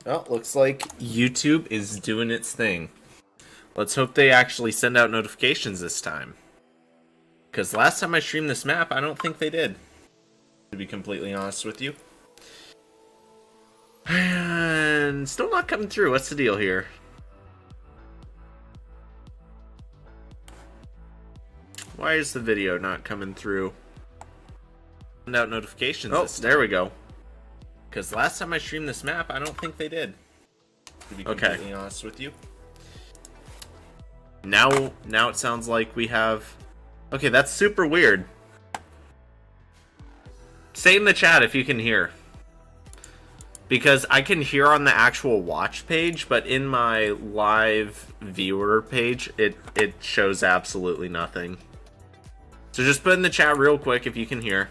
Well, looks like YouTube is doing its thing. Let's hope they actually send out notifications this time. Because last time I streamed this map, I don't think they did. To be completely honest with you. And still not coming through. What's the deal here? Why is the video not coming through? Send out notifications. Oh, there we go. Because last time I streamed this map, I don't think they did. To be completely honest with you. Now it sounds like we have... Okay, that's super weird. Say in the chat if you can hear. Because I can hear on the actual watch page, but in my live viewer page, it shows absolutely nothing. So just put in the chat real quick if you can hear.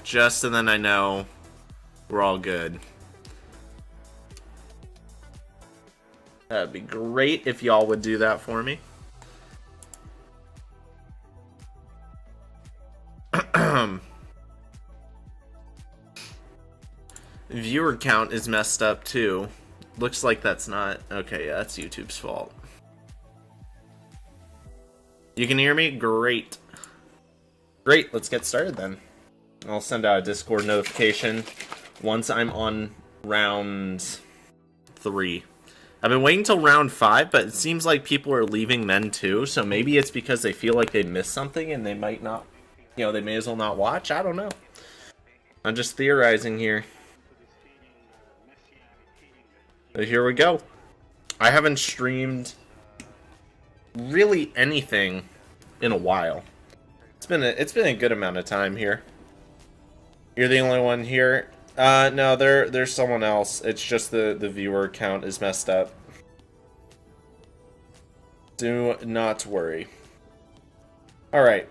Just so then I know we're all good. That'd be great if y'all would do that for me. Viewer count is messed up too. Looks like that's not... Okay, yeah, that's YouTube's fault. You can hear me? Great. Great, let's get started then. I'll send out a Discord notification once I'm on round 3. I've been waiting till round 5, but it seems like people are leaving then too, so maybe it's because they feel like they missed something and they might not, you know, they may as well not watch. I don't know. I'm just theorizing here. But here we go. I haven't streamed really anything in a while. It's been a good amount of time here. You're the only one here. No, there's someone else. It's just the viewer count is messed up. Do not worry. Alright.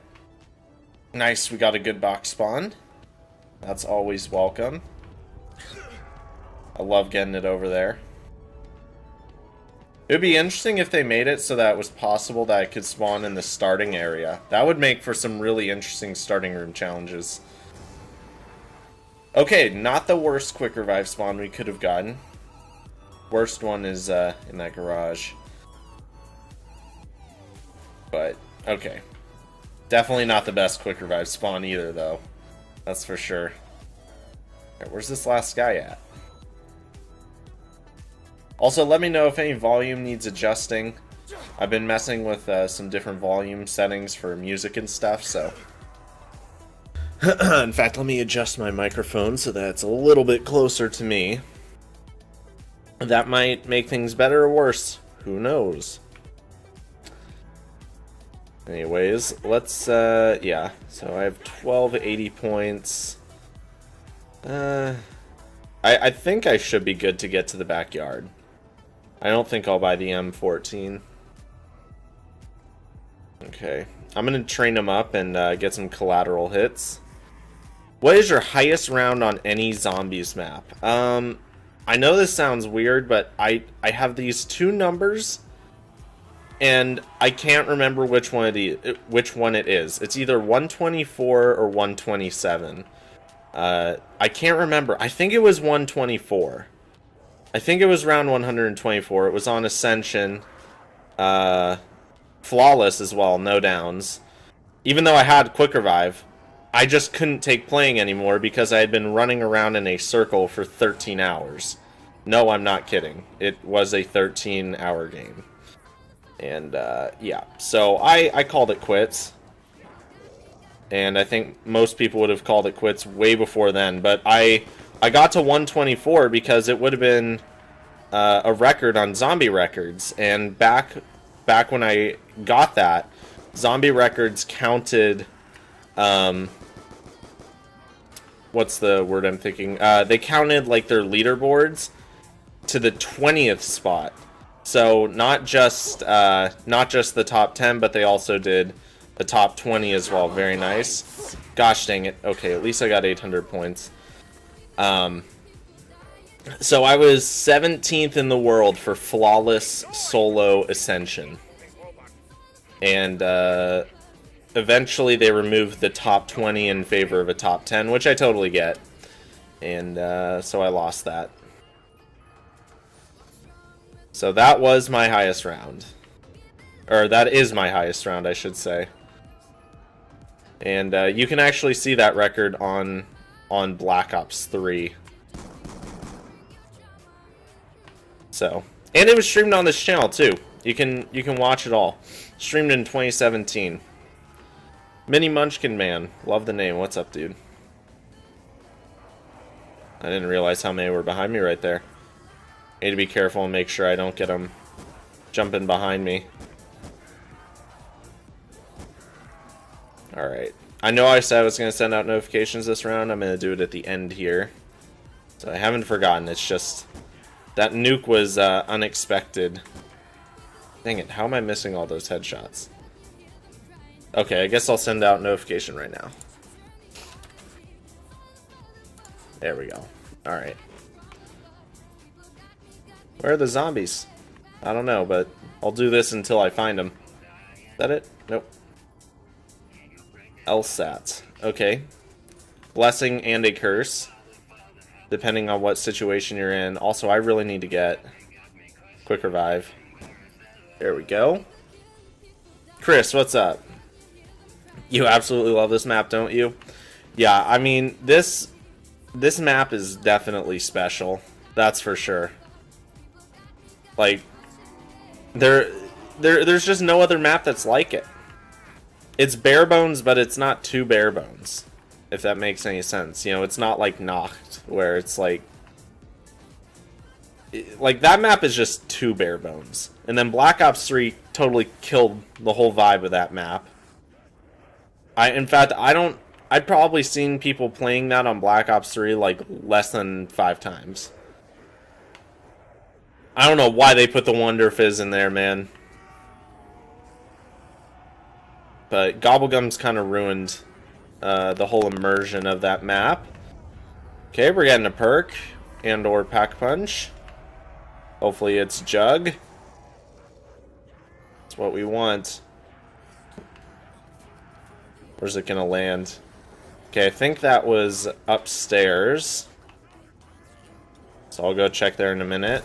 Nice, we got a good box spawn. That's always welcome. I love getting it over there. It would be interesting if they made it so that it was possible that I could spawn in the starting area. That would make for some really interesting starting room challenges. Okay, not the worst quick revive spawn we could have gotten. Worst one is in that garage. But, okay. Definitely not the best quick revive spawn either, though. That's for sure. Alright, where's this last guy at? Also, let me know if any volume needs adjusting. I've been messing with some different volume settings for music and stuff, so... In fact, let me adjust my microphone so that it's a little bit closer to me. That might make things better or worse. Who knows? Anyways, let's, yeah. So I have 1280 points. I think I should be good to get to the backyard. I don't think I'll buy the M14. Okay. I'm gonna train him up and get some collateral hits. What is your highest round on any zombies map? I know this sounds weird, but I have these two numbers, and I can't remember which one it is. It's either 124 or 127. I can't remember. I think it was 124. I think it was round 124. It was on Ascension. Flawless as well, no downs. Even though I had quick revive, I just couldn't take playing anymore because I had been running around in a circle for 13 hours. No, I'm not kidding. It was a 13-hour game. And, yeah. So, I called it quits. And I think most people would have called it quits way before then. But I got to 124 because it would have been a record on Zombie Records. And back when I got that, Zombie Records counted... what's the word I'm thinking? They counted like their leaderboards to the 20th spot. So not just the top 10, but they also did the top 20 as well. Very nice. Gosh dang it. Okay, at least I got 800 points. So I was 17th in the world for flawless solo ascension. And eventually they removed the top 20 in favor of a top 10, which I totally get. And so I lost that. So that was my highest round. Or that is my highest round, I should say. And you can actually see that record on Black Ops 3. So, and it was streamed on this channel too. You can watch it all. Streamed in 2017. Mini Munchkin Man, love the name. What's up, dude? I didn't realize how many were behind me right there. Need to be careful and make sure I don't get them jumping behind me. Alright. I know I said I was going to send out notifications this round. I'm going to do it at the end here. So I haven't forgotten. It's just that nuke was unexpected. Dang it. How am I missing all those headshots? Okay, I guess I'll send out notification right now. There we go. Alright. Where are the zombies? I don't know, but I'll do this until I find them. Is that it? Nope. LSAT. Okay. Blessing and a curse. Depending on what situation you're in. Also, I really need to get quick revive. There we go. Chris, what's up? You absolutely love this map, don't you? Yeah, I mean, this map is definitely special. That's for sure. Like, there's just no other map that's like it. It's bare bones, but it's not too bare bones, if that makes any sense. You know, it's not like Nacht, where it's like that map is just too bare bones. And then Black Ops 3 totally killed the whole vibe of that map. In fact, I'd probably seen people playing that on Black Ops 3 like less than 5 times. I don't know why they put the Wonder Fizz in there, man. But Gobblegum's kind of ruined the whole immersion of that map. Okay, we're getting a perk and or pack punch. Hopefully it's Jug. That's what we want. Where's it gonna land? Okay, I think that was upstairs. So I'll go check there in a minute.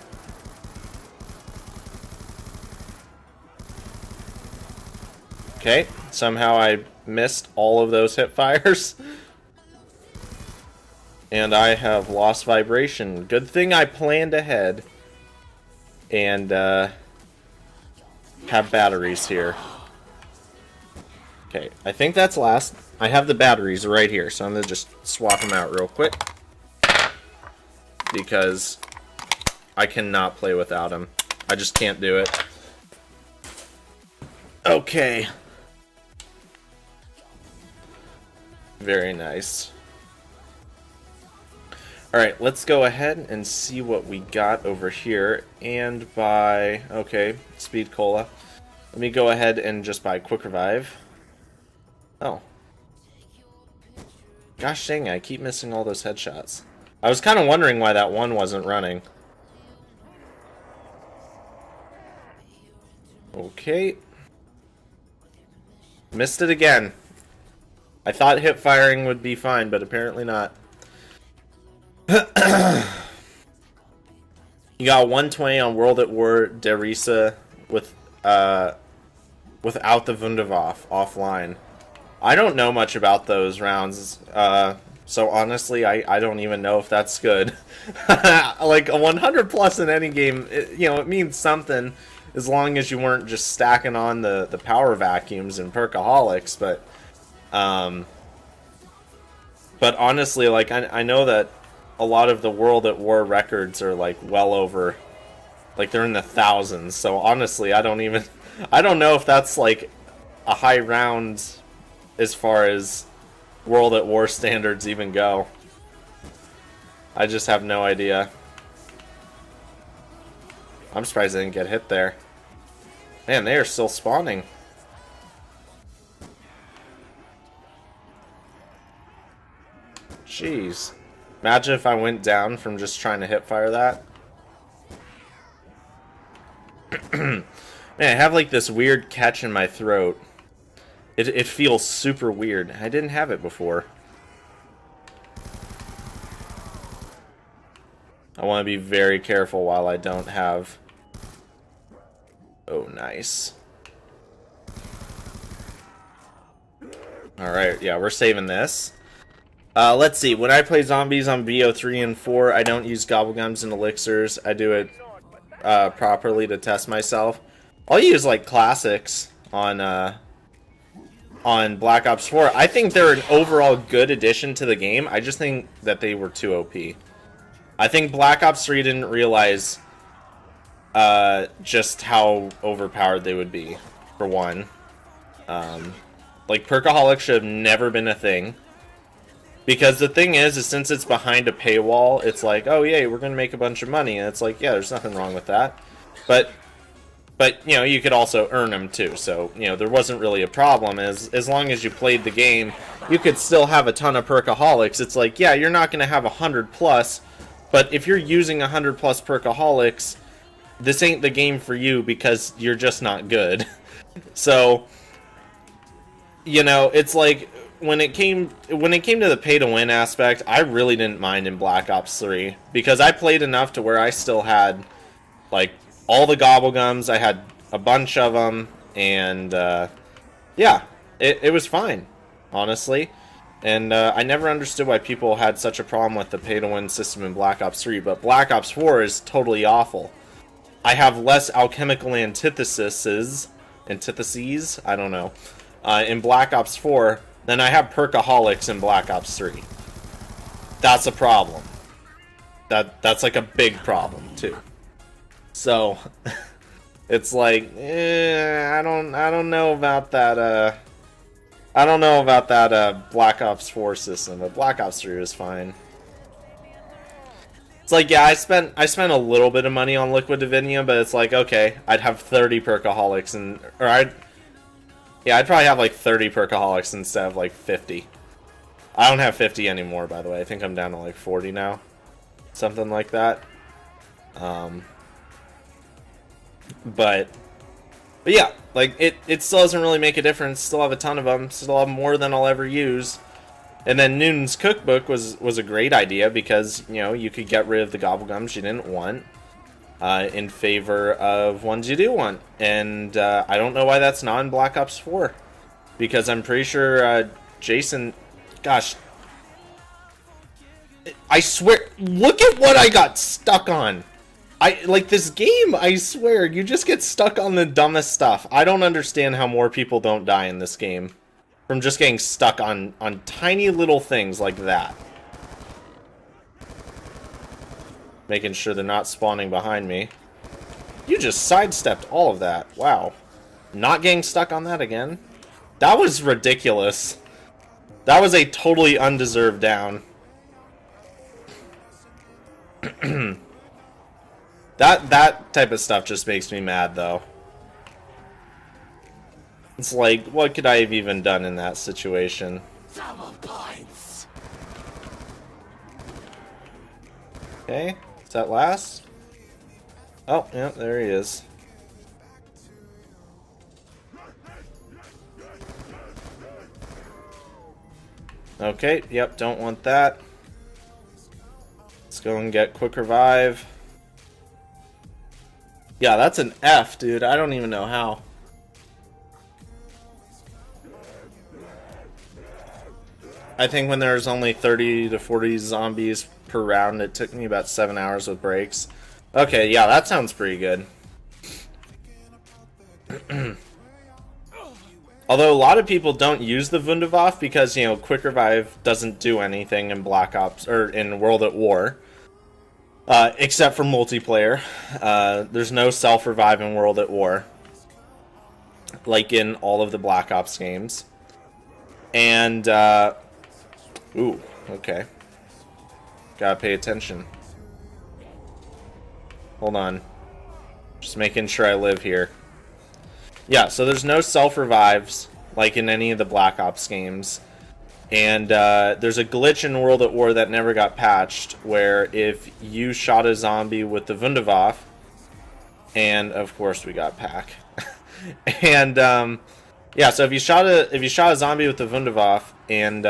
Okay, somehow I missed all of those hip fires. And I have lost vibration. Good thing I planned ahead. And have batteries here. Okay, I think that's last. I have the batteries right here, so I'm going to just swap them out real quick. Because I cannot play without them. I just can't do it. Okay. Very nice. Alright, let's go ahead and see what we got over here. And buy... Okay, Speed Cola. Let me go ahead and just buy Quick Revive. Oh. Gosh dang, I keep missing all those headshots. I was kind of wondering why that one wasn't running. Okay. Missed it again. I thought hip firing would be fine, but apparently not. You got 120 on World at War Derisa with without the Wunderwaffe offline. I don't know much about those rounds, so honestly, I don't even know if that's good. Like a 100 plus in any game, it means something as long as you weren't just stacking on the power vacuums and perkaholics. But honestly, like I know that a lot of the World at War records are like well over, like they're in the thousands. So honestly, I don't know if that's like a high round as far as World at War standards even go. I just have no idea. I'm surprised I didn't get hit there. Man, they are still spawning. Jeez. Imagine if I went down from just trying to hip fire that. Man, I have like this weird catch in my throat. It feels super weird. I didn't have it before. I want to be very careful while I don't have... Oh, nice. Alright, yeah, we're saving this. Let's see. When I play zombies on BO3 and 4, I don't use gobblegums and elixirs. I do it properly to test myself. I'll use, like, classics on Black Ops 4. I think they're an overall good addition to the game. I just think that they were too OP. I think Black Ops 3 didn't realize just how overpowered they would be, for one. Like, Perkaholics should have never been a thing. Because the thing is since it's behind a paywall, it's like, oh, yay, we're going to make a bunch of money. And it's like, yeah, there's nothing wrong with that. But you know, you could also earn them, too. So, you know, there wasn't really a problem. As long as you played the game, you could still have a ton of Perkaholics. It's like, yeah, you're not going to have 100+, but if you're using 100+ Perkaholics, this ain't the game for you because you're just not good. So, you know, it's like when it came to the pay to win aspect, I really didn't mind in Black Ops 3 because I played enough to where I still had like all the gobblegums. I had a bunch of them, and yeah, it was fine, honestly. And I never understood why people had such a problem with the pay to win system in Black Ops 3, but Black Ops 4 is totally awful. I have less alchemical antitheses, I don't know, in Black Ops 4 than I have Perkaholics in Black Ops 3. That's a problem. That's like a big problem too. So it's like, I don't know about that. I don't know about that Black Ops 4 system, but Black Ops 3 was fine. It's like, yeah, I spent a little bit of money on Liquid Divinia, but it's like, okay, I'd have 30 Perkaholics, I'd probably have like 30 Perkaholics instead of like 50. I don't have 50 anymore, by the way. I think I'm down to like 40 now, something like that. But yeah, like it still doesn't really make a difference. Still have a ton of them. Still have more than I'll ever use. And then Newton's cookbook was a great idea because, you know, you could get rid of the gobblegums you didn't want in favor of ones you do want. And I don't know why that's not in Black Ops 4, because I'm pretty sure Jason, gosh, I swear, look at what I got stuck on. Like this game, I swear, you just get stuck on the dumbest stuff. I don't understand how more people don't die in this game from just getting stuck on tiny little things like that. Making sure they're not spawning behind me. You just sidestepped all of that. Wow. Not getting stuck on that again. That was ridiculous. That was a totally undeserved down. That type of stuff just makes me mad, though. It's like, what could I have even done in that situation? Double points. Okay, is that last? Oh, yeah, there he is. Okay, yep, don't want that. Let's go and get quick revive. Yeah, that's an F, dude. I don't even know how. I think when there's only 30 to 40 zombies per round, it took me about 7 hours with breaks. Okay, yeah, that sounds pretty good. Although a lot of people don't use the Wunderwaffe because, you know, quick revive doesn't do anything in Black Ops or in World at War. Except for multiplayer. There's no self-revive in World at War, like in all of the Black Ops games. And, ooh, okay. Gotta pay attention. Hold on. Just making sure I live here. Yeah, so there's no self-revives, like in any of the Black Ops games. And there's a glitch in World at War that never got patched, where if you shot a zombie with the Wunderwaffe, and of course we got Pack, and yeah, so if you shot a zombie with the Wunderwaffe and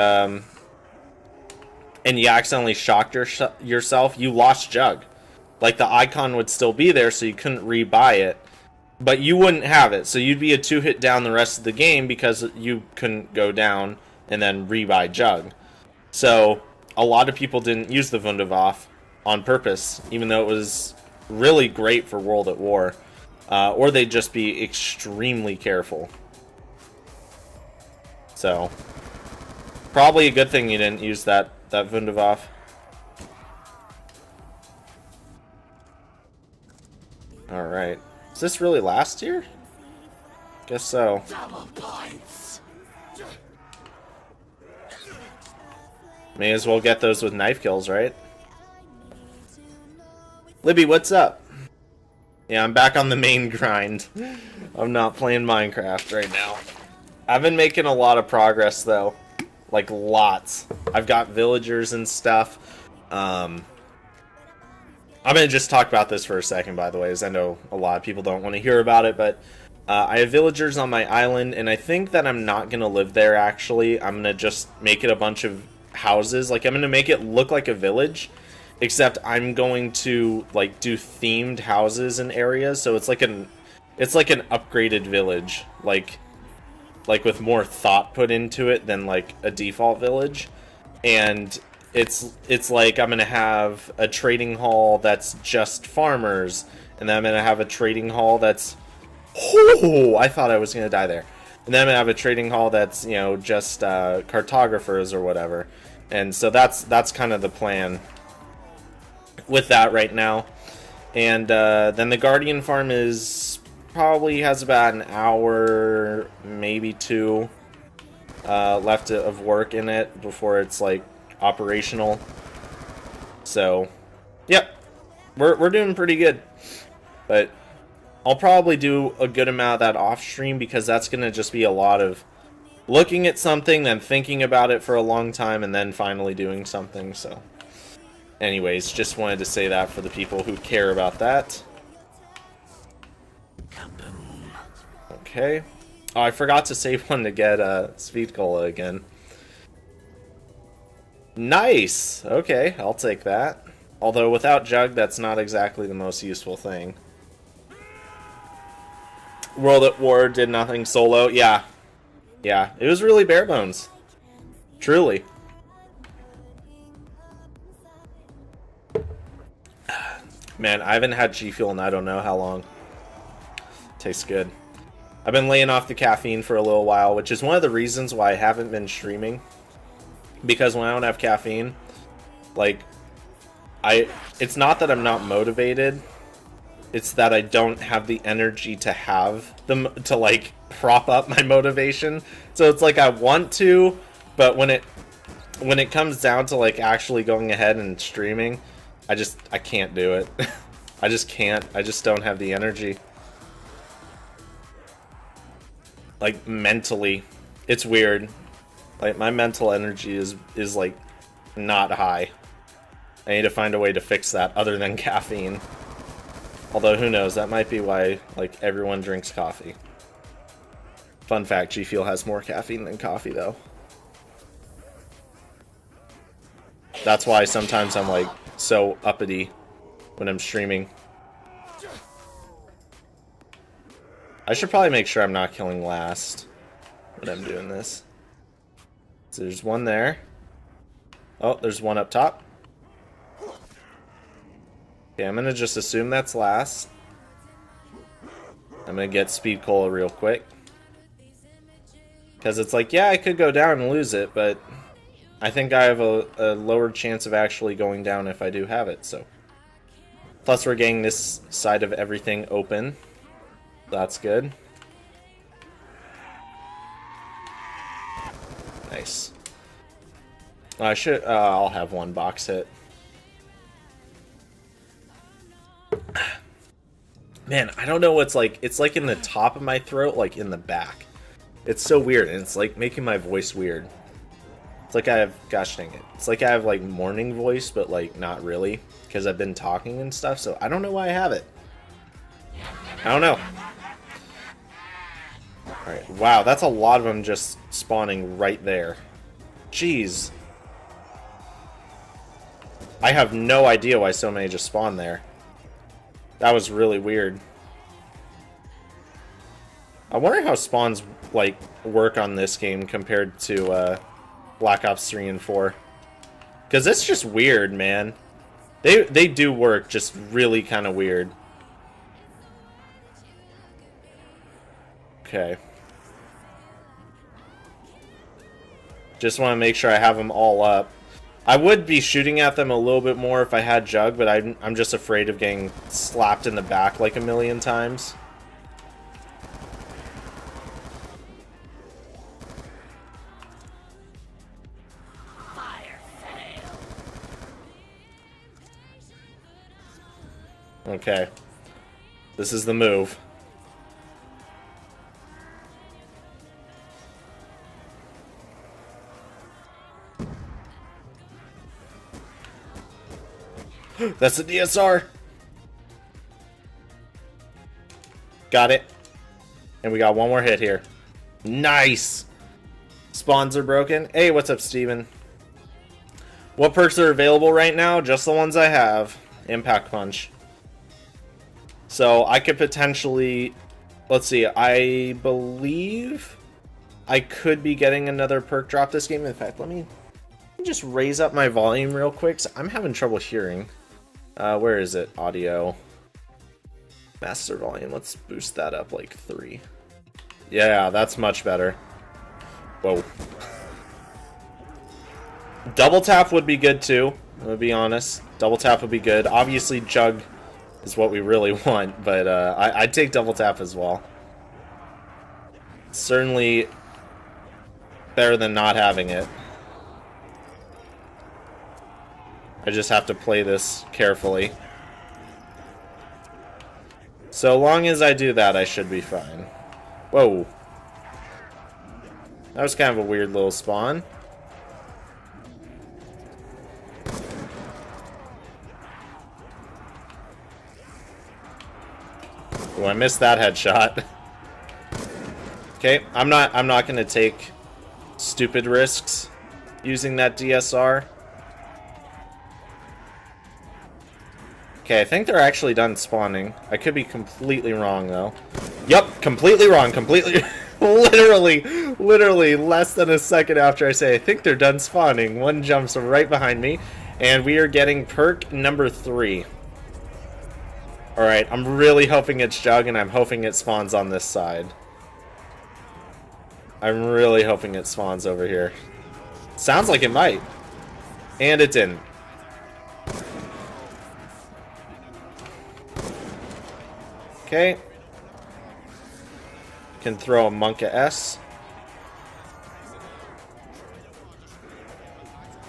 you accidentally shocked yourself, you lost Jug. Like, the icon would still be there, so you couldn't rebuy it. But you wouldn't have it, so you'd be a 2-hit down the rest of the game because you couldn't go down and then rebuy Jug. So, a lot of people didn't use the Wunderwaffe on purpose, even though it was really great for World at War. Or they'd just be extremely careful. So, probably a good thing you didn't use that Wunderwaffe. Alright. Is this really last year? Guess so. May as well get those with knife kills, right? Libby, what's up? Yeah, I'm back on the main grind. I'm not playing Minecraft right now. I've been making a lot of progress, though. Like, lots. I've got villagers and stuff. I'm going to just talk about this for a second, by the way, as I know a lot of people don't want to hear about it, but I have villagers on my island, and I think that I'm not going to live there, actually. I'm going to just make it a bunch of houses. Like, I'm going to make it look like a village, except I'm going to, like, do themed houses in areas, so it's like an upgraded village, like with more thought put into it than, like, a default village. And it's like I'm gonna have a trading hall that's just farmers, and then I'm gonna have a trading hall that's I thought I was gonna die there. And then I'm gonna have a trading hall that's, you know, just cartographers or whatever. And so that's kind of the plan with that right now. And then the Guardian farm is probably has about an hour, maybe 2 left of work in it before it's like operational. So, yep, we're doing pretty good. But I'll probably do a good amount of that off stream, because that's gonna just be a lot of looking at something, then thinking about it for a long time, and then finally doing something. So, anyways, just wanted to say that for the people who care about that. Okay. Oh, I forgot to save one to get Speed Cola again. Nice! Okay, I'll take that. Although without Jug, that's not exactly the most useful thing. World at War did nothing solo. Yeah. Yeah, it was really bare bones. Truly. Man, I haven't had G Fuel in I don't know how long. Tastes good. I've been laying off the caffeine for a little while, which is one of the reasons why I haven't been streaming. Because when I don't have caffeine, like, it's not that I'm not motivated, it's that I don't have the energy to have them to, like, prop up my motivation. So it's like I want to, but when it comes down to, like, actually going ahead and streaming, I can't do it. I just can't. I just don't have the energy. Like, mentally, it's weird. Like, my mental energy is like not high. I need to find a way to fix that other than caffeine. Although, who knows, that might be why, like, everyone drinks coffee. Fun fact, G Fuel has more caffeine than coffee, though. That's why sometimes I'm, like, so uppity when I'm streaming. I should probably make sure I'm not killing last when I'm doing this. So there's one there. Oh, there's one up top. Okay, I'm gonna just assume that's last. I'm gonna get Speed Cola real quick. Because it's like, yeah, I could go down and lose it, but I think I have a lower chance of actually going down if I do have it, so. Plus we're getting this side of everything open. That's good. Nice. I'll have one box hit. Man, I don't know what's like, it's like in the top of my throat, like in the back. It's so weird, and it's like making my voice weird. It's like I have, gosh dang it. It's like I have like morning voice, but like not really, because I've been talking and stuff, so I don't know why I have it. I don't know. Alright, wow, that's a lot of them just spawning right there. Jeez. I have no idea why so many just spawn there. That was really weird. I wonder how spawns, like, work on this game compared to, Black Ops 3 and 4. Because it's just weird, man. They do work just really kind of weird. Okay. Just want to make sure I have them all up. I would be shooting at them a little bit more if I had Jug, but I'm just afraid of getting slapped in the back like a million times. Okay. This is the move. That's the DSR. Got it. And we got one more hit here. Nice. Spawns are broken. Hey, what's up, Steven? What perks are available right now? Just the ones I have. Impact Punch. So I could potentially... Let's see. I believe I could be getting another perk drop this game. In fact, let me just raise up my volume real quick. So I'm having trouble hearing. Where is it? Audio. Master volume. Let's boost that up like 3. Yeah, that's much better. Whoa. Double tap would be good too, to be honest. Double tap would be good. Obviously, Jug is what we really want, but I'd take double tap as well. Certainly better than not having it. I just have to play this carefully. So long as I do that, I should be fine. Whoa. That was kind of a weird little spawn. Oh, I missed that headshot. Okay, I'm not gonna take stupid risks using that DSR. Okay, I think they're actually done spawning. I could be completely wrong, though. Yup, completely wrong. Completely... literally less than a second after I say, I think they're done spawning. One jumps right behind me. And we are getting perk number 3. Alright, I'm really hoping it's Jug, and I'm hoping it spawns on this side. I'm really hoping it spawns over here. Sounds like it might. And it didn't. Okay. Can throw a Monka S.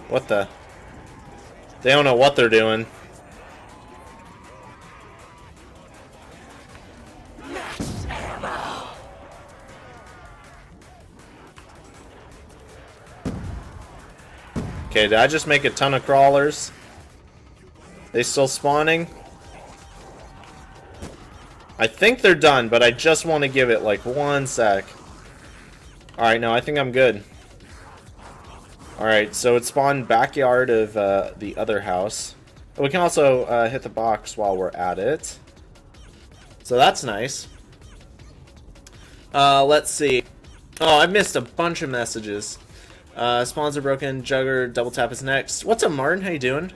What the? They don't know what they're doing. Okay, did I just make a ton of crawlers? They still spawning? I think they're done, but I just want to give it like 1 sec. Alright, no, I think I'm good. Alright, so it spawned backyard of the other house. But we can also hit the box while we're at it. So that's nice. Let's see. Oh, I missed a bunch of messages. Spawns are broken. Jugger, double tap is next. What's up, Martin? How you doing?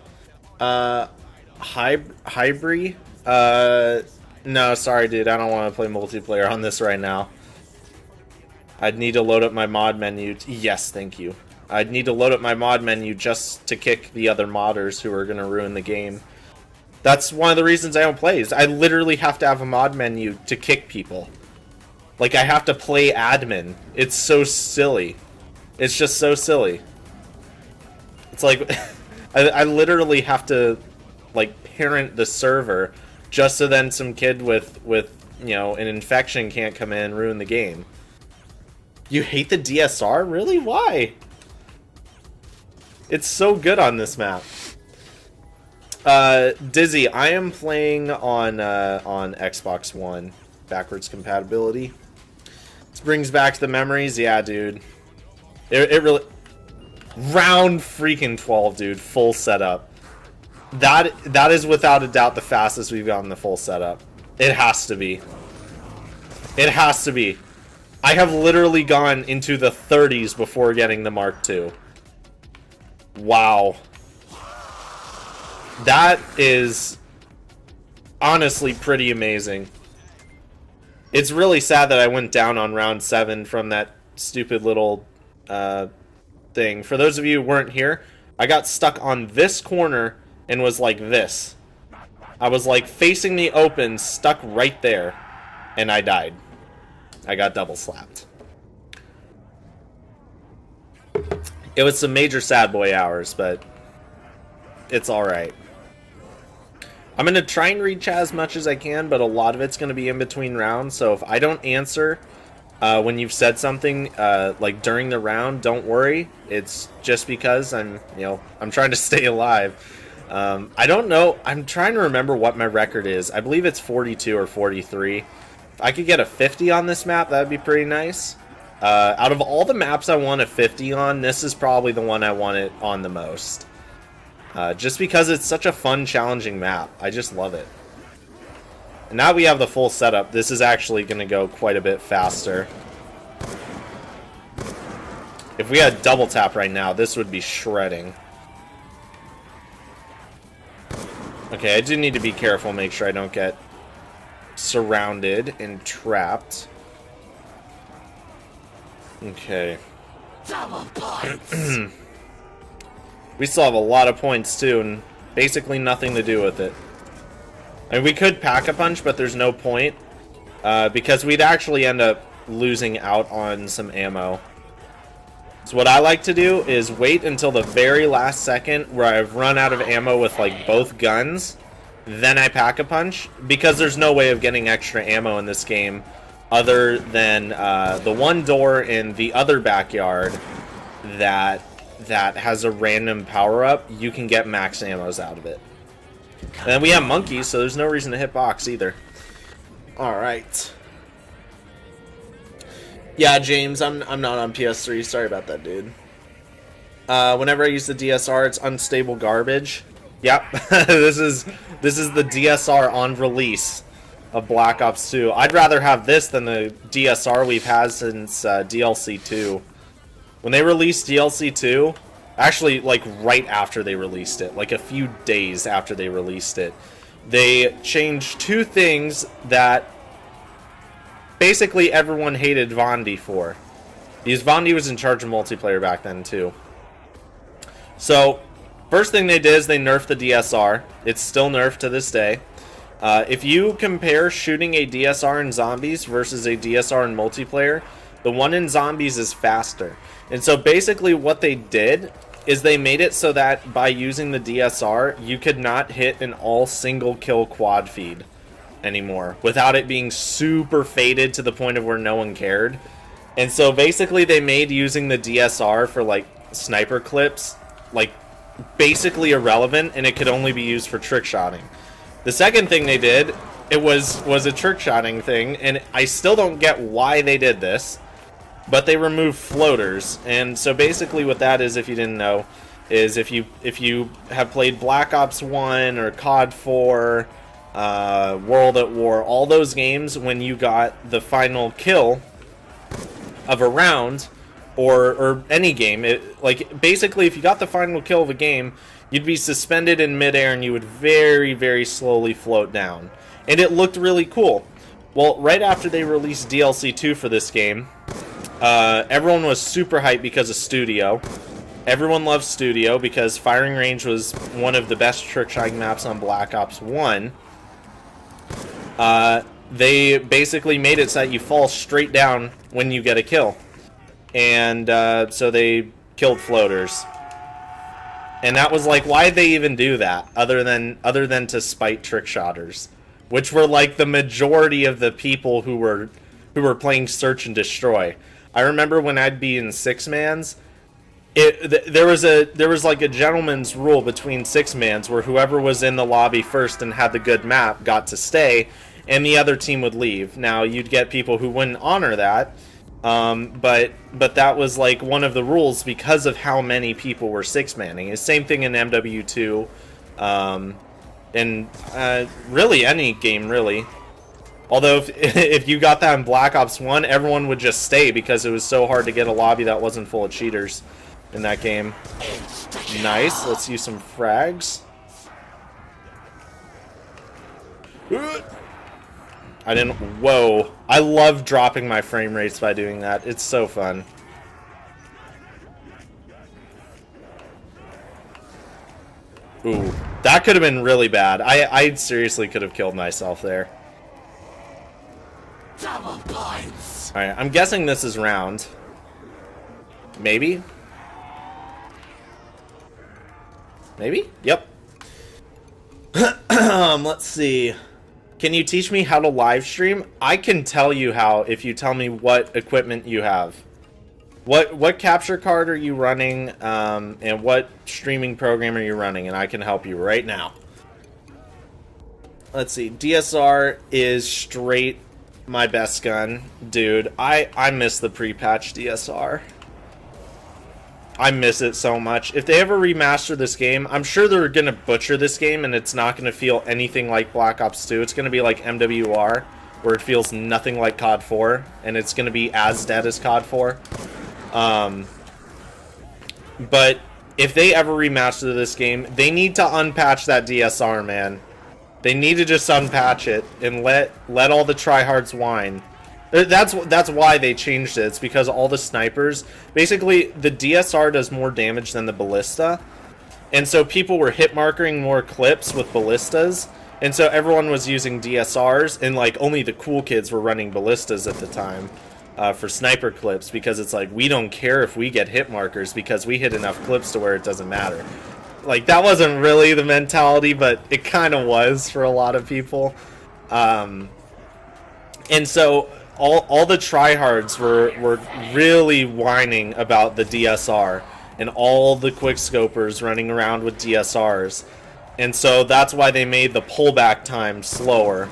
Hybrid? No, sorry, dude. I don't want to play multiplayer on this right now. I'd need to load up my mod menu. Yes, thank you. I'd need to load up my mod menu just to kick the other modders who are going to ruin the game. That's one of the reasons I don't play, is I literally have to have a mod menu to kick people. Like, I have to play admin. It's so silly. It's just so silly. It's like, I literally have to, like, parent the server just so then some kid with you know, an infection can't come in and ruin the game. You hate the DSR? Really? Why? It's so good on this map. Dizzy, I am playing on Xbox One. Backwards compatibility. This brings back the memories. Yeah, dude. It really... Round freaking 12, dude. Full setup. That is without a doubt the fastest we've gotten the full setup. It has to be. It has to be. I have literally gone into the 30s before getting the Mark II. Wow. That is honestly pretty amazing. It's really sad that I went down on round 7 from that stupid little thing. For those of you who weren't here, I got stuck on this corner and was like this. I was like facing the open, stuck right there, and I died. I got double slapped. It was some major sad boy hours, but it's alright. I'm going to try and read chat as much as I can, but a lot of it's going to be in between rounds, so if I don't answer when you've said something like during the round, don't worry. It's just because I'm trying to stay alive. I don't know. I'm trying to remember what my record is. I believe it's 42 or 43. If I could get a 50 on this map, that would be pretty nice. Out of all the maps I want a 50 on, this is probably the one I want it on the most. Just because it's such a fun, challenging map. I just love it. And now we have the full setup. This is actually going to go quite a bit faster. If we had double tap right now, this would be shredding. Okay, I do need to be careful, make sure I don't get surrounded and trapped. Okay. Double points. We still have a lot of points too, and basically nothing to do with it. I mean, we could pack a punch, but there's no point because we'd actually end up losing out on some ammo. So what I like to do is wait until the very last second where I've run out of ammo with like both guns, then I pack a punch, because there's no way of getting extra ammo in this game other than the one door in the other backyard that has a random power-up. You can get max ammos out of it. And then we have monkeys, so there's no reason to hit box either. Alright. Yeah, James, I'm not on PS3. Sorry about that, dude. Whenever I use the DSR, it's unstable garbage. Yep, this is the DSR on release of Black Ops 2. I'd rather have this than the DSR we've had since DLC 2. When they released DLC 2, actually, like, right after they released it, like a few days after they released it, they changed two things that basically everyone hated Vondi for. Because Vondi was in charge of multiplayer back then, too. So, first thing they did is they nerfed the DSR. It's still nerfed to this day. If you compare shooting a DSR in zombies versus a DSR in multiplayer, the one in zombies is faster. And so basically what they did is they made it so that by using the DSR, you could not hit an all single kill quad feed anymore without it being super faded to the point of where no one cared. And so basically they made using the DSR for like sniper clips like basically irrelevant, and it could only be used for trick shotting. The second thing they did, it was a trick shotting thing, and I still don't get why they did this, but they removed floaters. And so basically what that is, if you didn't know, is if you have played Black Ops 1 or COD 4, World at War, all those games, when you got the final kill of a round, or any game, like basically if you got the final kill of a game, you'd be suspended in midair and you would very, very slowly float down. And it looked really cool. Well, right after they released DLC 2 for this game, everyone was super hyped because of Studio. Everyone loves Studio because Firing Range was one of the best trick-shotting maps on Black Ops 1. They basically made it so that you fall straight down when you get a kill. And so they killed floaters. And that was like, why'd they even do that? Other than to spite trick shotters, which were like the majority of the people who were playing Search and Destroy. I remember when I'd be in six-mans, there was like a gentleman's rule between six-mans where whoever was in the lobby first and had the good map got to stay, and the other team would leave. Now, you'd get people who wouldn't honor that, but that was like one of the rules because of how many people were six-manning. The same thing in MW2. And really any game, really. Although if you got that in Black Ops 1, everyone would just stay because it was so hard to get a lobby that wasn't full of cheaters in that game. Nice. Let's use some frags. I didn't... Whoa. I love dropping my frame rates by doing that. It's so fun. Ooh. That could have been really bad. I seriously could have killed myself there. Double points. Alright, I'm guessing this is round. Maybe? Maybe? Yep. Let's see. Can you teach me how to live stream? I can tell you how if you tell me what equipment you have. What capture card are you running, and what streaming program are you running, and I can help you right now. Let's see. DSR is straight my best gun. Dude, I miss the pre-patch DSR. I miss it so much. If they ever remaster this game, I'm sure they're going to butcher this game, and it's not going to feel anything like Black Ops 2. It's going to be like MWR, where it feels nothing like COD 4, and it's going to be as dead as COD 4. But if they ever remaster this game, they need to unpatch that DSR, man. They need to just unpatch it and let all the tryhards whine. That's why they changed it. It's because all the snipers, basically the DSR does more damage than the ballista, and so people were hit marking more clips with ballistas, and so everyone was using DSRs, and like only the cool kids were running ballistas at the time for sniper clips, because it's like, we don't care if we get hit markers because we hit enough clips to where it doesn't matter. Like, that wasn't really the mentality, but it kind of was for a lot of people. And so all the tryhards were really whining about the DSR, and all the quickscopers running around with DSRs. And so that's why they made the pullback time slower,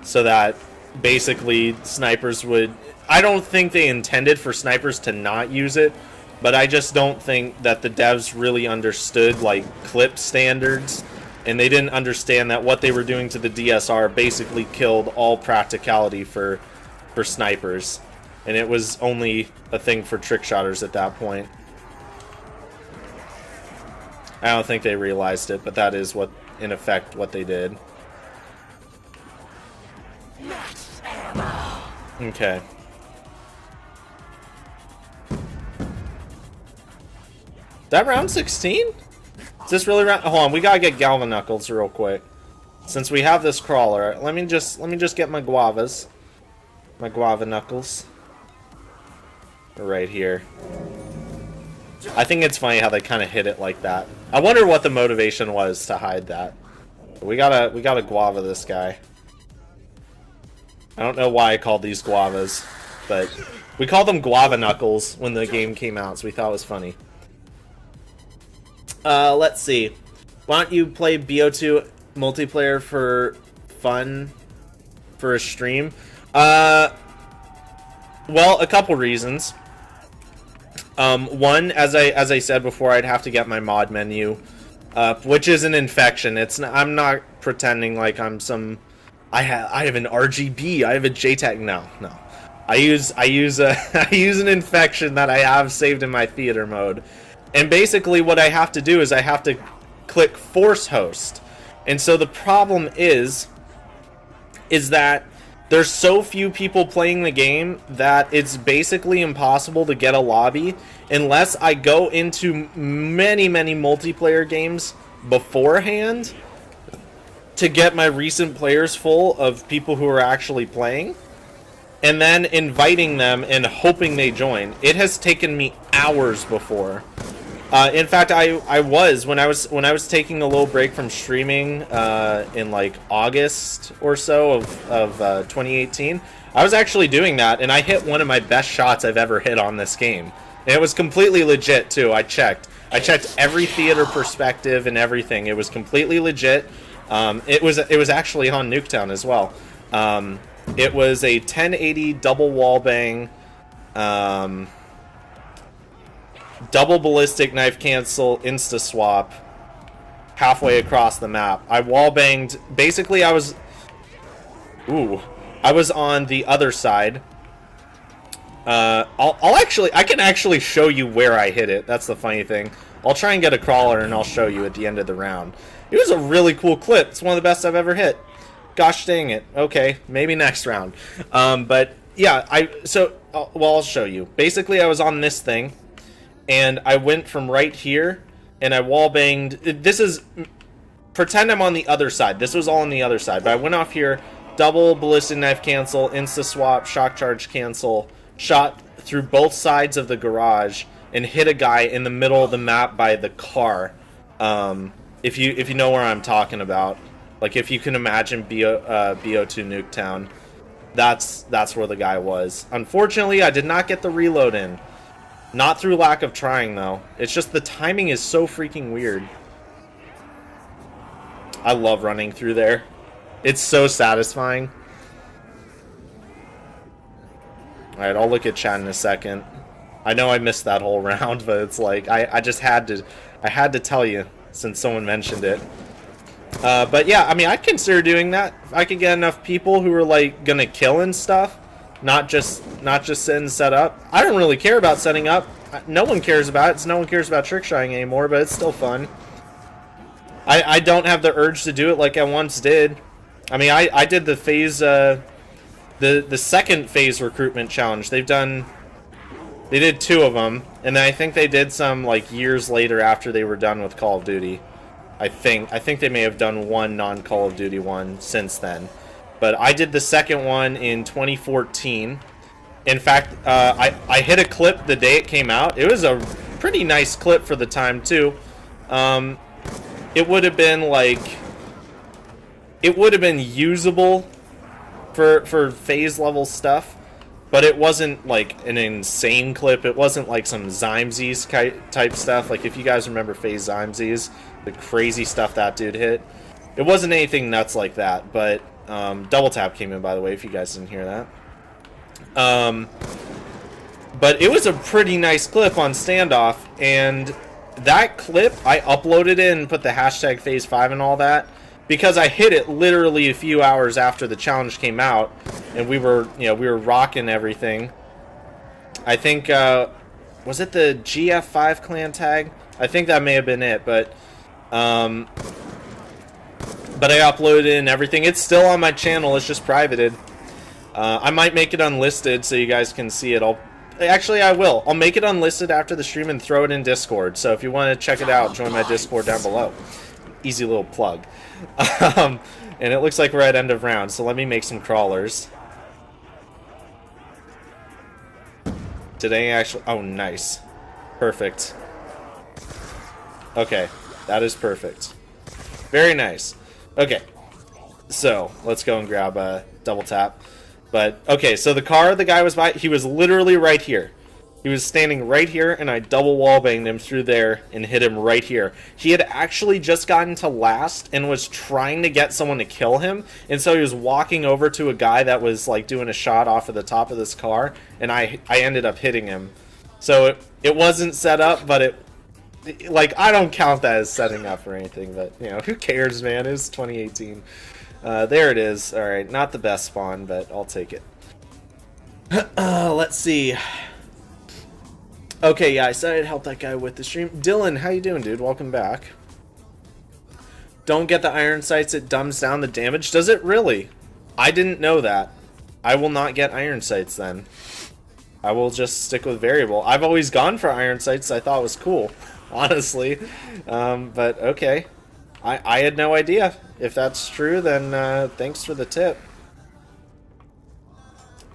so that basically snipers would... I don't think they intended for snipers to not use it, but I just don't think that the devs really understood, like, clip standards, and they didn't understand that what they were doing to the DSR basically killed all practicality for snipers, and it was only a thing for trick shotters at that point. I don't think they realized it, but that is what, in effect, what they did. Okay. Is that round 16? Is this really round? Hold on, we gotta get Galva Knuckles real quick. Since we have this crawler, let me just get my guavas. My guava knuckles. Right here. I think it's funny how they kind of hit it like that. I wonder what the motivation was to hide that. We gotta guava this guy. I don't know why I called these guavas, but we called them guava knuckles when the game came out, so we thought it was funny. Let's see. Why don't you play BO2 multiplayer for fun for a stream? Well, a couple reasons. One, as I said before, I'd have to get my mod menu up, which is an infection. I'm not pretending like I'm some... I have an RGB. I have a JTAG. No. I use an infection that I have saved in my theater mode. And basically what I have to do is I have to click force host. And so the problem is that there's so few people playing the game that it's basically impossible to get a lobby unless I go into many multiplayer games beforehand to get my recent players full of people who are actually playing, and then inviting them and hoping they join. It has taken me hours before. In fact, when I was taking a little break from streaming in like August or so of 2018, I was actually doing that, and I hit one of my best shots I've ever hit on this game. And it was completely legit too. I checked every theater perspective and everything. It was completely legit. It was actually on NUKETOWN as well. It was a 1080 double wall bang. Double ballistic knife cancel insta swap halfway across the map. I wall banged. Basically, I was on the other side. I can actually show you where I hit it. That's the funny thing. I'll try and get a crawler and I'll show you at the end of the round. It was a really cool clip. It's one of the best I've ever hit. Gosh dang it. Okay, maybe next round. But yeah, I'll show you. Basically, I was on this thing, and I went from right here, and I wall banged. This is, pretend I'm on the other side. This was all on the other side, but I went off here, double ballistic knife cancel, insta swap, shock charge cancel, shot through both sides of the garage, and hit a guy in the middle of the map by the car. If you know where I'm talking about, like if you can imagine BO2 Nuketown, that's where the guy was. Unfortunately, I did not get the reload in. Not through lack of trying, though. It's just the timing is so freaking weird. I love running through there. It's so satisfying. Alright, I'll look at chat in a second. I know I missed that whole round, but it's like, I just had to tell you since someone mentioned it. But yeah, I mean, I'd consider doing that. If I could get enough people who are like gonna kill and stuff, not just sit and set up. I don't really care about setting up. No one cares about it. So no one cares about trick shotting anymore, but it's still fun. I don't have the urge to do it like I once did. I mean, I did the phase, the second phase recruitment challenge. They did 2 of them, and then I think they did some like years later after they were done with Call of Duty. I think they may have done one non-Call of Duty one since then. But I did the second one in 2014. In fact, I hit a clip the day it came out. It was a pretty nice clip for the time, too. It would have been, like... It would have been usable for phase-level stuff. But it wasn't, like, an insane clip. It wasn't, like, some Zymesies type stuff. Like, if you guys remember Phase Zymesies, the crazy stuff that dude hit. It wasn't anything nuts like that, but double tap came in, by the way, if you guys didn't hear that. But it was a pretty nice clip on Standoff, and that clip, I uploaded it and put the hashtag Phase 5 and all that, because I hit it literally a few hours after the challenge came out, and we were rocking everything. I think, was it the GF5 clan tag? I think that may have been it, but I uploaded it and everything. It's still on my channel. It's just privated. I might make it unlisted so you guys can see it. Actually, I will. I'll make it unlisted after the stream and throw it in Discord. So if you want to check it out, join my Discord down below. Easy little plug. And it looks like we're at end of round, so let me make some crawlers. Today actually... Oh, nice. Perfect. Okay. That is perfect. Very nice. Okay. So, let's go and grab a double tap. But, okay, so the car the guy was by, he was literally right here. He was standing right here, and I double wall banged him through there and hit him right here. He had actually just gotten to last and was trying to get someone to kill him, and so he was walking over to a guy that was like doing a shot off of the top of this car, and I ended up hitting him. So it wasn't set up, but like, I don't count that as setting up or anything, but, you know, who cares, man? It was 2018. There it is. Alright, not the best spawn, but I'll take it. Let's see. Okay, yeah, I said I'd help that guy with the stream. Dylan, how you doing, dude? Welcome back. Don't get the iron sights, it dumbs down the damage. Does it really? I didn't know that. I will not get iron sights then. I will just stick with variable. I've always gone for iron sights. I thought it was cool, honestly. But okay. I had no idea. If that's true, then thanks for the tip.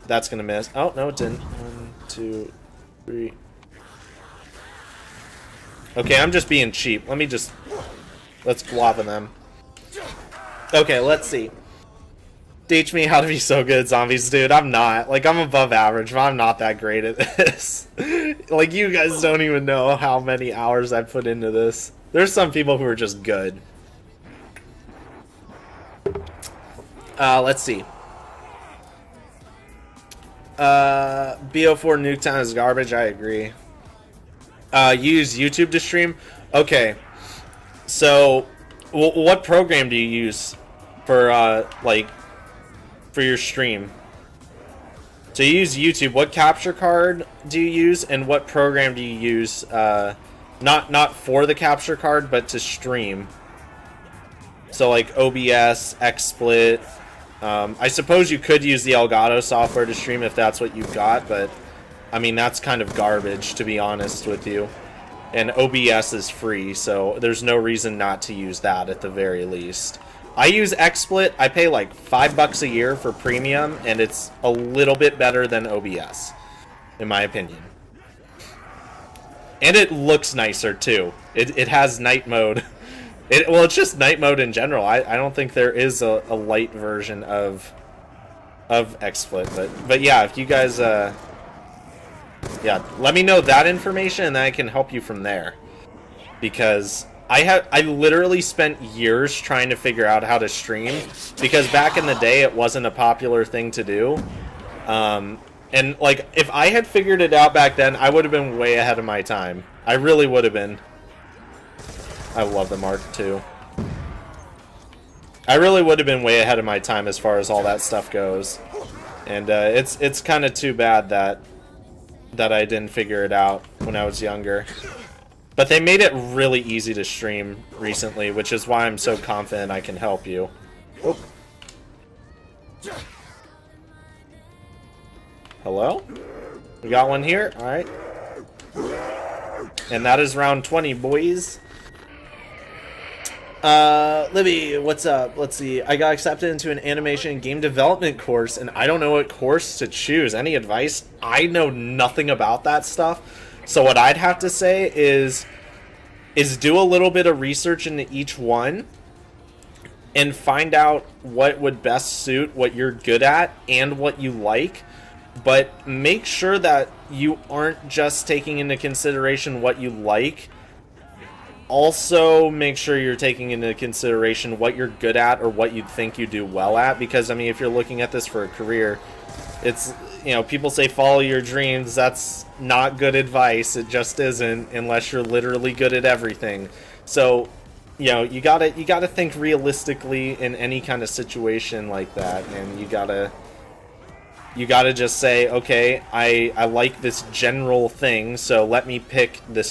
That's gonna miss. Oh, no, it didn't. 1, 2, 3. Okay, I'm just being cheap. Let's lava them. Okay, let's see. Teach me how to be so good at zombies, dude. I'm not. Like, I'm above average, but I'm not that great at this. Like, you guys don't even know how many hours I put into this. There's some people who are just good. Let's see. BO4 Nuketown is garbage, I agree. Use YouTube to stream? Okay. So, What program do you use for like for your stream? So you use YouTube. What capture card do you use, and what program do you use? Not for the capture card, but to stream. So like OBS, XSplit. I suppose you could use the Elgato software to stream if that's what you've got, but I mean that's kind of garbage, to be honest with you. And OBS is free, so there's no reason not to use that at the very least. I use XSplit. I pay like $5 a year for premium, and it's a little bit better than OBS, in my opinion. And it looks nicer too. It has night mode. Well, it's just night mode in general. I don't think there is a light version of XSplit, but yeah, if you guys yeah, let me know that information, and then I can help you from there. Because I literally spent years trying to figure out how to stream, because back in the day it wasn't a popular thing to do. And like, if I had figured it out back then, I would have been way ahead of my time. I really would have been. I love the Mark II. I really would have been way ahead of my time as far as all that stuff goes. And it's kind of too bad that I didn't figure it out when I was younger. But they made it really easy to stream recently, which is why I'm so confident I can help you. Oh. Hello? We got one here? Alright. And that is round 20, boys. Libby, what's up? Let's see. I got accepted into an animation and game development course, and I don't know what course to choose. Any advice? I know nothing about that stuff. So what I'd have to say is do a little bit of research into each one and find out what would best suit what you're good at and what you like. But make sure that you aren't just taking into consideration what you like. Also, make sure you're taking into consideration what you're good at or what you think you do well at. Because, I mean, if you're looking at this for a career, it's, you know, people say follow your dreams. That's not good advice. It just isn't, unless you're literally good at everything. So, you know, you gotta think realistically in any kind of situation like that, and you gotta just say, okay, I like this general thing, so let me pick the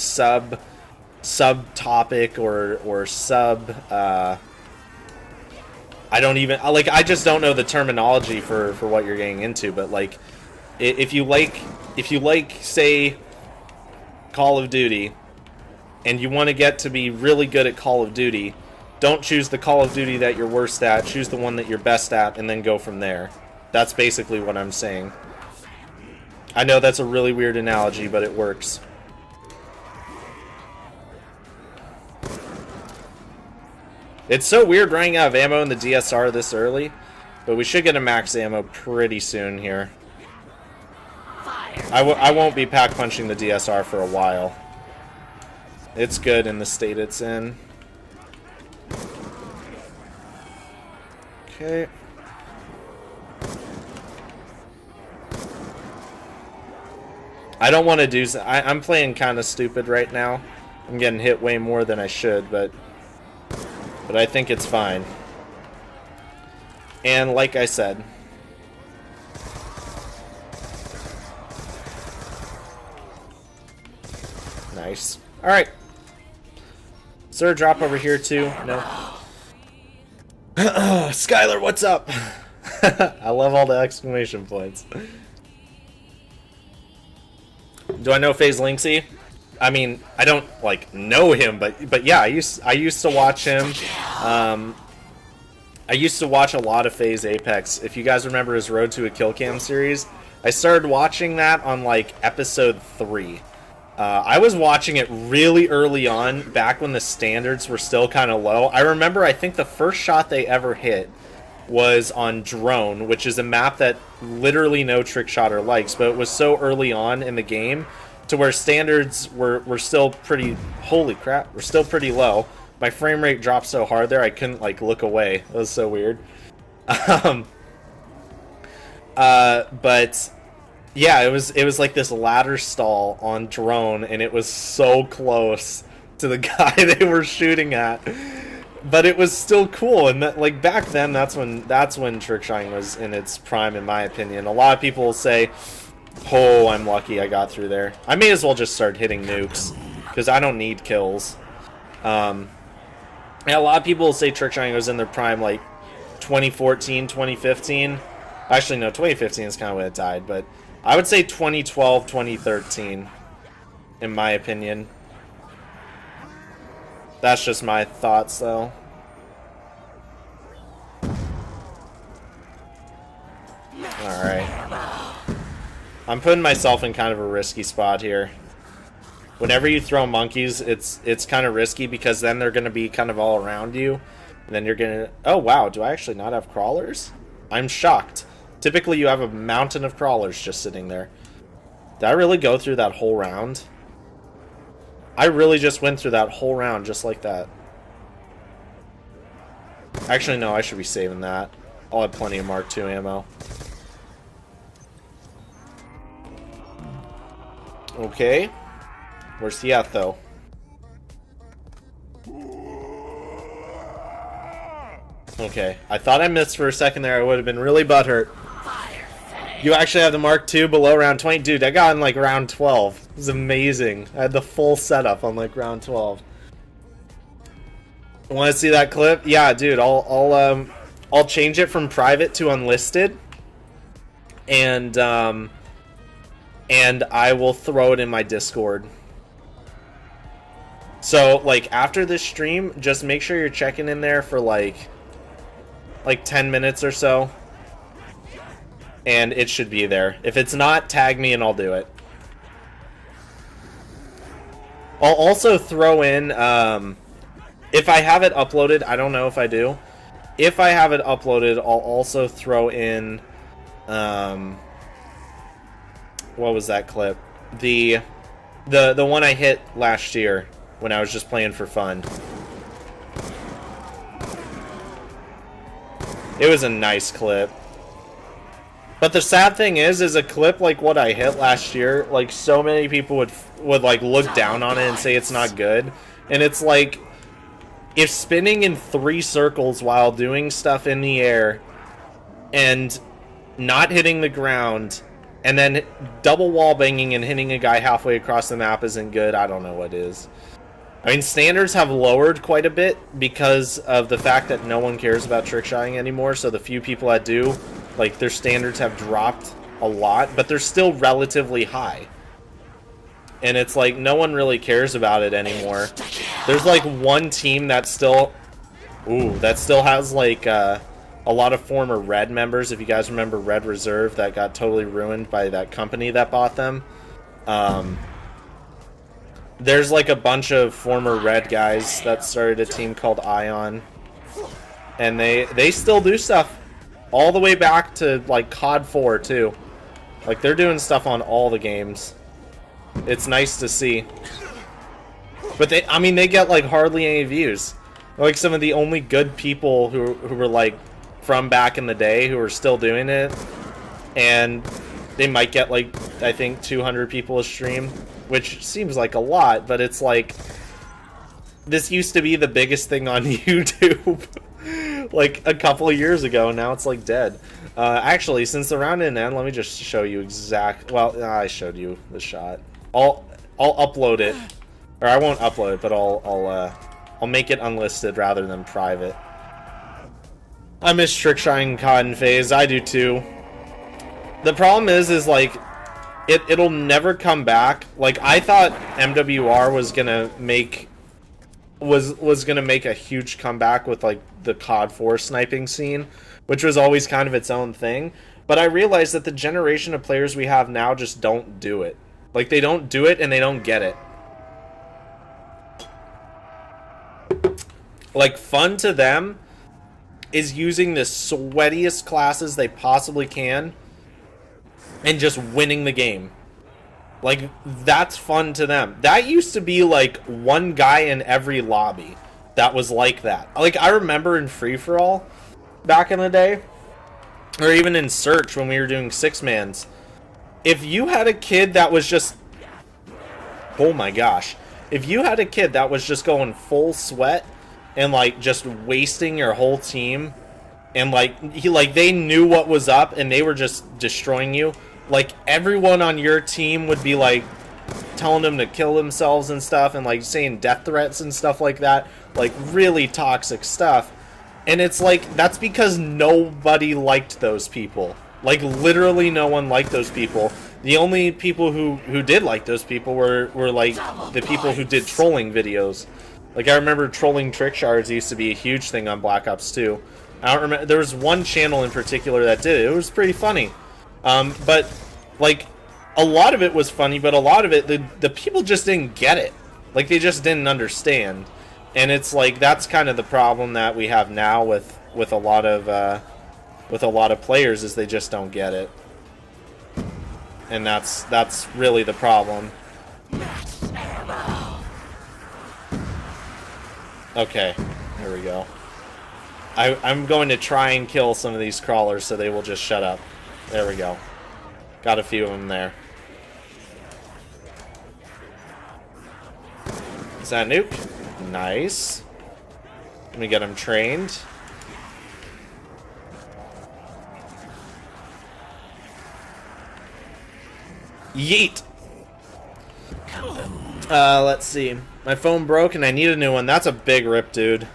subtopic or sub. I don't even like. I just don't know the terminology for what you're getting into. But like, if you like, say, Call of Duty, and you want to get to be really good at Call of Duty, don't choose the Call of Duty that you're worst at. Choose the one that you're best at, and then go from there. That's basically what I'm saying. I know that's a really weird analogy, but it works. It's so weird running out of ammo in the DSR this early, but we should get a max ammo pretty soon here. I won't be pack punching the DSR for a while. It's good in the state it's in. Okay. I don't want to do... I'm playing kind of stupid right now. I'm getting hit way more than I should, but I think it's fine. And like I said, nice. Alright. Is there a drop over here too? No. Skylar, what's up? I love all the exclamation points. Do I know FaZe LYNX? I mean, I don't like know him, but yeah, I used to watch him. I used to watch a lot of FaZe Apex. If you guys remember his Road to a Kill Cam series, I started watching that on like episode 3. I was watching it really early on, back when the standards were still kind of low. I remember, I think the first shot they ever hit was on Drone, which is a map that literally no trick shotter likes, but it was so early on in the game to where standards were still pretty, holy crap, were still pretty low. My frame rate dropped so hard there I couldn't like look away. It was so weird. But yeah, it was like this ladder stall on Drone, and it was so close to the guy they were shooting at. But it was still cool, and that, like, back then, that's when trick shotting was in its prime, in my opinion. A lot of people will say, "Oh, I'm lucky I got through there." I may as well just start hitting nukes because I don't need kills. Yeah, a lot of people will say trick shotting was in their prime, like 2014, 2015. Actually, no, 2015 is kind of when it died, but I would say 2012, 2013, in my opinion. That's just my thoughts, though. Alright. I'm putting myself in kind of a risky spot here. Whenever you throw monkeys, it's kind of risky because then they're going to be kind of all around you. And then you're going to... Oh, wow. Do I actually not have crawlers? I'm shocked. Typically, you have a mountain of crawlers just sitting there. Did I really go through that whole round? I really just went through that whole round just like that. Actually, no, I should be saving that. I'll have plenty of Mark II ammo. Okay. Where's he at, though? Okay. I thought I missed for a second there. I would have been really butthurt. You actually have the Mark II below round 20? Dude, I got in like round 12. It was amazing. I had the full setup on like round 12. Want to see that clip? Yeah, dude, I'll change it from private to unlisted. And I will throw it in my Discord. So, like, after this stream, just make sure you're checking in there for like 10 minutes or so. And it should be there. If it's not, tag me and I'll do it. I'll also throw in, if I have it uploaded, I don't know if I do. If I have it uploaded, I'll also throw in, what was that clip? The one I hit last year when I was just playing for fun. It was a nice clip. But the sad thing is a clip like what I hit last year, like, so many people would like look down on it and say it's not good. And it's like, if spinning in 3 circles while doing stuff in the air and not hitting the ground and then double wall banging and hitting a guy halfway across the map isn't good, I don't know what is. I mean, standards have lowered quite a bit because of the fact that no one cares about trick shotting anymore, so the few people that do, like, their standards have dropped a lot, but they're still relatively high. And it's like, no one really cares about it anymore. There's like one team that still... Ooh, that still has like a lot of former Red members. If you guys remember Red Reserve, that got totally ruined by that company that bought them. There's like a bunch of former Red guys that started a team called Ion. And they still do stuff. All the way back to, like, COD 4, too. Like, they're doing stuff on all the games. It's nice to see. But I mean, they get, like, hardly any views. They're, like, some of the only good people who were, like, from back in the day who are still doing it. And they might get, like, I think 200 people a stream. Which seems like a lot, but it's like... This used to be the biggest thing on YouTube. Like a couple of years ago, and now it's like dead. Actually, since the round didn't end, let me just show you well, I showed you the shot. I'll upload it, or I won't upload it, but I'll make it unlisted rather than private. I miss trick shotting cotton phase. I do too. The problem is like it'll never come back. Like, I thought MWR was gonna make a huge comeback with like the COD 4 sniping scene, which was always kind of its own thing. But I realized that the generation of players we have now just don't do it. Like, they don't do it and they don't get it. Like, fun to them is using the sweatiest classes they possibly can and just winning the game. Like, that's fun to them. That used to be, like, one guy in every lobby that was like that. Like, I remember in Free-For-All back in the day, or even in Search when we were doing 6-mans, if you had a kid that was just... Oh my gosh. If you had a kid that was just going full sweat, and like just wasting your whole team, and like they knew what was up and they were just destroying you. Like everyone on your team would be like telling them to kill themselves and stuff, and like saying death threats and stuff like that, like really toxic stuff. And it's like, that's because nobody liked those people. Like literally no one liked those people. The only people who did like those people were like the people who did trolling videos. Like I remember trolling trick shards used to be a huge thing on Black Ops 2. I don't remember, there was one channel in particular that did it. It was pretty funny. But like a lot of it was funny, but a lot of it, the people just didn't get it. Like they just didn't understand. And it's like, that's kind of the problem that we have now with a lot of players, is they just don't get it. And that's really the problem. Okay, here we go. I'm going to try and kill some of these crawlers so they will just shut up. There we go. Got a few of them there. Is that nuke? Nice. Let me get him trained. Yeet! Let's see. My phone broke and I need a new one. That's a big rip, dude.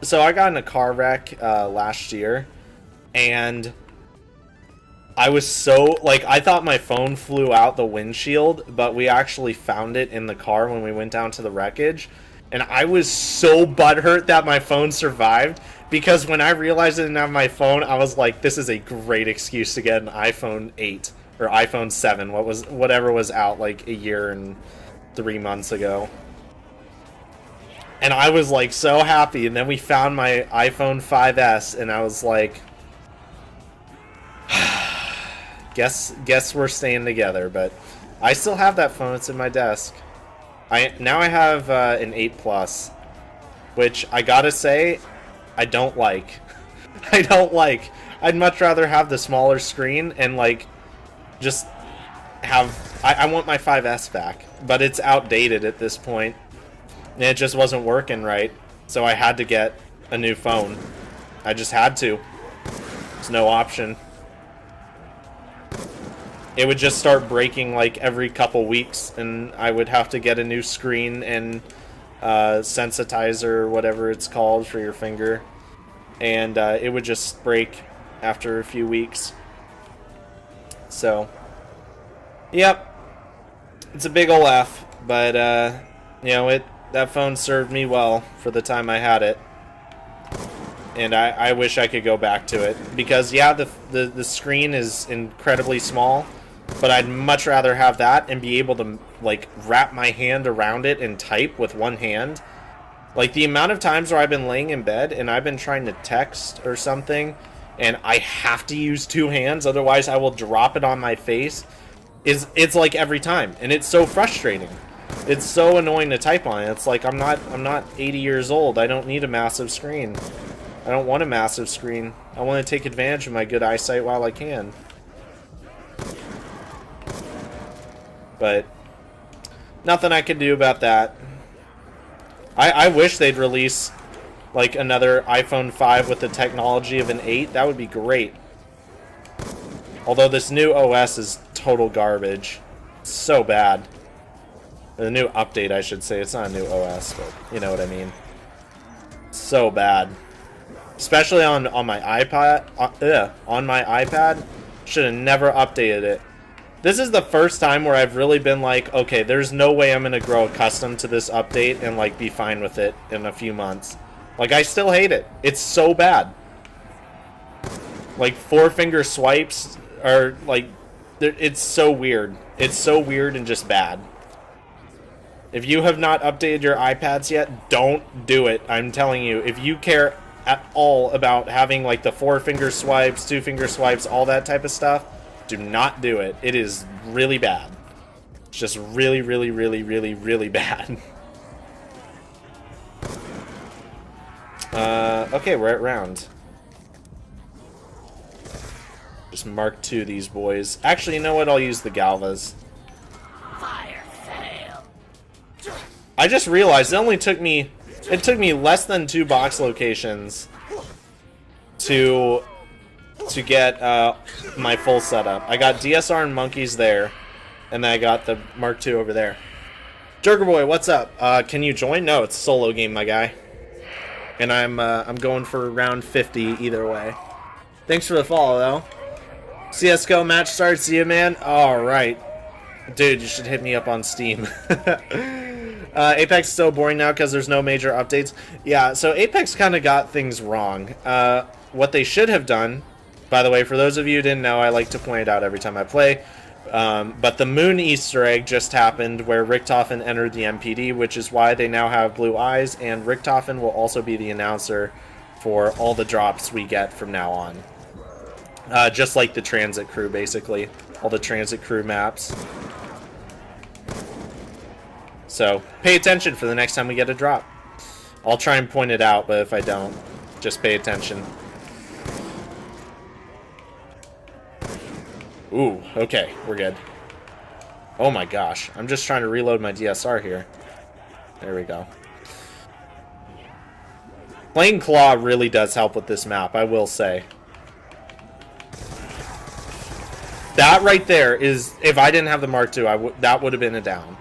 So I got in a car wreck last year, and I was so, like, I thought my phone flew out the windshield, but we actually found it in the car when we went down to the wreckage. And I was so butthurt that my phone survived, because when I realized I didn't have my phone, I was like, this is a great excuse to get an iPhone 8 or iPhone 7, whatever was out like a year and 3 months ago. And I was like so happy, and then we found my iPhone 5S, and I was like, guess we're staying together. But I still have that phone. It's in my desk. Now I have an 8 Plus, which I gotta say, I don't like. I don't like. I'd much rather have the smaller screen and like just have. I want my 5S back, but it's outdated at this point, and it just wasn't working right. So I had to get a new phone. I just had to. There's no option. It would just start breaking like every couple weeks, and I would have to get a new screen and sensitizer, whatever it's called, for your finger, and it would just break after a few weeks. So, yep, it's a big ol' F, but you know, that phone served me well for the time I had it, and I wish I could go back to it, because yeah, the screen is incredibly small. But I'd much rather have that and be able to, like, wrap my hand around it and type with one hand. Like, the amount of times where I've been laying in bed and I've been trying to text or something, and I have to use two hands, otherwise I will drop it on my face, it's like every time. And it's so frustrating. It's so annoying to type on. It's like, I'm not 80 years old. I don't need a massive screen. I don't want a massive screen. I want to take advantage of my good eyesight while I can. But nothing I can do about that. I wish they'd release like another iPhone 5 with the technology of an 8. That would be great. Although this new OS is total garbage. It's so bad. The new update, I should say. It's not a new OS, but you know what I mean. So bad. Especially on my iPad. On my iPad. Should have never updated it. This is the first time where I've really been like, okay, there's no way I'm going to grow accustomed to this update and like be fine with it in a few months. Like, I still hate it. It's so bad. Like, 4-finger swipes are like, it's so weird. It's so weird and just bad. If you have not updated your iPads yet, don't do it. I'm telling you, if you care at all about having like the 4-finger swipes, 2-finger swipes, all that type of stuff, do not do it. It is really bad. It's just really, really, really, really, really bad. Okay, we're at round. Just Mark II these boys. Actually, you know what? I'll use the Galvas. Fire sale. I just realized it only took me... It took me less than 2 box locations to get my full setup. I got DSR and monkeys there, and then I got the Mark II over there. Jerker Boy, what's up? Can you join? No, it's a solo game, my guy. And I'm going for round 50 either way. Thanks for the follow, though. CS:GO match starts. See you, man. All right, dude, you should hit me up on Steam. Apex is so boring now because there's no major updates. Yeah, so Apex kind of got things wrong. What they should have done, by the way, for those of you who didn't know, I like to point it out every time I play, but the Moon Easter egg just happened where Richtofen entered the MPD, which is why they now have blue eyes, and Richtofen will also be the announcer for all the drops we get from now on. Just like the Transit Crew, basically. All the Transit Crew maps. So, pay attention for the next time we get a drop. I'll try and point it out, but if I don't, just pay attention. Ooh, okay, we're good. Oh my gosh, I'm just trying to reload my DSR here. There we go. Playing Claw really does help with this map, I will say. That right there is, if I didn't have the Mark II, that would have been a down.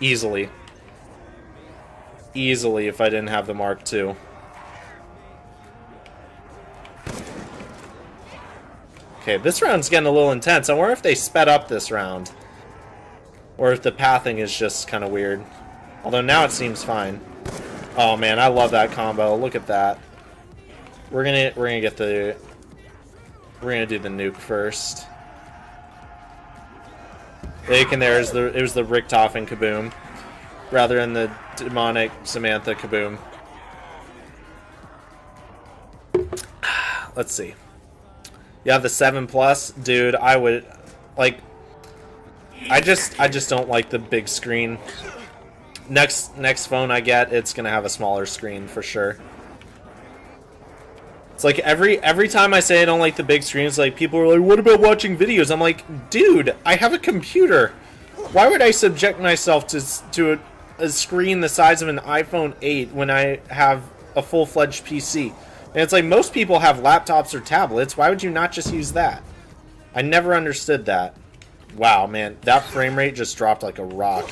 Easily. Easily, if I didn't have the Mark II. Okay, this round's getting a little intense. I wonder if they sped up this round. Or if the pathing is just kind of weird. Although now it seems fine. Oh man, I love that combo. Look at that. We're gonna get the... We're gonna do the nuke first. And there's the... It was the Richtofen kaboom. Rather than the demonic Samantha kaboom. Let's see. You have the 7+, dude. I would like. I just don't like the big screen. Next phone I get, it's gonna have a smaller screen for sure. It's like every time I say I don't like the big screens, like people are like, "What about watching videos?" I'm like, dude, I have a computer. Why would I subject myself to a screen the size of an iPhone 8 when I have a full-fledged PC? And it's like, most people have laptops or tablets. Why would you not just use that? I never understood that. Wow, man. That frame rate just dropped like a rock.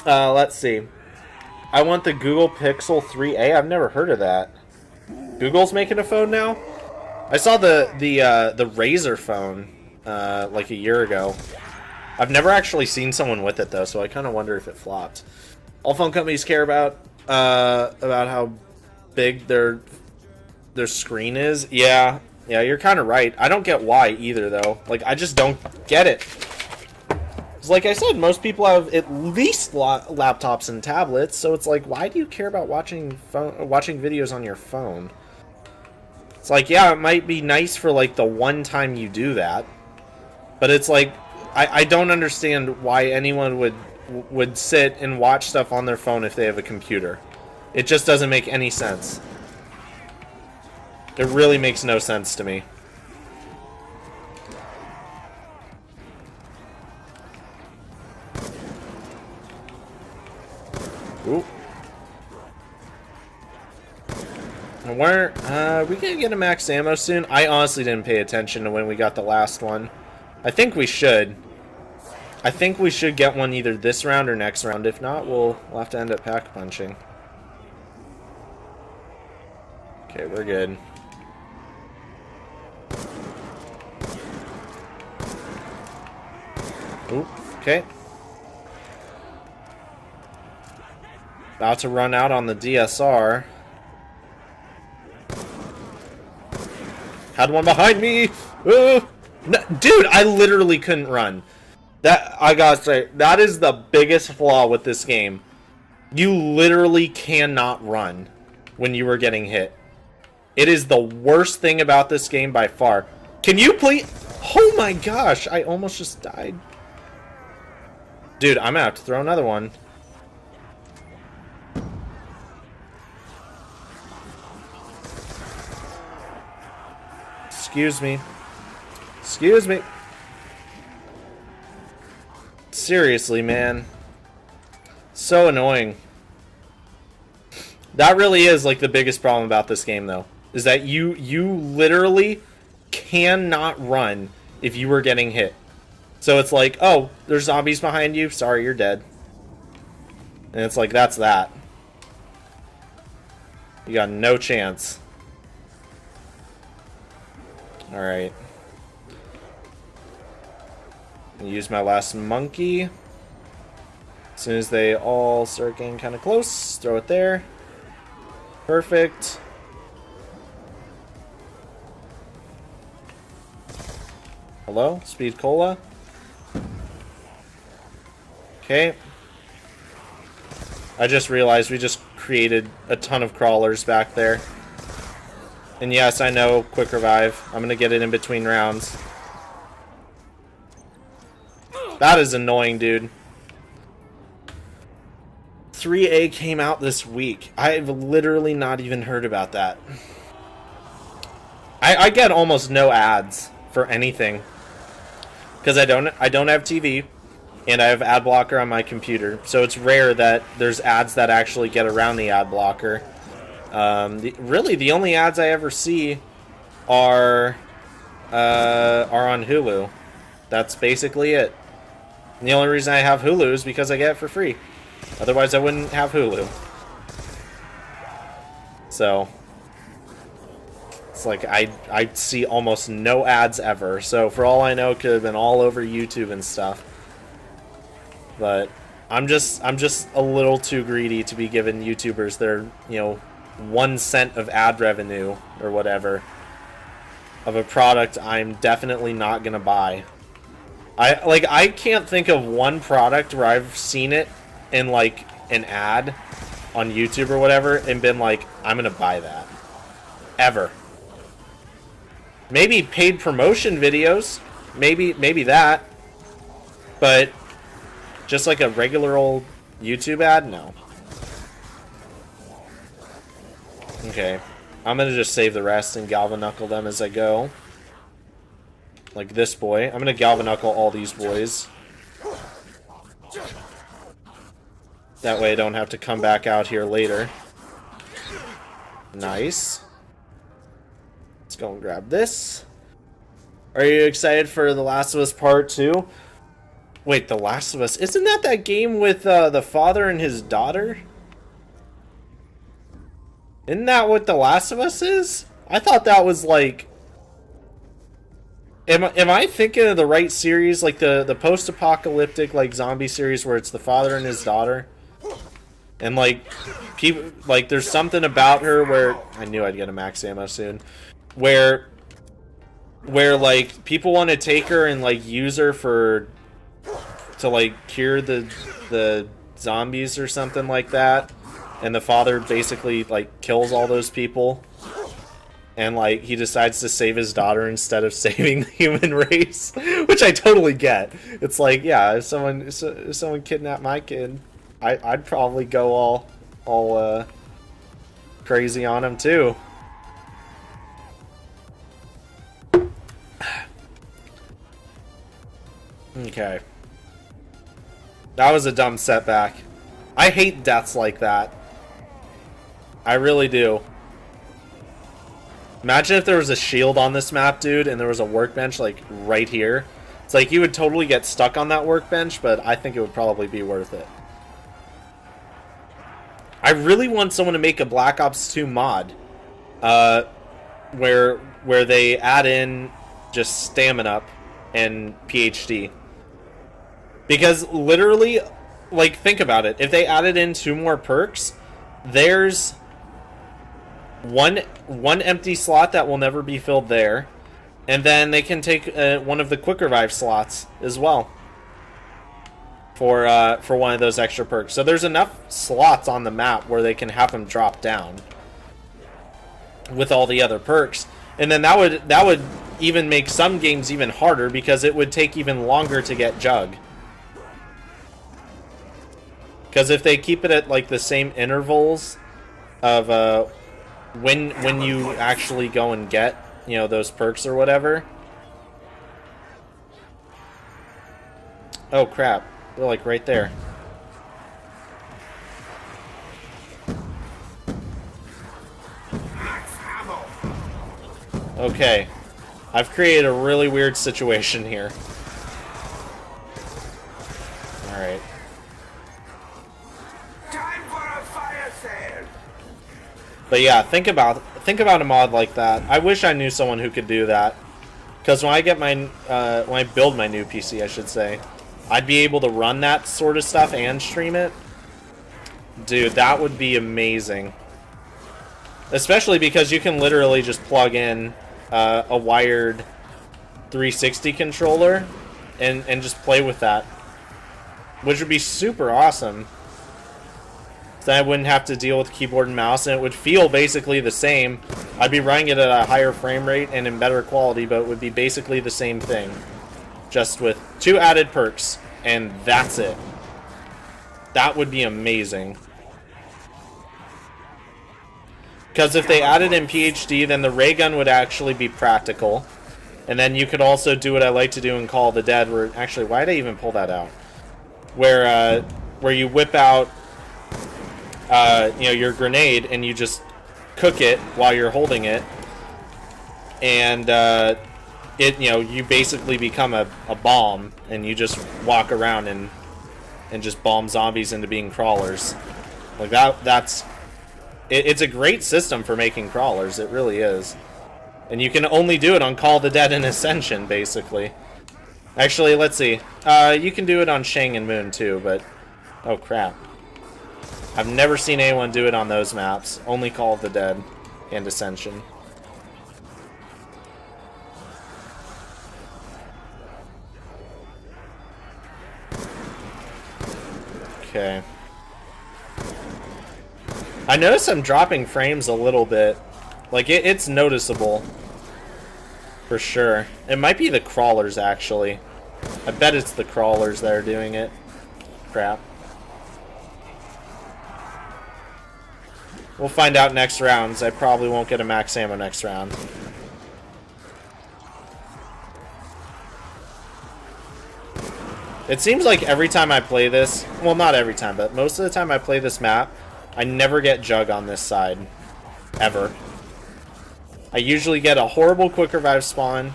Let's see. I want the Google Pixel 3a. I've never heard of that. Google's making a phone now? I saw the Razer phone like a year ago. I've never actually seen someone with it though, so I kind of wonder if it flopped. All phone companies care about how big their screen is. Yeah, you're kind of right. I don't get why either though. Like, I just don't get it. It's like I said, most people have at least laptops and tablets, so it's like, why do you care about watching videos on your phone? It's like, yeah, it might be nice for like the one time you do that, but it's like, I don't understand why anyone would sit and watch stuff on their phone if they have a computer. It just doesn't make any sense. It really makes no sense to me. Ooh. Where we gonna get a max ammo soon? I honestly didn't pay attention to when we got the last one. I think we should. I think we should get one either this round or next round. If not, we'll have to end up pack punching. Okay, we're good. Ooh, okay. About to run out on the DSR. Had one behind me! No, dude, I literally couldn't run. That, I gotta say, that is the biggest flaw with this game. You literally cannot run when you were getting hit. It is the worst thing about this game by far. Can you please... Oh my gosh, I almost just died. Dude, I'm gonna have to throw another one. Excuse me. Excuse me. Seriously, man. So annoying. That really is like the biggest problem about this game, though, is that you literally cannot run if you were getting hit. So it's like, oh, there's zombies behind you. Sorry, you're dead. And it's like, that's that. You got no chance. Alright. Use my last monkey. As soon as they all start getting kind of close, throw it there. Perfect. Hello? Speed Cola? Okay. I just realized we just created a ton of crawlers back there. And yes, I know, quick revive. I'm gonna get it in between rounds. That is annoying, dude. 3A came out this week. I've literally not even heard about that. I get almost no ads for anything. Because I don't have TV. And I have ad blocker on my computer. So it's rare that there's ads that actually get around the ad blocker. Really, the only ads I ever see are on Hulu. That's basically it. And the only reason I have Hulu is because I get it for free. Otherwise, I wouldn't have Hulu. So it's like I see almost no ads ever. So for all I know, it could have been all over YouTube and stuff. But I'm just a little too greedy to be giving YouTubers their, 1 cent of ad revenue or whatever of a product I'm definitely not gonna buy. I can't think of one product where I've seen it in like an ad on YouTube or whatever and been like, I'm gonna buy that. Ever. Maybe paid promotion videos. Maybe that. But just like a regular old YouTube ad? No. Okay. I'm gonna just save the rest and galvanuckle them as I go. Like this boy. I'm gonna galvanuckle all these boys. That way I don't have to come back out here later. Nice. Let's go and grab this. Are you excited for The Last of Us Part 2? Wait, The Last of Us? Isn't that game with the father and his daughter? Isn't that what The Last of Us is? I thought that was like... Am I thinking of the right series? Like the post-apocalyptic like zombie series where it's the father and his daughter? And like, people, like there's something about her where... I knew I'd get a max ammo soon. Where like people want to take her and like use her to like cure the zombies or something like that, and the father basically like kills all those people, and like he decides to save his daughter instead of saving the human race, which I totally get. It's like, yeah, if someone kidnapped my kid, I'd probably go all crazy on him too. Okay. That was a dumb setback. I hate deaths like that. I really do. Imagine if there was a shield on this map, dude, and there was a workbench, like, right here. It's like you would totally get stuck on that workbench, but I think it would probably be worth it. I really want someone to make a Black Ops 2 mod. Where they add in just stamina and PhD. Because literally, like, think about it. If they added in 2 more perks, there's one empty slot that will never be filled there. And then they can take one of the quick revive slots as well. For one of those extra perks. So there's enough slots on the map where they can have them drop down. With all the other perks. And then that would even make some games even harder because it would take even longer to get Jug. Because if they keep it at like the same intervals of when you actually go and get, those perks or whatever. Oh crap. They're like right there. Okay. I've created a really weird situation here. Alright. Time for a fire sale. But yeah, think about a mod like that. I wish I knew someone who could do that. Because when I get my when I build my new PC, I should say, I'd be able to run that sort of stuff and stream it. Dude, that would be amazing. Especially because you can literally just plug in a wired 360 controller and just play with that, which would be super awesome. So I wouldn't have to deal with keyboard and mouse, and it would feel basically the same. I'd be running it at a higher frame rate and in better quality, but it would be basically the same thing, just with 2 added perks, and that's it. That would be amazing. Because if they added in PhD, then the ray gun would actually be practical. And then you could also do what I like to do in Call of the Dead, where... Actually, why did I even pull that out? Where you whip out, you know, your grenade, and you just cook it while you're holding it. And, you know, you basically become a bomb, and you just walk around and just bomb zombies into being crawlers. Like, that's... It's a great system for making crawlers, it really is. And you can only do it on Call of the Dead and Ascension, basically. Actually, let's see. You can do it on Shang and Moon, too, but... Oh, crap. I've never seen anyone do it on those maps. Only Call of the Dead and Ascension. Okay. I notice I'm dropping frames a little bit. Like, it's noticeable. For sure. It might be the crawlers, actually. I bet it's the crawlers that are doing it. Crap. We'll find out next rounds. I probably won't get a max ammo next round. It seems like every time I play this... Well, not every time, but most of the time I play this map, I never get Jug on this side. Ever. I usually get a horrible quick revive spawn,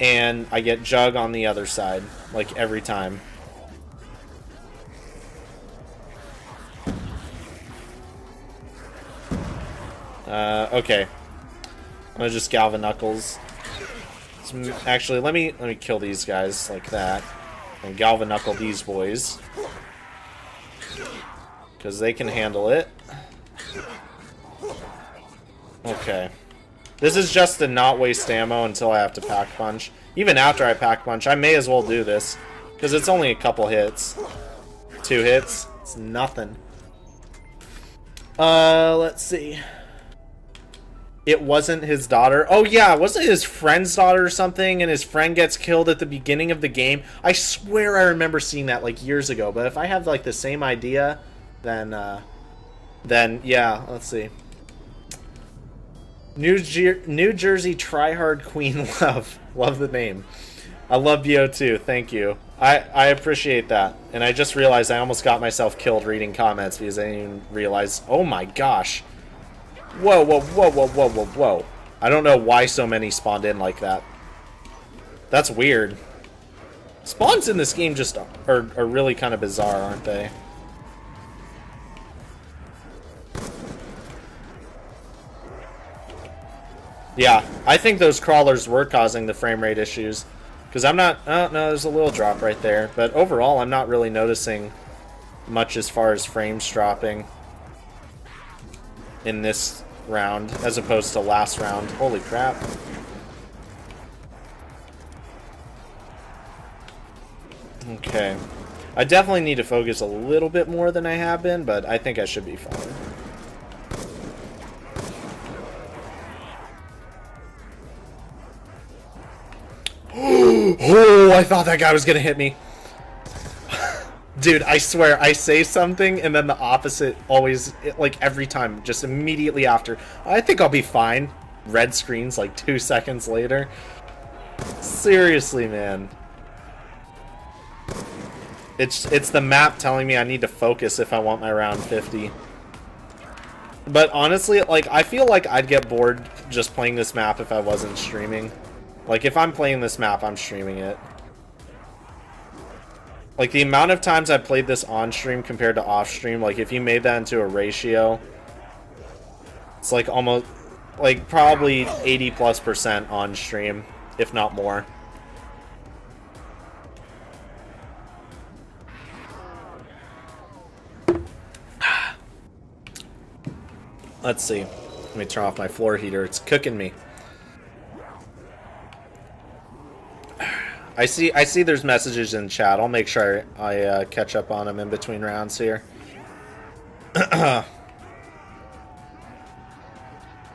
and I get Jug on the other side. Like, every time. Okay. I'm gonna just Galva Knuckles. Actually, let me kill these guys like that. And Galva Knuckle these boys. Because they can handle it. Okay. This is just to not waste ammo until I have to pack punch. Even after I pack punch, I may as well do this. Because it's only a couple hits. 2 hits. It's nothing. Let's see. It wasn't his daughter. Oh yeah, wasn't it his friend's daughter or something, and his friend gets killed at the beginning of the game? I swear I remember seeing that like years ago, but if I have like the same idea, then yeah, let's see. New Jersey Tryhard Queen Love. Love the name. I love BO2, thank you. I appreciate that. And I just realized I almost got myself killed reading comments because I didn't even realize. Oh my gosh. Whoa, whoa, whoa, whoa, whoa, whoa, whoa. I don't know why so many spawned in like that. That's weird. Spawns in this game just are really kind of bizarre, aren't they? Yeah, I think those crawlers were causing the frame rate issues. Because I'm not... Oh, no, there's a little drop right there. But overall, I'm not really noticing much as far as frames dropping in this round, as opposed to last round. Holy crap. Okay. I definitely need to focus a little bit more than I have been, but I think I should be fine. Oh, I thought that guy was gonna hit me. Dude, I swear, I say something and then the opposite always, like every time, just immediately after. I think I'll be fine. Red screens like 2 seconds later. Seriously, man. It's the map telling me I need to focus if I want my round 50. But honestly, like, I feel like I'd get bored just playing this map if I wasn't streaming. Like, if I'm playing this map, I'm streaming it. Like, the amount of times I played this on stream compared to off stream, like, if you made that into a ratio, it's like almost, like, probably 80+% on stream, if not more. Let's see. Let me turn off my floor heater. It's cooking me. I see there's messages in chat. I'll make sure I catch up on them in between rounds here.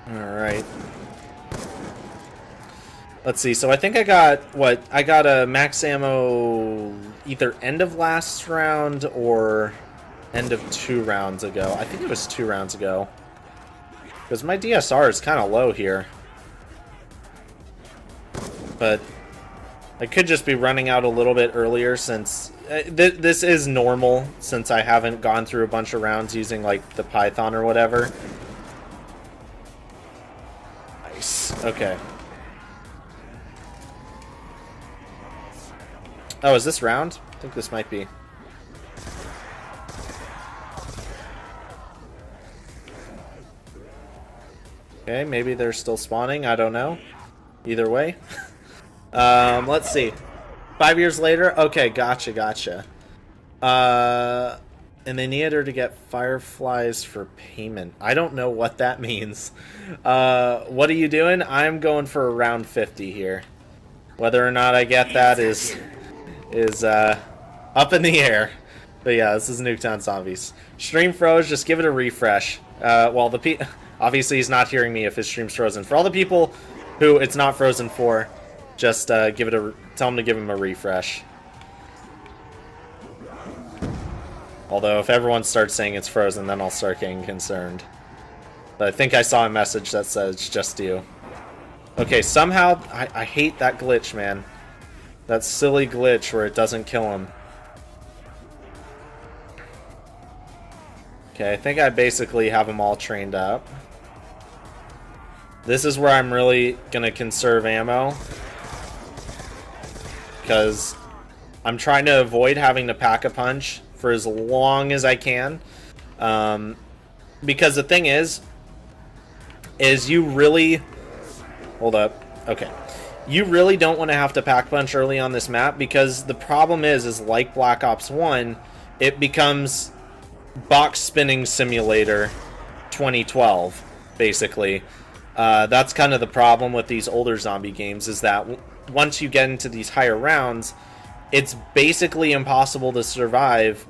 Alright. Let's see. So I think I got, what? I got a max ammo either end of last round or end of 2 rounds ago. I think it was 2 rounds ago. Because my DSR is kind of low here. But I could just be running out a little bit earlier since this is normal, since I haven't gone through a bunch of rounds using like the Python or whatever. Nice. Okay. Oh, is this round? I think this might be. Okay, maybe they're still spawning. I don't know. Either way. Let's see. 5 years later? Okay, gotcha. And they needed her to get fireflies for payment. I don't know what that means. What are you doing? I'm going for around 50 here. Whether or not I get that is up in the air. But yeah, this is NUKETOWN Zombies. Stream froze, just give it a refresh. Well, obviously he's not hearing me if his stream's frozen. For all the people who it's not frozen for, just tell him to give him a refresh. Although if everyone starts saying it's frozen, then I'll start getting concerned. But I think I saw a message that says just you. Okay, somehow I hate that glitch, man. That silly glitch where it doesn't kill him. Okay, I think I basically have them all trained up. This is where I'm really gonna conserve ammo, because I'm trying to avoid having to pack a punch for as long as I can. Because the thing is you really... Hold up. Okay. You really don't want to have to pack punch early on this map, because the problem is like Black Ops 1, it becomes box spinning simulator 2012, basically. That's kind of the problem with these older zombie games, is that once you get into these higher rounds, it's basically impossible to survive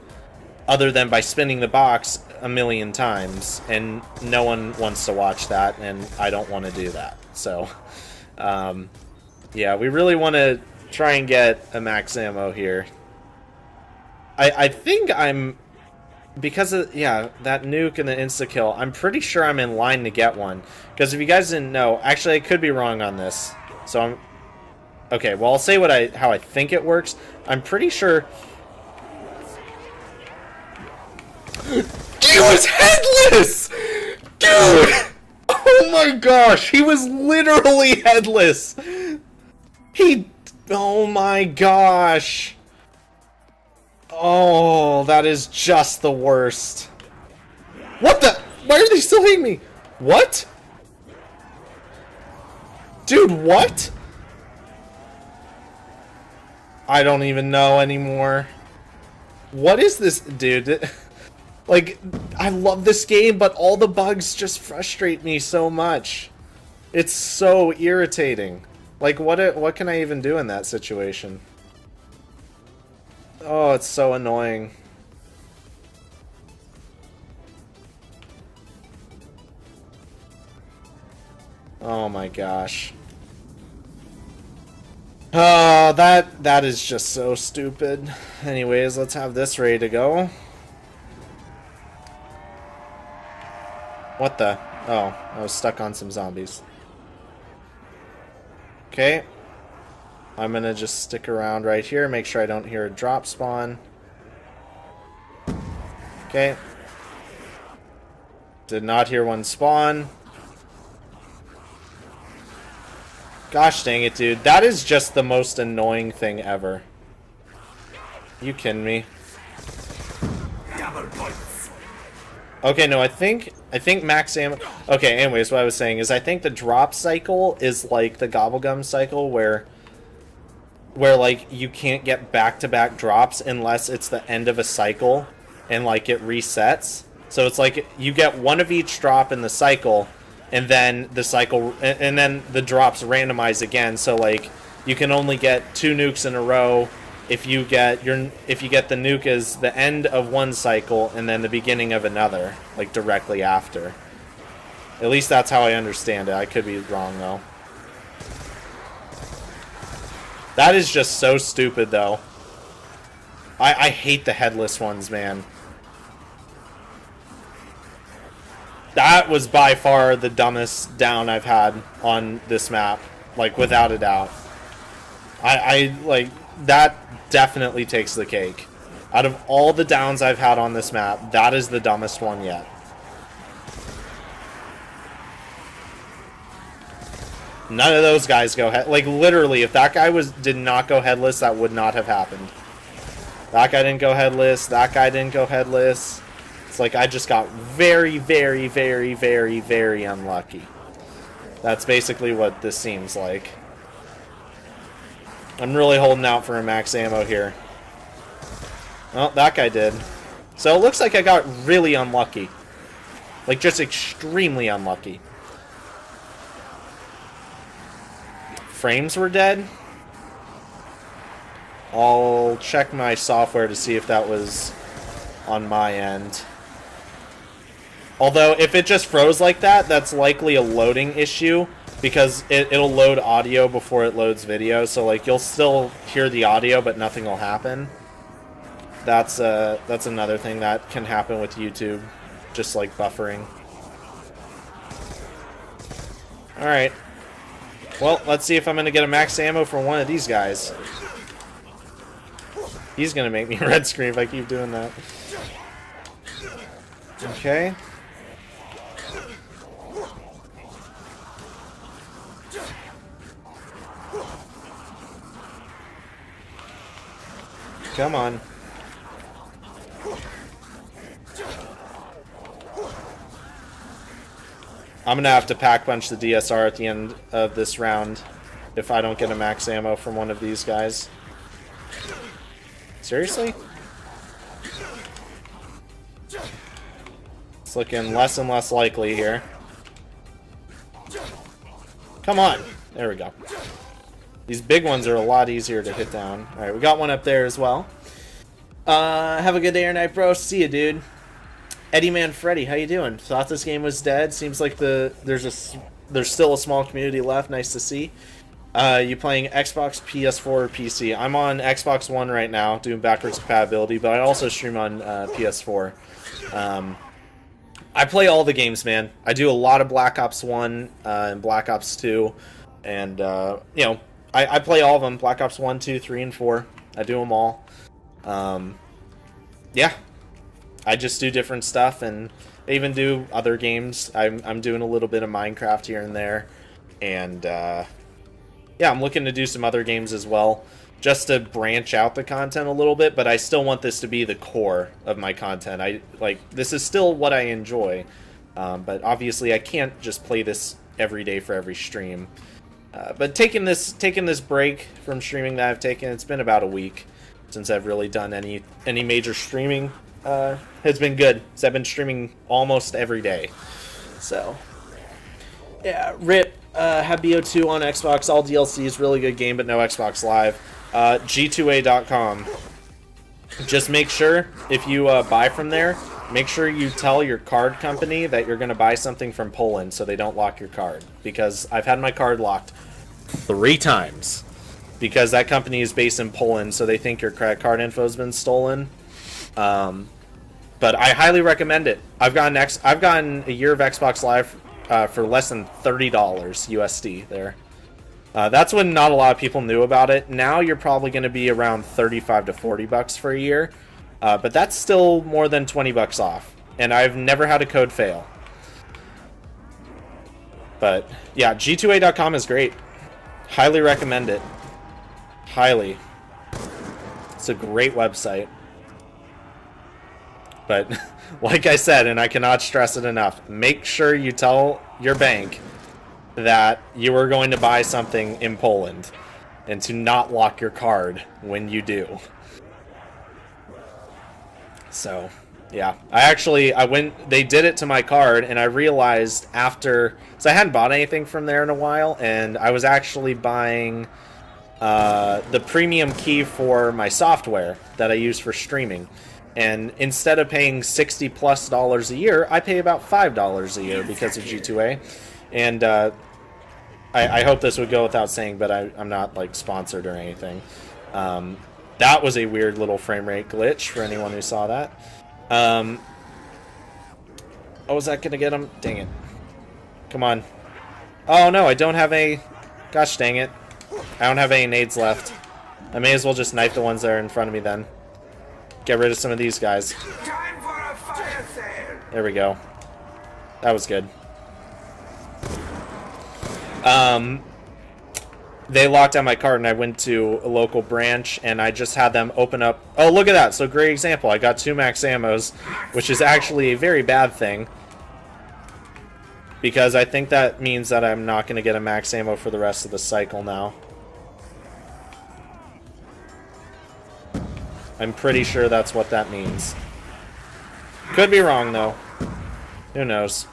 other than by spinning the box a million times, and no one wants to watch that, and I don't want to do that. So, yeah, we really want to try and get a max ammo here. I think I'm... Because of, yeah, that nuke and the insta-kill, I'm pretty sure I'm in line to get one. Because if you guys didn't know, actually I could be wrong on this. So I'm... Okay, well I'll say how I think it works. I'm pretty sure... He was headless! Dude! Oh my gosh, he was literally headless! Oh my gosh! Oh, that is just the worst. What the? Why are they still hitting me? What? Dude, what? I don't even know anymore. What is this, dude? Like, I love this game, but all the bugs just frustrate me so much. It's so irritating. Like, what can I even do in that situation? Oh, it's so annoying. Oh my gosh. Oh, that is just so stupid. Anyways, let's have this ready to go. What the? Oh, I was stuck on some zombies. Okay. I'm gonna just stick around right here, make sure I don't hear a drop spawn. Okay. Did not hear one spawn. Gosh dang it, dude. That is just the most annoying thing ever. You kidding me? Double points. Okay, no, I think max ammo... Okay, anyways, what I was saying is I think the drop cycle is like the Gobblegum cycle where like you can't get back-to-back drops unless it's the end of a cycle and like it resets. So it's like you get one of each drop in the cycle, and then the cycle, and then the drops randomize again. So like you can only get 2 nukes in a row if you get the nuke as the end of one cycle and then the beginning of another, like directly after. At least that's how I understand it. I could be wrong though. That is just so stupid though. I hate the headless ones, man. That was by far the dumbest down I've had on this map, like without a doubt. I like that definitely takes the cake. Out of all the downs I've had on this map, that is the dumbest one yet. None of those guys go head. Like literally, if that guy did not go headless, that would not have happened. That guy didn't go headless. That guy didn't go headless. It's like I just got very, very, very, very, very unlucky. That's basically what this seems like. I'm really holding out for a max ammo here. Oh, that guy did. So it looks like I got really unlucky. Like just extremely unlucky. Frames were dead. I'll check my software to see if that was on my end. Although, if it just froze like that, that's likely a loading issue, because it'll load audio before it loads video, so like you'll still hear the audio, but nothing will happen. That's another thing that can happen with YouTube, just like buffering. Alright. Well, let's see if I'm going to get a max ammo from one of these guys. He's going to make me red screen if I keep doing that. Okay. Come on. I'm going to have to pack punch the DSR at the end of this round if I don't get a max ammo from one of these guys. Seriously? It's looking less and less likely here. Come on! There we go. These big ones are a lot easier to hit down. Alright, we got one up there as well. Have a good day or night, bro. See ya, dude. Eddie Man Freddy, how you doing? Thought this game was dead. Seems like there's still a small community left. Nice to see. You playing Xbox, PS4, or PC? I'm on Xbox One right now, doing backwards compatibility, but I also stream on PS4. I play all the games, man. I do a lot of Black Ops 1 and Black Ops 2, and you know, I play all of them. Black Ops 1, 2, 3, and 4. I do them all. Yeah. I just do different stuff, and I even do other games. I'm doing a little bit of Minecraft here and there, and yeah, I'm looking to do some other games as well, just to branch out the content a little bit. But I still want this to be the core of my content. This is still what I enjoy, but obviously I can't just play this every day for every stream. But taking this break from streaming that I've taken, it's been about a week since I've really done any major streaming. Has been good, so I've been streaming almost every day. So yeah, RIP. Have BO2 on Xbox. All DLCs, really good game, but no Xbox Live. G2A.com. Just make sure, if you buy from there, make sure you tell your card company that you're going to buy something from Poland so they don't lock your card. Because I've had my card locked 3 times. Because that company is based in Poland, so they think your credit card info has been stolen. But I highly recommend it. I've gotten a year of Xbox Live for less than $30 USD there. That's when not a lot of people knew about it. Now you're probably going to be around 35 to 40 bucks for a year. But that's still more than 20 bucks off. And I've never had a code fail. But yeah, g2a.com is great. Highly recommend it. Highly. It's a great website. But like I said, and I cannot stress it enough, make sure you tell your bank that you are going to buy something in Poland and to not lock your card when you do. So, yeah. They did it to my card, and I realized after, so I hadn't bought anything from there in a while, and I was actually buying the premium key for my software that I use for streaming. And instead of paying $60+ a year, I pay about $5 a year because of G2A. And I hope this would go without saying, but I'm not like sponsored or anything. That was a weird little frame rate glitch for anyone who saw that. Oh, was that going to get him? Dang it. Come on. Oh, no, I don't have a... Gosh dang it. I don't have any nades left. I may as well just knife the ones that are in front of me then. Get rid of some of these guys. Time for a fire sale. There we go. That was good. They locked down my card, and I went to a local branch, and I just had them open up... Oh, look at that. So, great example. I got 2 max ammos, which is actually a very bad thing. Because I think that means that I'm not going to get a max ammo for the rest of the cycle now. I'm pretty sure that's what that means. Could be wrong, though. Who knows?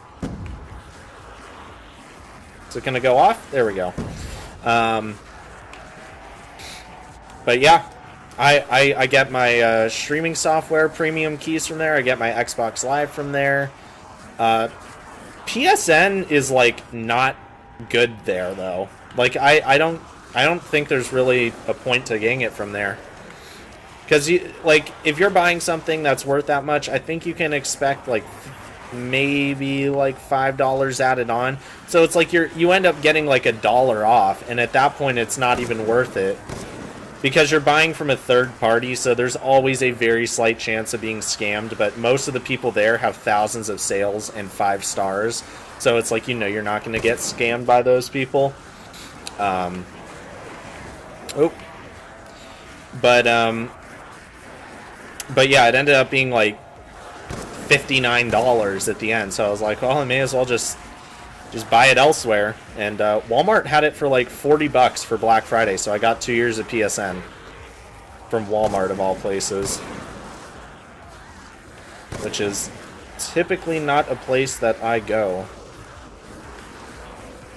Is it going to go off? There we go. But yeah, I get my streaming software premium keys from there. I get my Xbox Live from there. PSN is like not good there though. Like I don't think there's really a point to getting it from there. Because like if you're buying something that's worth that much, I think you can expect like maybe like $5 added on. So it's like you end up getting like $1 off, and at that point it's not even worth it. Because you're buying from a third party, so there's always a very slight chance of being scammed, but most of the people there have thousands of sales and 5 stars. So it's like, you're not going to get scammed by those people. But yeah, it ended up being like $59 at the end. So I was like, well, I may as well just buy it elsewhere. And Walmart had it for like $40 for Black Friday, so I got 2 years of PSN from Walmart of all places, which is typically not a place that I go.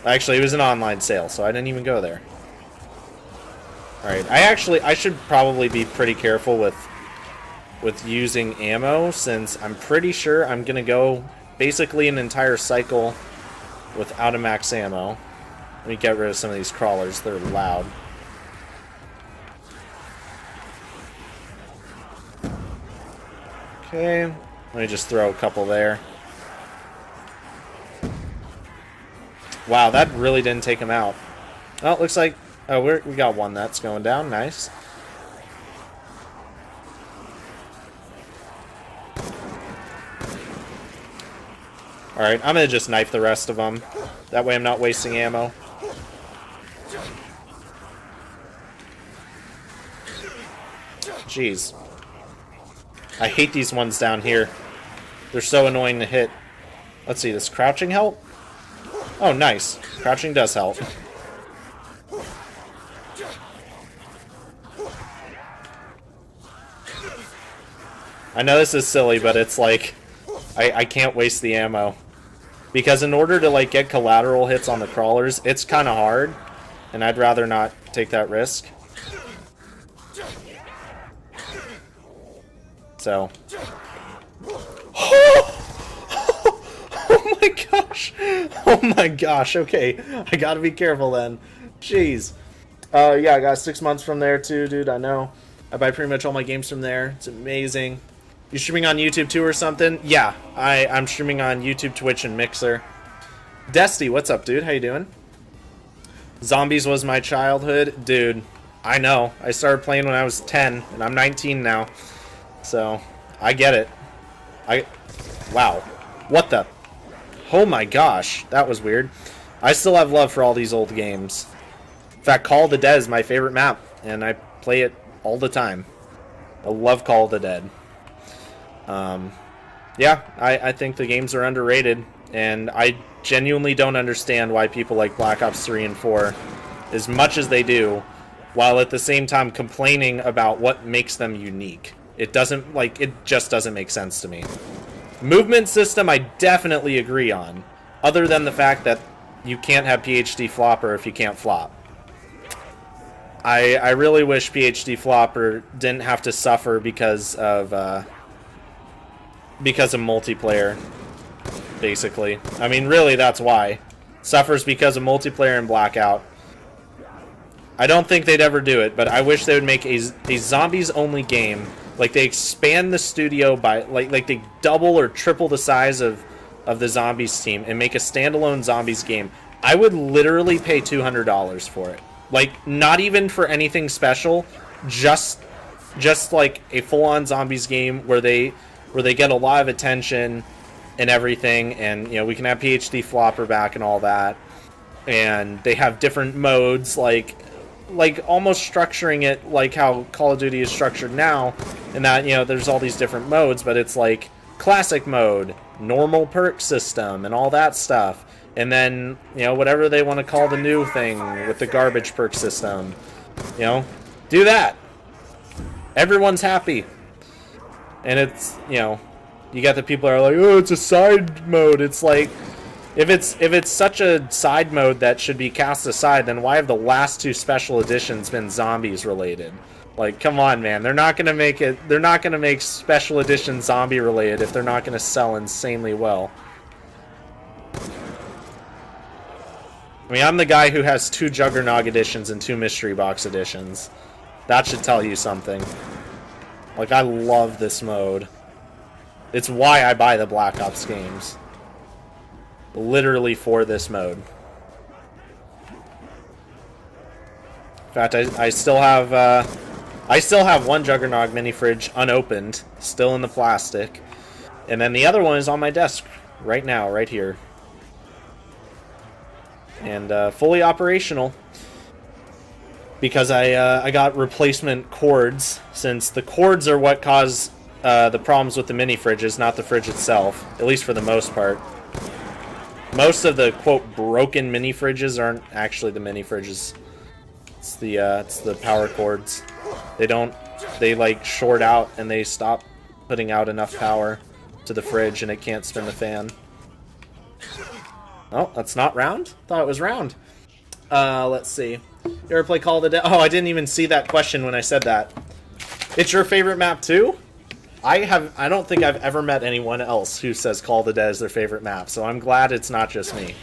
Actually, it was an online sale, so I didn't even go there. Alright, I should probably be pretty careful with using ammo, since I'm pretty sure I'm gonna go basically an entire cycle without a max ammo. Let me get rid of some of these crawlers. They're loud. Okay, let me just throw a couple there. Wow, that really didn't take him out. Oh, it looks like we got one that's going down. Nice. Alright, I'm going to just knife the rest of them. That way I'm not wasting ammo. Jeez. I hate these ones down here. They're so annoying to hit. Let's see, does crouching help? Oh, nice. Crouching does help. I know this is silly, but it's like... I can't waste the ammo. Because in order to like get collateral hits on the crawlers, it's kind of hard. And I'd rather not take that risk. So. Oh my gosh. Oh my gosh. Okay. I gotta be careful then. Jeez. Yeah, I got 6 months from there too, dude. I know. I buy pretty much all my games from there. It's amazing. You streaming on YouTube too or something? Yeah, I'm streaming on YouTube, Twitch, and Mixer. Desty, what's up, dude? How you doing? Zombies was my childhood. Dude, I know. I started playing when I was 10, and I'm 19 now. So, I get it. Wow. What the? Oh my gosh. That was weird. I still have love for all these old games. In fact, Call of the Dead is my favorite map, and I play it all the time. I love Call of the Dead. Yeah, I think the games are underrated, and I genuinely don't understand why people like Black Ops 3 and 4 as much as they do, while at the same time complaining about what makes them unique. It doesn't, like, it just doesn't make sense to me. Movement system, I definitely agree on, other than the fact that you can't have PhD Flopper if you can't flop. I really wish PhD Flopper didn't have to suffer because of multiplayer, basically. I mean, really, that's why. Suffers because of multiplayer and Blackout. I don't think they'd ever do it, but I wish they would make a zombies-only game. Like, they expand the studio by, like they double or triple the size of the zombies team and make a standalone zombies game. I would literally pay $200 for it. Like, not even for anything special, just like a full-on zombies game where they get a lot of attention and everything, and you know, we can have PhD Flopper back and all that, and they have different modes, like almost structuring it like how Call of Duty is structured now, and that, you know, there's all these different modes, but it's like classic mode, normal perk system, and all that stuff. And then, you know, whatever they want to call the new thing with the garbage perk system, you know, do that. Everyone's happy. And it's, you know, you got the people that are like, oh, it's a side mode. It's like, if it's such a side mode that should be cast aside, then why have the last two special editions been zombies related? Like, come on, man. They're not gonna make it. They're not gonna make special edition zombie related if they're not gonna sell insanely well. I mean, I'm the guy who has 2 Juggernog editions and 2 Mystery Box editions. That should tell you something. Like, I love this mode. It's why I buy the Black Ops games. Literally for this mode. In fact, I still have 1 Juggernog mini fridge unopened, still in the plastic. And then the other one is on my desk right now, right here. And fully operational because I got replacement cords, since the cords are what cause the problems with the mini fridges, not the fridge itself, at least for the most part. Most of the quote broken mini fridges aren't actually the mini fridges. It's the power cords. They like short out and they stop putting out enough power to the fridge and it can't spin the fan. Oh, that's not round? Thought it was round. Let's see. You ever play Call of the Dead? Oh, I didn't even see that question when I said that. It's your favorite map too? I don't think I've ever met anyone else who says Call of the Dead is their favorite map, so I'm glad it's not just me.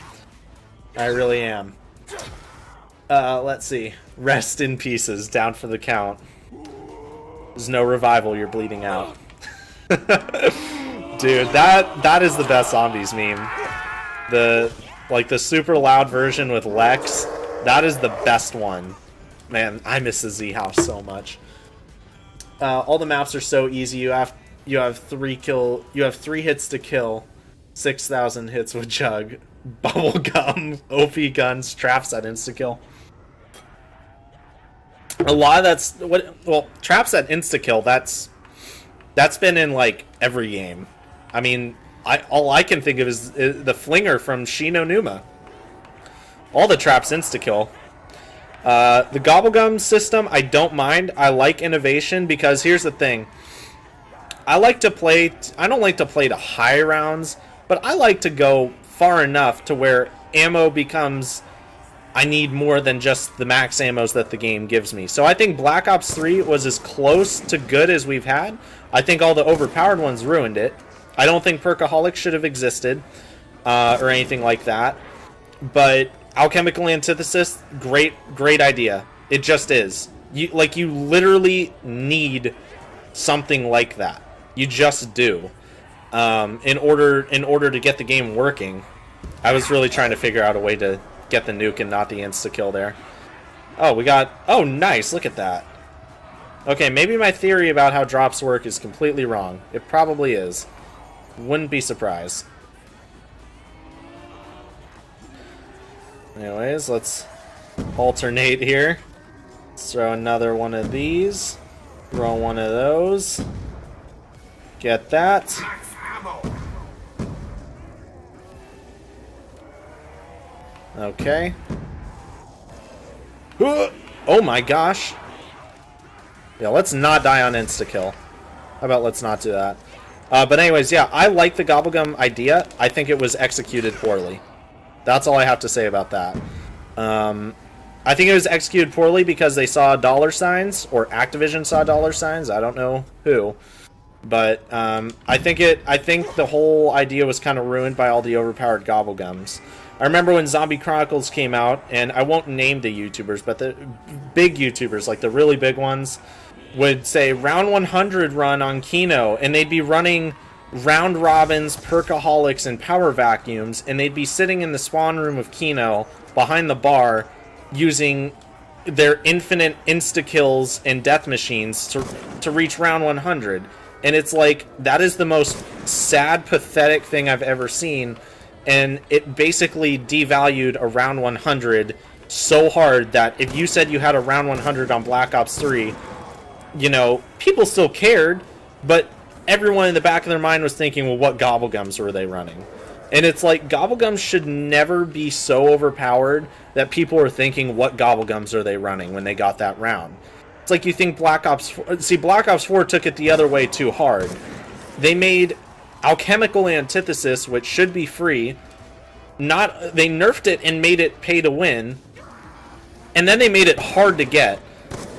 I really am. Let's see. Rest in pieces, down for the count. There's no revival, you're bleeding out. Dude, that is the best zombies meme. The super loud version with Lex, that is the best one. Man, I miss the Z house so much. All the maps are so easy. You have 3 hits to kill, 6,000 hits with Jug, bubblegum, OP guns, traps at insta kill. A lot of that's traps at insta kill. That's been in like every game. I mean, all I can think of is the flinger from Shino Numa. All the traps insta-kill. The Gobblegum system, I don't mind. I like innovation because here's the thing. I don't like to play to high rounds, but I like to go far enough to where ammo becomes, I need more than just the max ammos that the game gives me. So I think Black Ops 3 was as close to good as we've had. I think all the overpowered ones ruined it. I don't think Perkaholic should have existed, or anything like that. But Alchemical Antithesis, great idea. It just is. You literally need something like that. You just do. In order to get the game working. I was really trying to figure out a way to get the nuke and not the insta-kill there. Oh, nice, look at that. Okay, maybe my theory about how drops work is completely wrong. It probably is. Wouldn't be surprised. Anyways, let's alternate here. Let's throw another one of these. Throw one of those. Get that. Max ammo. Okay. Oh my gosh. Yeah, let's not die on insta-kill. How about let's not do that? But anyways, yeah, I like the Gobblegum idea. I think it was executed poorly. That's all I have to say about that. I think it was executed poorly because they saw dollar signs, or Activision saw dollar signs. I don't know who. But I think the whole idea was kind of ruined by all the overpowered Gobblegums. I remember when Zombie Chronicles came out, and I won't name the YouTubers, but the big YouTubers, like the really big ones, would say round 100 run on Kino, and they'd be running round robins, perkaholics, and power vacuums, and they'd be sitting in the spawn room of Kino behind the bar using their infinite insta-kills and death machines to reach round 100. And it's like, that is the most sad, pathetic thing I've ever seen. And it basically devalued a round 100 so hard that if you said you had a round 100 on Black Ops 3, you know, people still cared, but everyone in the back of their mind was thinking, well, what Gobblegums were they running? And it's like, Gobblegums should never be so overpowered that people are thinking, what Gobblegums are they running when they got that round? It's like you think Black Ops 4... See, Black Ops 4 took it the other way too hard. They made Alchemical Antithesis, which should be free, they nerfed it and made it pay to win, and then they made it hard to get.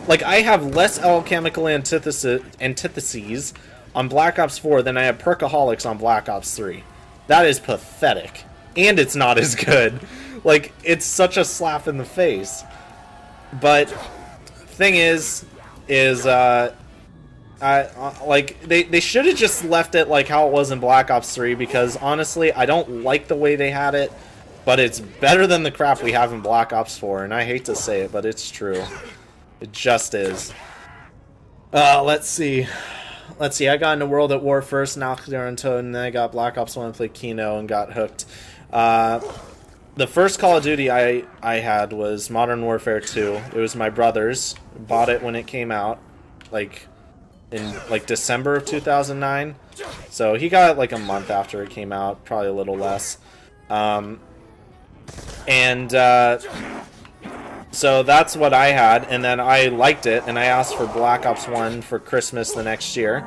Like, I have less Alchemical Antitheses on Black Ops 4 than I have Perkaholics on Black Ops 3. That is pathetic. And it's not as good. Like, it's such a slap in the face. But, thing is like, they should have just left it like how it was in Black Ops 3, because honestly, I don't like the way they had it, but it's better than the crap we have in Black Ops 4, and I hate to say it, but it's true. It just is. Let's see, I got into World at War first, NUKETOWN, and then I got Black Ops 1 and played Kino and got hooked. The first Call of Duty I had was Modern Warfare 2. It was my brother's. Bought it when it came out, like, in like December of 2009. So he got it like a month after it came out, probably a little less. So that's what I had, and then I liked it, and I asked for Black Ops 1 for Christmas the next year,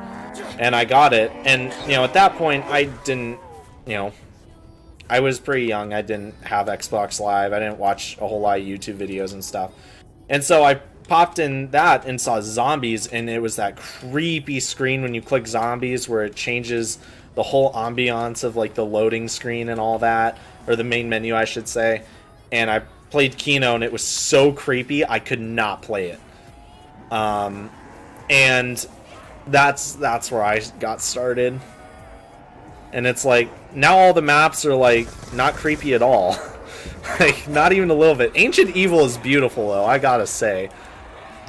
and I got it. And, you know, at that point, I didn't, you know, I was pretty young. I didn't have Xbox Live. I didn't watch a whole lot of YouTube videos and stuff. And so I popped in that and saw zombies, and it was that creepy screen when you click zombies where it changes the whole ambiance of, like, the loading screen and all that, or the main menu, I should say. And I played Kino, and it was so creepy, I could not play it. And that's where I got started. And it's like, now all the maps are, like, not creepy at all. Like, not even a little bit. Ancient Evil is beautiful, though, I gotta say.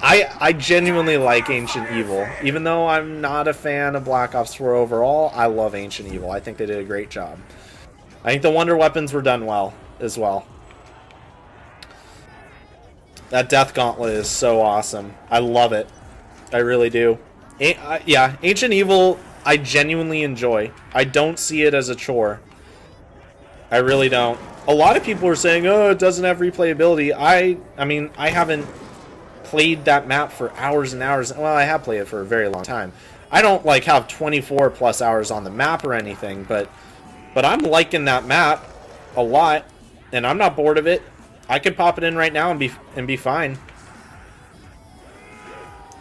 I genuinely like Ancient Evil. Even though I'm not a fan of Black Ops 4 overall, I love Ancient Evil. I think they did a great job. I think the Wonder Weapons were done well, as well. That Death Gauntlet is so awesome. I love it. I really do. Yeah, Ancient Evil, I genuinely enjoy. I don't see it as a chore. I really don't. A lot of people are saying, oh, it doesn't have replayability. I mean, I haven't played that map for hours and hours. Well, I have played it for a very long time. I don't, like, have 24 plus hours on the map or anything, but I'm liking that map a lot, and I'm not bored of it. I could pop it in right now and be fine.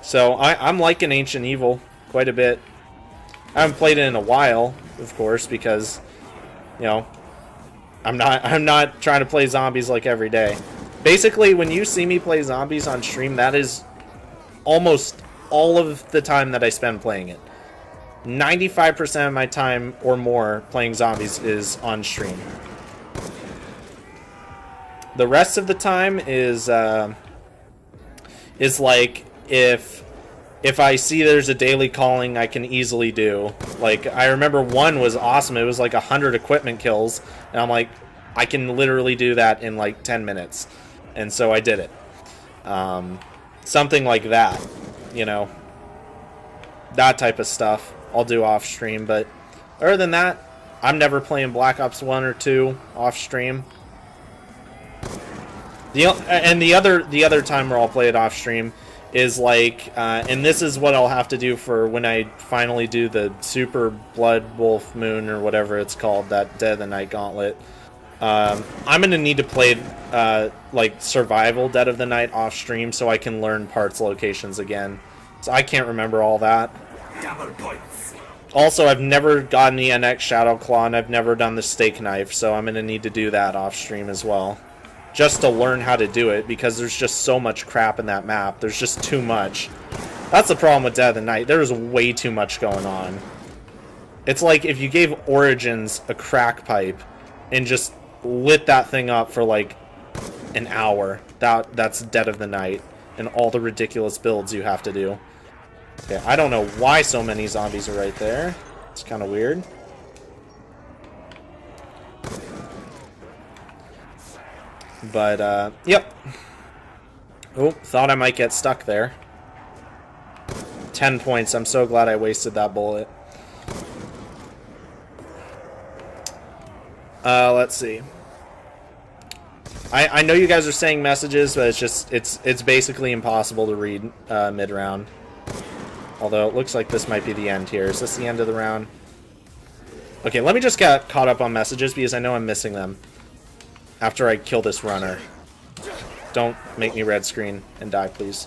So I'm liking Ancient Evil quite a bit. I haven't played it in a while, of course, because, you know, I'm not trying to play zombies like every day. Basically, when you see me play zombies on stream, that is almost all of the time that I spend playing it. 95% of my time or more playing zombies is on stream. The rest of the time is like if I see there's a daily calling I can easily do. Like, I remember one was awesome. It was like 100 equipment kills, and I'm like, I can literally do that in like 10 minutes. And so I did it. Something like that, you know. That type of stuff I'll do off stream, but other than that, I'm never playing Black Ops 1 or 2 off stream. The other time where I'll play it off stream is like, and this is what I'll have to do for when I finally do the Super Blood Wolf Moon or whatever it's called, that Dead of the Night Gauntlet. I'm gonna need to play like Survival Dead of the Night off stream so I can learn parts locations again. So I can't remember all that. Double points. Also, I've never gotten the NX Shadow Claw, and I've never done the Steak Knife, so I'm gonna need to do that off stream as well. Just to learn how to do it, because there's just so much crap in that map. There's just too much. That's the problem with Dead of the Night. There's way too much going on. It's like if you gave Origins a crack pipe and just lit that thing up for like an hour. That's Dead of the Night. And all the ridiculous builds you have to do. Okay, I don't know why so many zombies are right there. It's kind of weird. But, yep. Oh, thought I might get stuck there. 10 points. I'm so glad I wasted that bullet. Let's see. I know you guys are saying messages, but it's basically impossible to read mid-round. Although it looks like this might be the end here. Is this the end of the round? Okay, let me just get caught up on messages because I know I'm missing them. After I kill this runner. Don't make me red screen and die, please.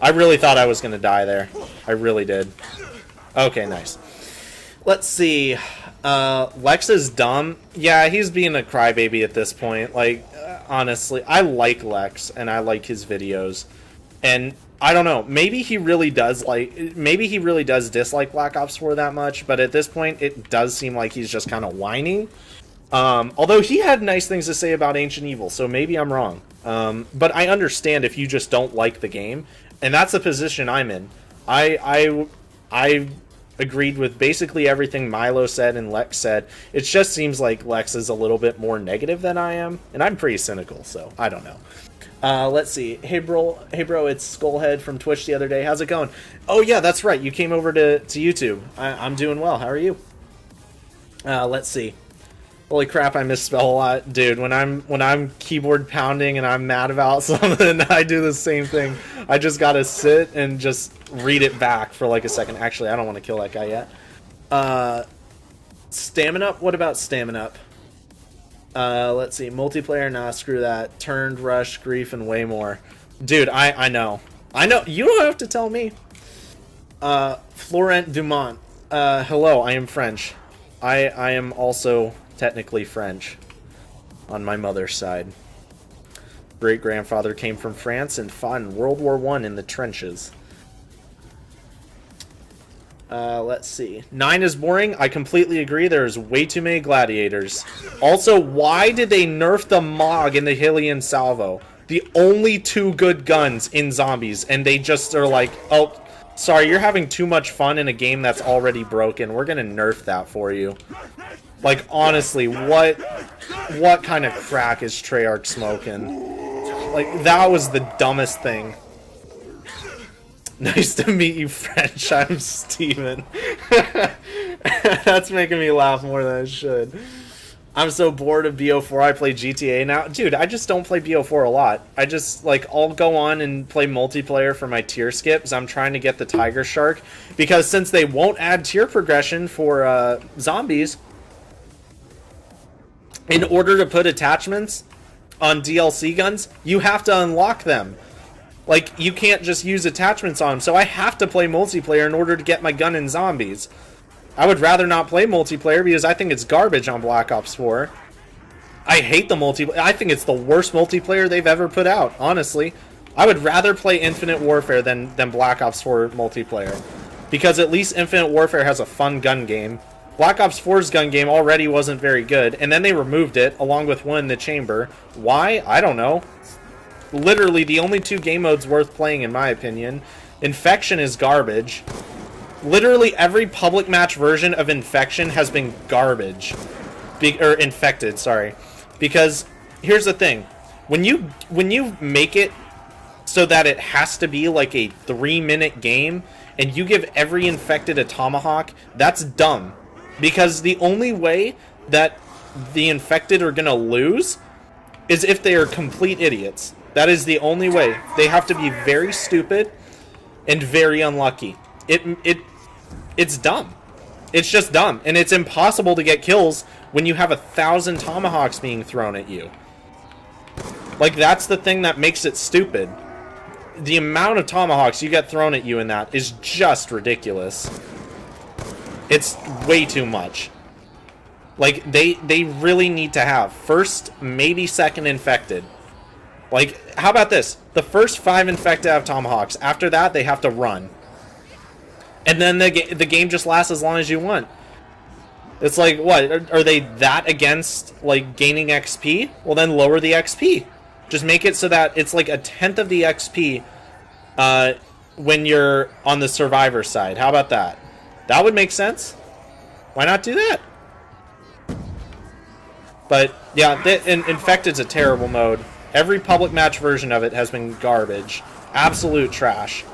I really thought I was going to die there. I really did. Okay, nice. Let's see. Lex is dumb. Yeah, he's being a crybaby at this point. Like, honestly, I like Lex, and I like his videos. And I don't know, maybe he really does dislike Black Ops 4 that much, but at this point, it does seem like he's just kind of whining. Although he had nice things to say about Ancient Evil, so maybe I'm wrong. But I understand if you just don't like the game, and that's the position I'm in. I agreed with basically everything Milo said and Lex said. It just seems like Lex is a little bit more negative than I am, and I'm pretty cynical, so I don't know. Let's see. Hey bro, it's Skullhead from Twitch the other day. How's it going? Oh yeah, that's right. You came over to YouTube. I'm doing well. How are you? Let's see. Holy crap, I misspell a lot. Dude, when I'm keyboard pounding and I'm mad about something, I do the same thing. I just gotta sit and just read it back for like a second. Actually, I don't want to kill that guy yet. Stamina up? What about stamina up? Let's see. Multiplayer? Nah, screw that. Turned, Rush, Grief, and way more. Dude, I know. I know. You don't have to tell me. Florent Dumont. Hello, I am French. I am also technically French on my mother's side. Great-grandfather came from France and fought in World War I in the trenches. Let's see. 9 is boring. I completely agree. There's way too many gladiators. Also, why did they nerf the Mog and the Hylian Salvo? The only two good guns in zombies, and they just are like, oh, sorry, you're having too much fun in a game that's already broken. We're gonna nerf that for you. Like, honestly, what kind of crack is Treyarch smoking? Like, that was the dumbest thing. Nice to meet you, French. I'm Steven. That's making me laugh more than it should. I'm so bored of BO4, I play GTA now. Dude, I just don't play BO4 a lot. I just, like, I'll go on and play multiplayer for my tier skips. I'm trying to get the Tiger Shark. Because since they won't add tier progression for zombies, in order to put attachments on DLC guns, you have to unlock them. Like, you can't just use attachments on them, so I have to play multiplayer in order to get my gun in zombies. I would rather not play multiplayer because I think it's garbage on Black Ops 4. I hate the multiplayer. I think it's the worst multiplayer they've ever put out, honestly. I would rather play Infinite Warfare than Black Ops 4 multiplayer. Because at least Infinite Warfare has a fun gun game. Black Ops 4's gun game already wasn't very good, and then they removed it, along with one in the chamber. Why? I don't know. Literally, the only two game modes worth playing, in my opinion. Infection is garbage. Literally, every public match version of Infection has been garbage. Infected, sorry. Because here's the thing. When you make it so that it has to be like a 3-minute game and you give every infected a tomahawk, that's dumb. Because the only way that the infected are going to lose is if they are complete idiots. That is the only way. They have to be very stupid and very unlucky. It's dumb. It's just dumb. And it's impossible to get kills when you have 1,000 tomahawks being thrown at you. Like, that's the thing that makes it stupid. The amount of tomahawks you get thrown at you in that is just ridiculous. It's way too much. Like, they really need to have first, maybe second infected. Like, how about this? The first 5 infected have tomahawks. After that, they have to run. And then the game just lasts as long as you want. It's like, what? Are they that against, like, gaining XP? Well, then lower the XP. Just make it so that it's like 1/10 of the XP when you're on the survivor side. How about that? That would make sense. Why not do that? But, yeah, Infected's a terrible mode. Every public match version of it has been garbage. Absolute trash.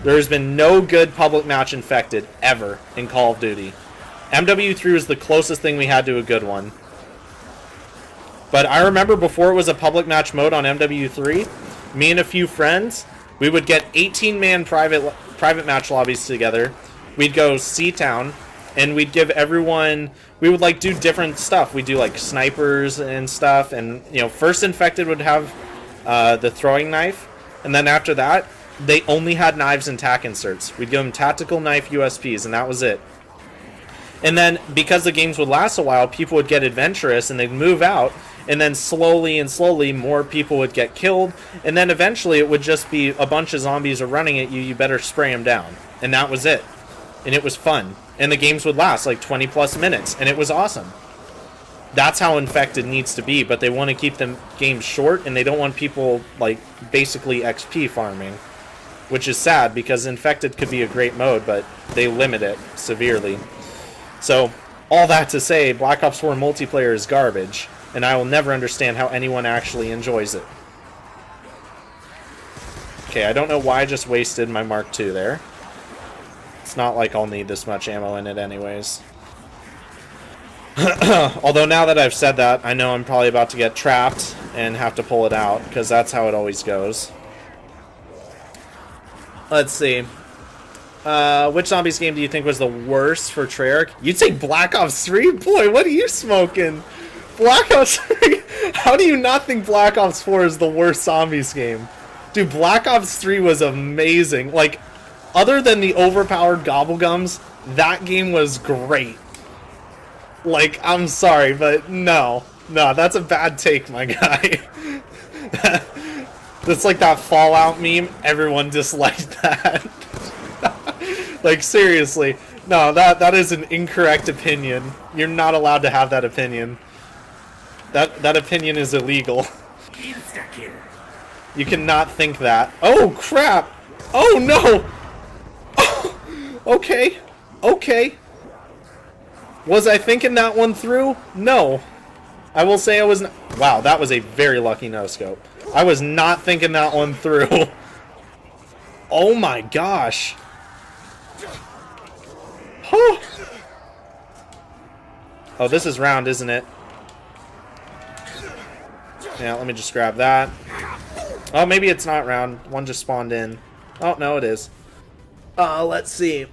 There has been no good public match Infected ever in Call of Duty. MW3 was the closest thing we had to a good one. But I remember before it was a public match mode on MW3, me and a few friends, we would get 18-man private match lobbies together. We'd go C-Town, and we'd give everyone... We would, like, do different stuff. We'd do, like, snipers and stuff, and, you know, first Infected would have the throwing knife, and then after that, they only had knives and tack inserts. We'd give them tactical knife USPs, and that was it. And then, because the games would last a while, people would get adventurous, and they'd move out, and then slowly and slowly, more people would get killed, and then eventually it would just be a bunch of zombies are running at you, you better spray them down. And that was it. And it was fun. And the games would last like 20 plus minutes, and it was awesome. That's how Infected needs to be, but they want to keep the games short, and they don't want people, like, basically XP farming. Which is sad, because Infected could be a great mode, but they limit it severely. So, all that to say, Black Ops 4 multiplayer is garbage, and I will never understand how anyone actually enjoys it. Okay, I don't know why I just wasted my Mark II there. It's not like I'll need this much ammo in it anyways. Although now that I've said that, I know I'm probably about to get trapped and have to pull it out, because that's how it always goes. Let's see. Which Zombies game do you think was the worst for Treyarch? You'd say Black Ops 3? Boy, what are you smoking? Black Ops 3? How do you not think Black Ops 4 is the worst Zombies game? Dude, Black Ops 3 was amazing. Like, other than the overpowered gobblegums, that game was great. Like, I'm sorry, but no. No, that's a bad take, my guy. That's like that Fallout meme. Everyone disliked that. Like, seriously. No, that is an incorrect opinion. You're not allowed to have that opinion. That opinion is illegal. You cannot think that. Oh, crap! Oh, no! Oh, okay. Okay. Was I thinking that one through? No. I will say I was not. Wow, that was a very lucky no-scope. I was not thinking that one through. Oh my gosh. Oh, oh, this is round, isn't it? Yeah, let me just grab that. Oh, maybe it's not round. One just spawned in. Oh, no, it is. Let's see.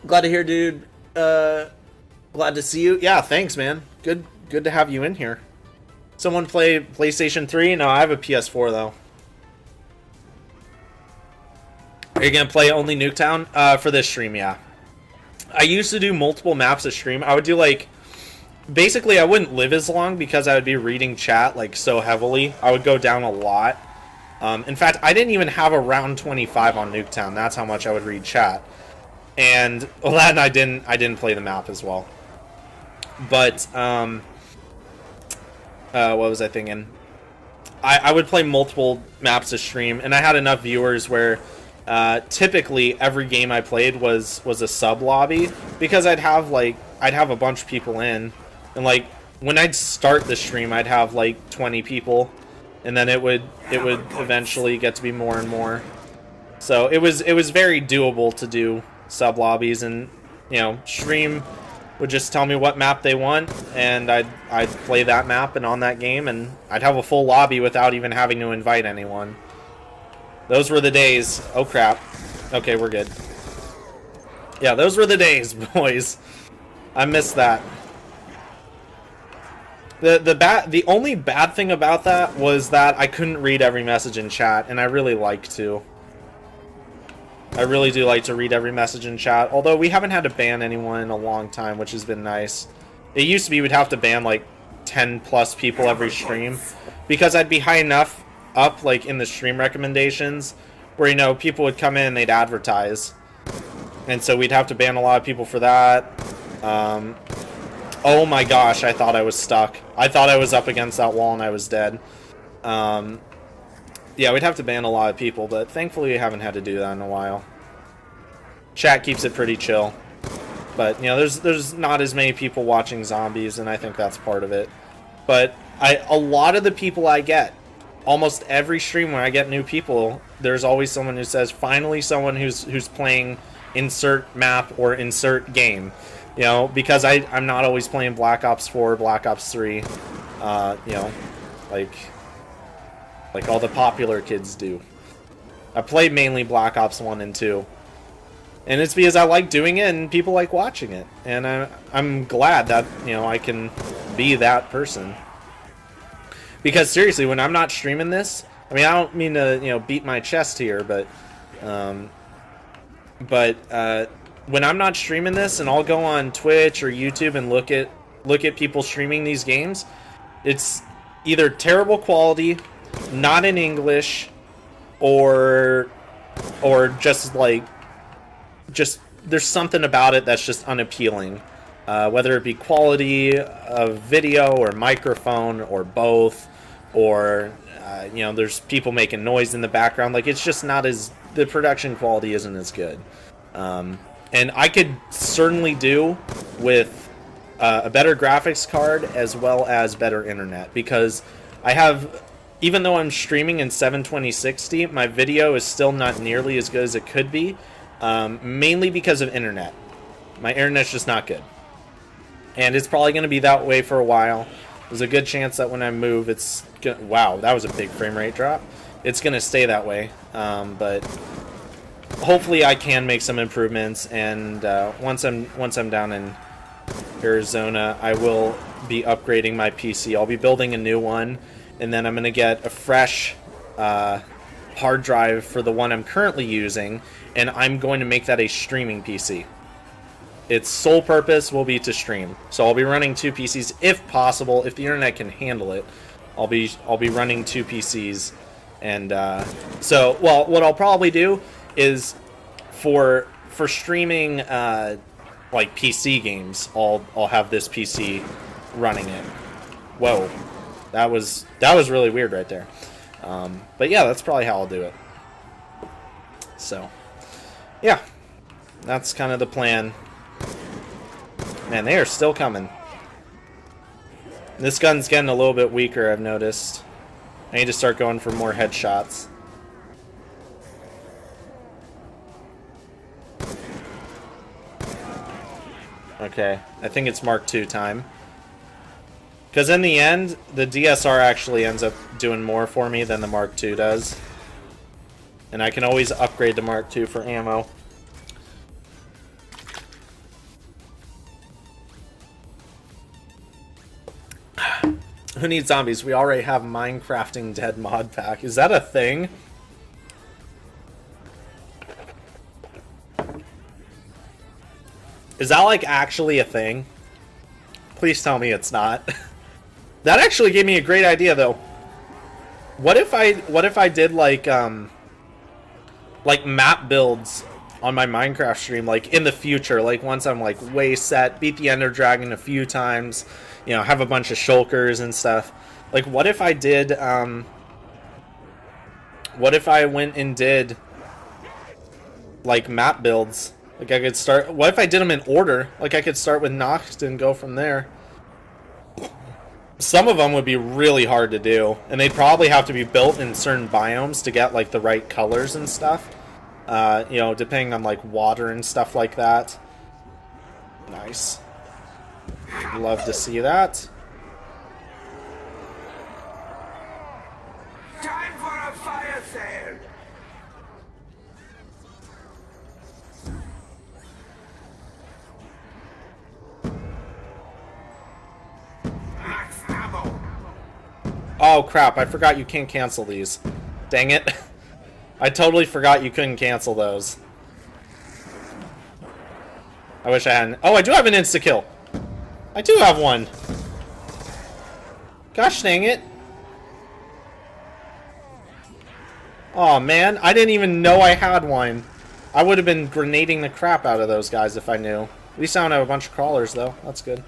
Glad to hear, dude. Glad to see you. Yeah, thanks, man. Good to have you in here. Someone play PlayStation 3? No, I have a PS4, though. Are you going to play only NUKETOWN? For this stream, yeah. I used to do multiple maps a stream. I would do, like... Basically, I wouldn't live as long because I would be reading chat, like, so heavily. I would go down a lot. In fact, I didn't even have a round 25 on NUKETOWN. That's how much I would read chat. And, well, that and I didn't play the map as well. But, what was I thinking? I would play multiple maps a stream, and I had enough viewers where typically every game I played was a sub lobby, because I'd have a bunch of people in, And like when I'd start the stream, I'd have like 20 people, and then it would eventually get to be more and more. So it was very doable to do sub lobbies, and you know, stream would just tell me what map they want, and I'd play that map and on that game, and I'd have a full lobby without even having to invite anyone. Those were the days. Oh crap. Okay, we're good. Yeah, those were the days, boys. I miss that. The only bad thing about that was that I couldn't read every message in chat, and I really like to. I really do like to read every message in chat, although we haven't had to ban anyone in a long time, which has been nice. It used to be we'd have to ban like 10 plus people every stream, because I'd be high enough up like in the stream recommendations where, you know, people would come in and they'd advertise, and so we'd have to ban a lot of people for that. Oh my gosh, I thought I was stuck. I thought I was up against that wall and I was dead. Yeah, we'd have to ban a lot of people, but thankfully we haven't had to do that in a while. Chat keeps it pretty chill. But, you know, there's not as many people watching zombies, and I think that's part of it. But a lot of the people I get, almost every stream when I get new people, there's always someone who says, finally someone who's playing insert map or insert game. You know, because I'm not always playing Black Ops 4, Black Ops 3, you know, like all the popular kids do. I played mainly Black Ops 1 and 2. And it's because I like doing it and people like watching it. And I'm glad that, you know, I can be that person. Because seriously, when I'm not streaming this, I mean, I don't mean to, you know, beat my chest here, but when I'm not streaming this and I'll go on Twitch or YouTube and look at people streaming these games, it's either terrible quality, not in English, or just there's something about it that's just unappealing, whether it be quality of video or microphone or both, or you know, there's people making noise in the background. Like, it's just not as, the production quality isn't as good. And I could certainly do with a better graphics card as well as better internet, because I have, even though I'm streaming in 720/60, my video is still not nearly as good as it could be, mainly because of internet. My internet's just not good. And it's probably going to be that way for a while. There's a good chance that when I move, it's gonna, wow, that was a big frame rate drop. It's going to stay that way, but hopefully I can make some improvements, and once I'm down in Arizona, I will be upgrading my PC. I'll be building a new one, and then I'm going to get a fresh hard drive for the one I'm currently using, and I'm going to make that a streaming PC. Its sole purpose will be to stream. So I'll be running two PCs if possible. If the internet can handle it, I'll be running two PCs. And so, well, what I'll probably do is for streaming like PC games, I'll have this PC running it. Whoa, that was really weird right there. But yeah, that's probably how I'll do it. So yeah, that's kind of the plan. Man, they are still coming. This gun's getting a little bit weaker, I've noticed. I need to start going for more headshots. Okay, I think it's Mark II time. Because in the end, the DSR actually ends up doing more for me than the Mark II does. And I can always upgrade the Mark II for ammo. Who needs zombies? We already have Minecrafting Dead mod pack. Is that a thing? Is that like actually a thing? Please tell me it's not. That actually gave me a great idea though. What if I did like map builds on my Minecraft stream, like in the future, like once I'm like way set, beat the Ender Dragon a few times, you know, have a bunch of shulkers and stuff. Like, what if I did, what if I went and did, like, map builds? Like, I could start, what if I did them in order? Like, I could start with Noxt and go from there. Some of them would be really hard to do, and they'd probably have to be built in certain biomes to get like the right colors and stuff. You know, depending on like water and stuff like that. Nice. Love to see that. Time for a fire sale. Max ammo. Oh crap, I forgot you can't cancel these. Dang it. I totally forgot you couldn't cancel those. I wish I hadn't. Oh, I do have an insta-kill. I do have one. Gosh dang it. Oh man, I didn't even know I had one. I would have been grenading the crap out of those guys if I knew. At least I don't have a bunch of crawlers though. That's good.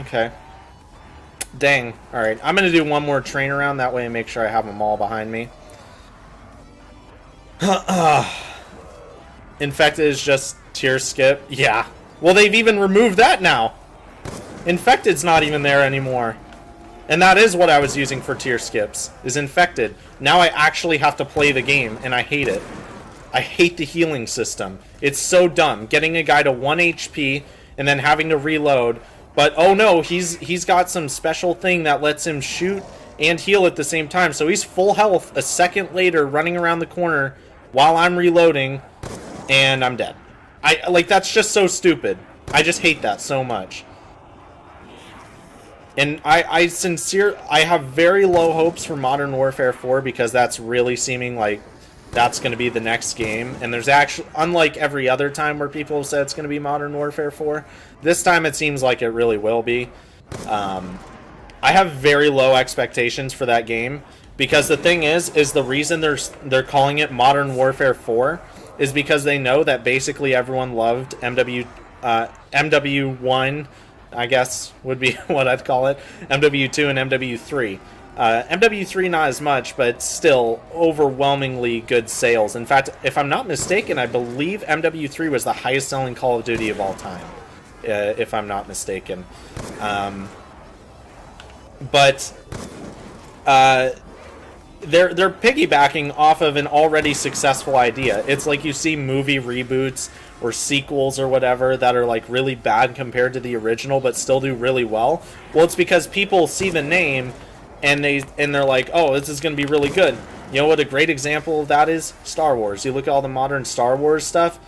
Okay. Dang. Alright, I'm going to do one more train around. That way I make sure I have them all behind me. Infected is just tier skip. Yeah. Well, they've even removed that now. Infected's not even there anymore. And that is what I was using for tier skips, is Infected. Now I actually have to play the game, and I hate it. I hate the healing system. It's so dumb. Getting a guy to 1 HP, and then having to reload. But, oh no, he's got some special thing that lets him shoot and heal at the same time. So he's full health a second later, running around the corner while I'm reloading, and I'm dead. Like, that's just so stupid. I just hate that so much. And I have very low hopes for Modern Warfare 4 because that's really seeming like that's going to be the next game. And there's actually, unlike every other time where people have said it's going to be Modern Warfare 4, this time it seems like it really will be. I have very low expectations for that game because the thing is the reason they're calling it Modern Warfare 4 is because they know that basically everyone loved MW1, I guess would be what I'd call it, MW2 and MW3. MW3 not as much, but still overwhelmingly good sales. In fact, if I'm not mistaken, I believe MW3 was the highest selling Call of Duty of all time, if I'm not mistaken. But they're piggybacking off of an already successful idea. It's like you see movie reboots or sequels or whatever that are like really bad compared to the original but still do really well. Well, it's because people see the name and they're like, oh, this is going to be really good. You know what a great example of that is? Star Wars. You look at all the modern Star Wars stuff,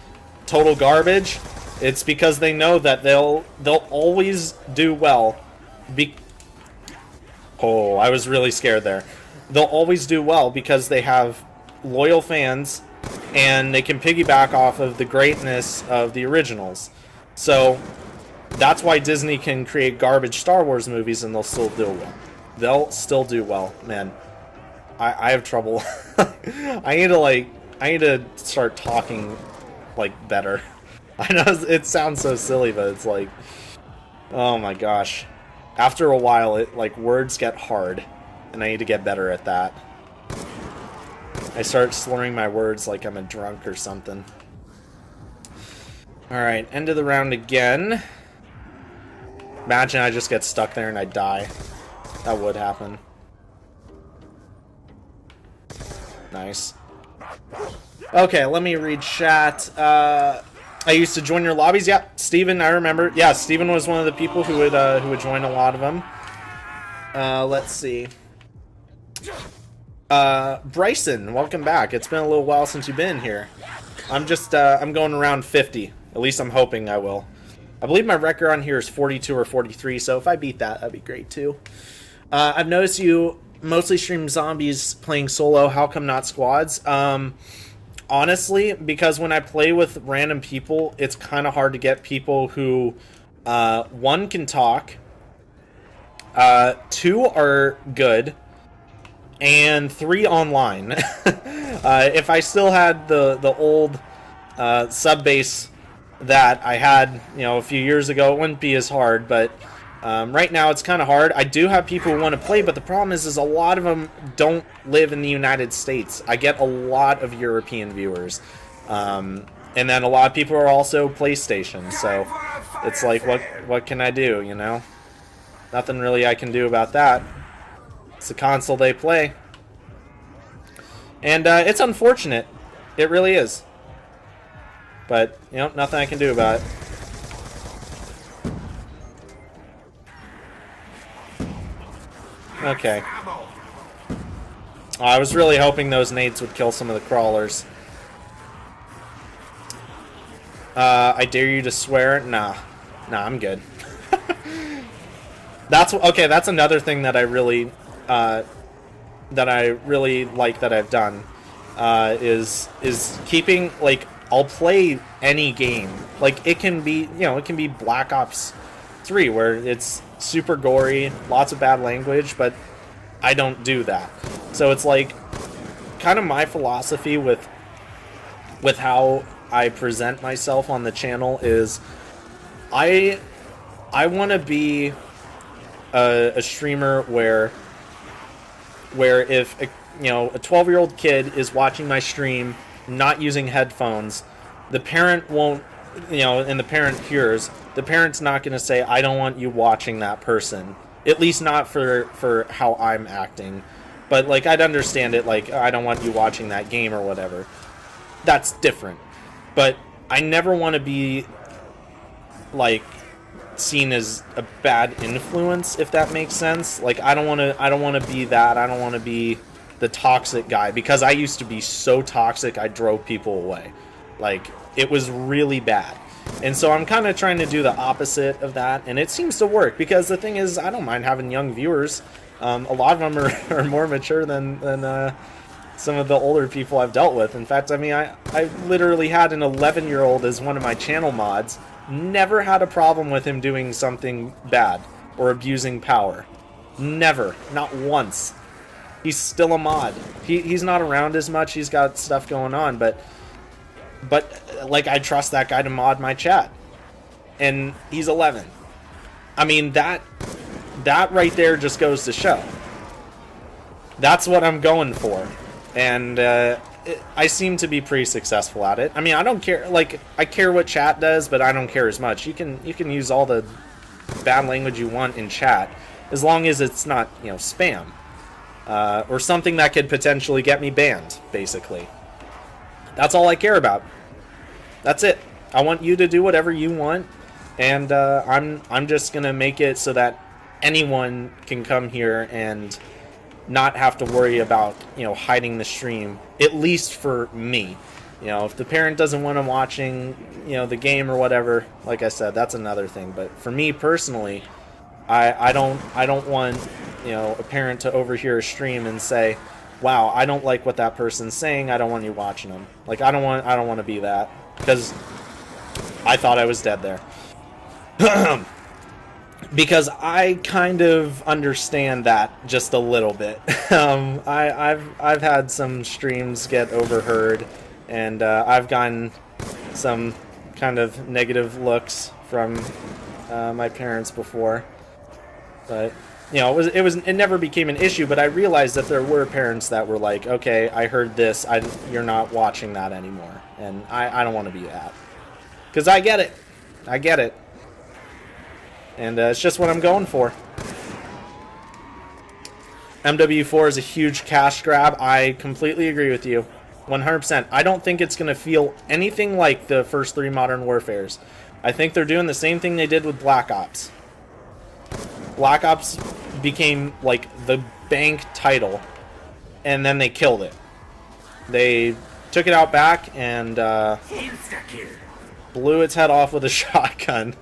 total garbage. It's because they know that they'll always do well. Oh, I was really scared there. They'll always do well because they have loyal fans and they can piggyback off of the greatness of the originals. So that's why Disney can create garbage Star Wars movies and they'll still do well. They'll still do well, man. I have trouble. I need to start talking like better. I know it sounds so silly, but it's like, oh my gosh. After a while, it like words get hard, and I need to get better at that. I start slurring my words like I'm a drunk or something. Alright, end of the round again. Imagine I just get stuck there and I die. That would happen. Nice. Okay, let me read chat. I used to join your lobbies. Yeah, Steven, I remember. Yeah, Steven was one of the people who would join a lot of them. Let's see. Bryson, welcome back. It's been a little while since you've been here. I'm going around 50. At least I'm hoping I will. I believe my record on here is 42 or 43, so if I beat that, that'd be great too. I've noticed you mostly stream zombies playing solo. How come not squads? Honestly, because when I play with random people, it's kind of hard to get people who, one, can talk, two, are good, and three, online. If I still had the old sub base that I had, a few years ago, it wouldn't be as hard, but right now it's kind of hard. I do have people who want to play, but the problem is a lot of them don't live in the United States. I get a lot of European viewers, and then a lot of people are also PlayStation, so it's like, what can I do, Nothing really I can do about that. It's the console they play. And it's unfortunate. It really is. But, you know, nothing I can do about it. Okay. I was really hoping those nades would kill some of the crawlers. I dare you to swear? Nah. Nah, I'm good. That's another thing that I really like that I've done is keeping, like, I'll play any game. Like, it can be, you know, it can be Black Ops 3 where it's super gory, lots of bad language, but I don't do that. So it's like kind of my philosophy with how I present myself on the channel is I want to be a streamer where if a 12-year-old kid is watching my stream not using headphones, the parent won't, and the parent hears, the parent's not going to say, I don't want you watching that person. At least not for how I'm acting. But, like, I'd understand it, like, I don't want you watching that game or whatever. That's different. But I never want to be, like, seen as a bad influence, if that makes sense. Like, I don't want to be that. I don't want to be the toxic guy, because I used to be so toxic I drove people away. Like, it was really bad. And so I'm kind of trying to do the opposite of that, and it seems to work, because the thing is, I don't mind having young viewers. A lot of them are more mature than some of the older people I've dealt with. In fact, I mean, I literally had an 11-year-old as one of my channel mods. Never had a problem with him doing something bad or abusing power. Never. Not once. He's still a mod. He's not around as much. He's got stuff going on, but like, I trust that guy to mod my chat. And he's 11. I mean, that right there just goes to show. That's what I'm going for. And I seem to be pretty successful at it. I mean, I don't care. Like, I care what chat does, but I don't care as much. You can use all the bad language you want in chat, as long as it's not, spam. Or something that could potentially get me banned, basically. That's all I care about. That's it. I want you to do whatever you want, and I'm just gonna make it so that anyone can come here and not have to worry about hiding the stream. At least for me. If the parent doesn't want them watching the game or whatever, like I said, that's another thing. But for me personally, I don't want a parent to overhear a stream and say, wow, I don't like what that person's saying, I don't want you watching them. Like, I don't want to be that, because I thought I was dead there. Because I kind of understand that just a little bit. I've had some streams get overheard, and I've gotten some kind of negative looks from my parents before. But it never became an issue, but I realized that there were parents that were like, okay, I heard this, you're not watching that anymore, and I don't want to be that. Because I get it. And it's just what I'm going for. MW4 is a huge cash grab. I completely agree with you. 100%. I don't think it's going to feel anything like the first 3 Modern Warfares. I think they're doing the same thing they did with Black Ops. Black Ops became like the bank title, and then they killed it. They took it out back and blew its head off with a shotgun.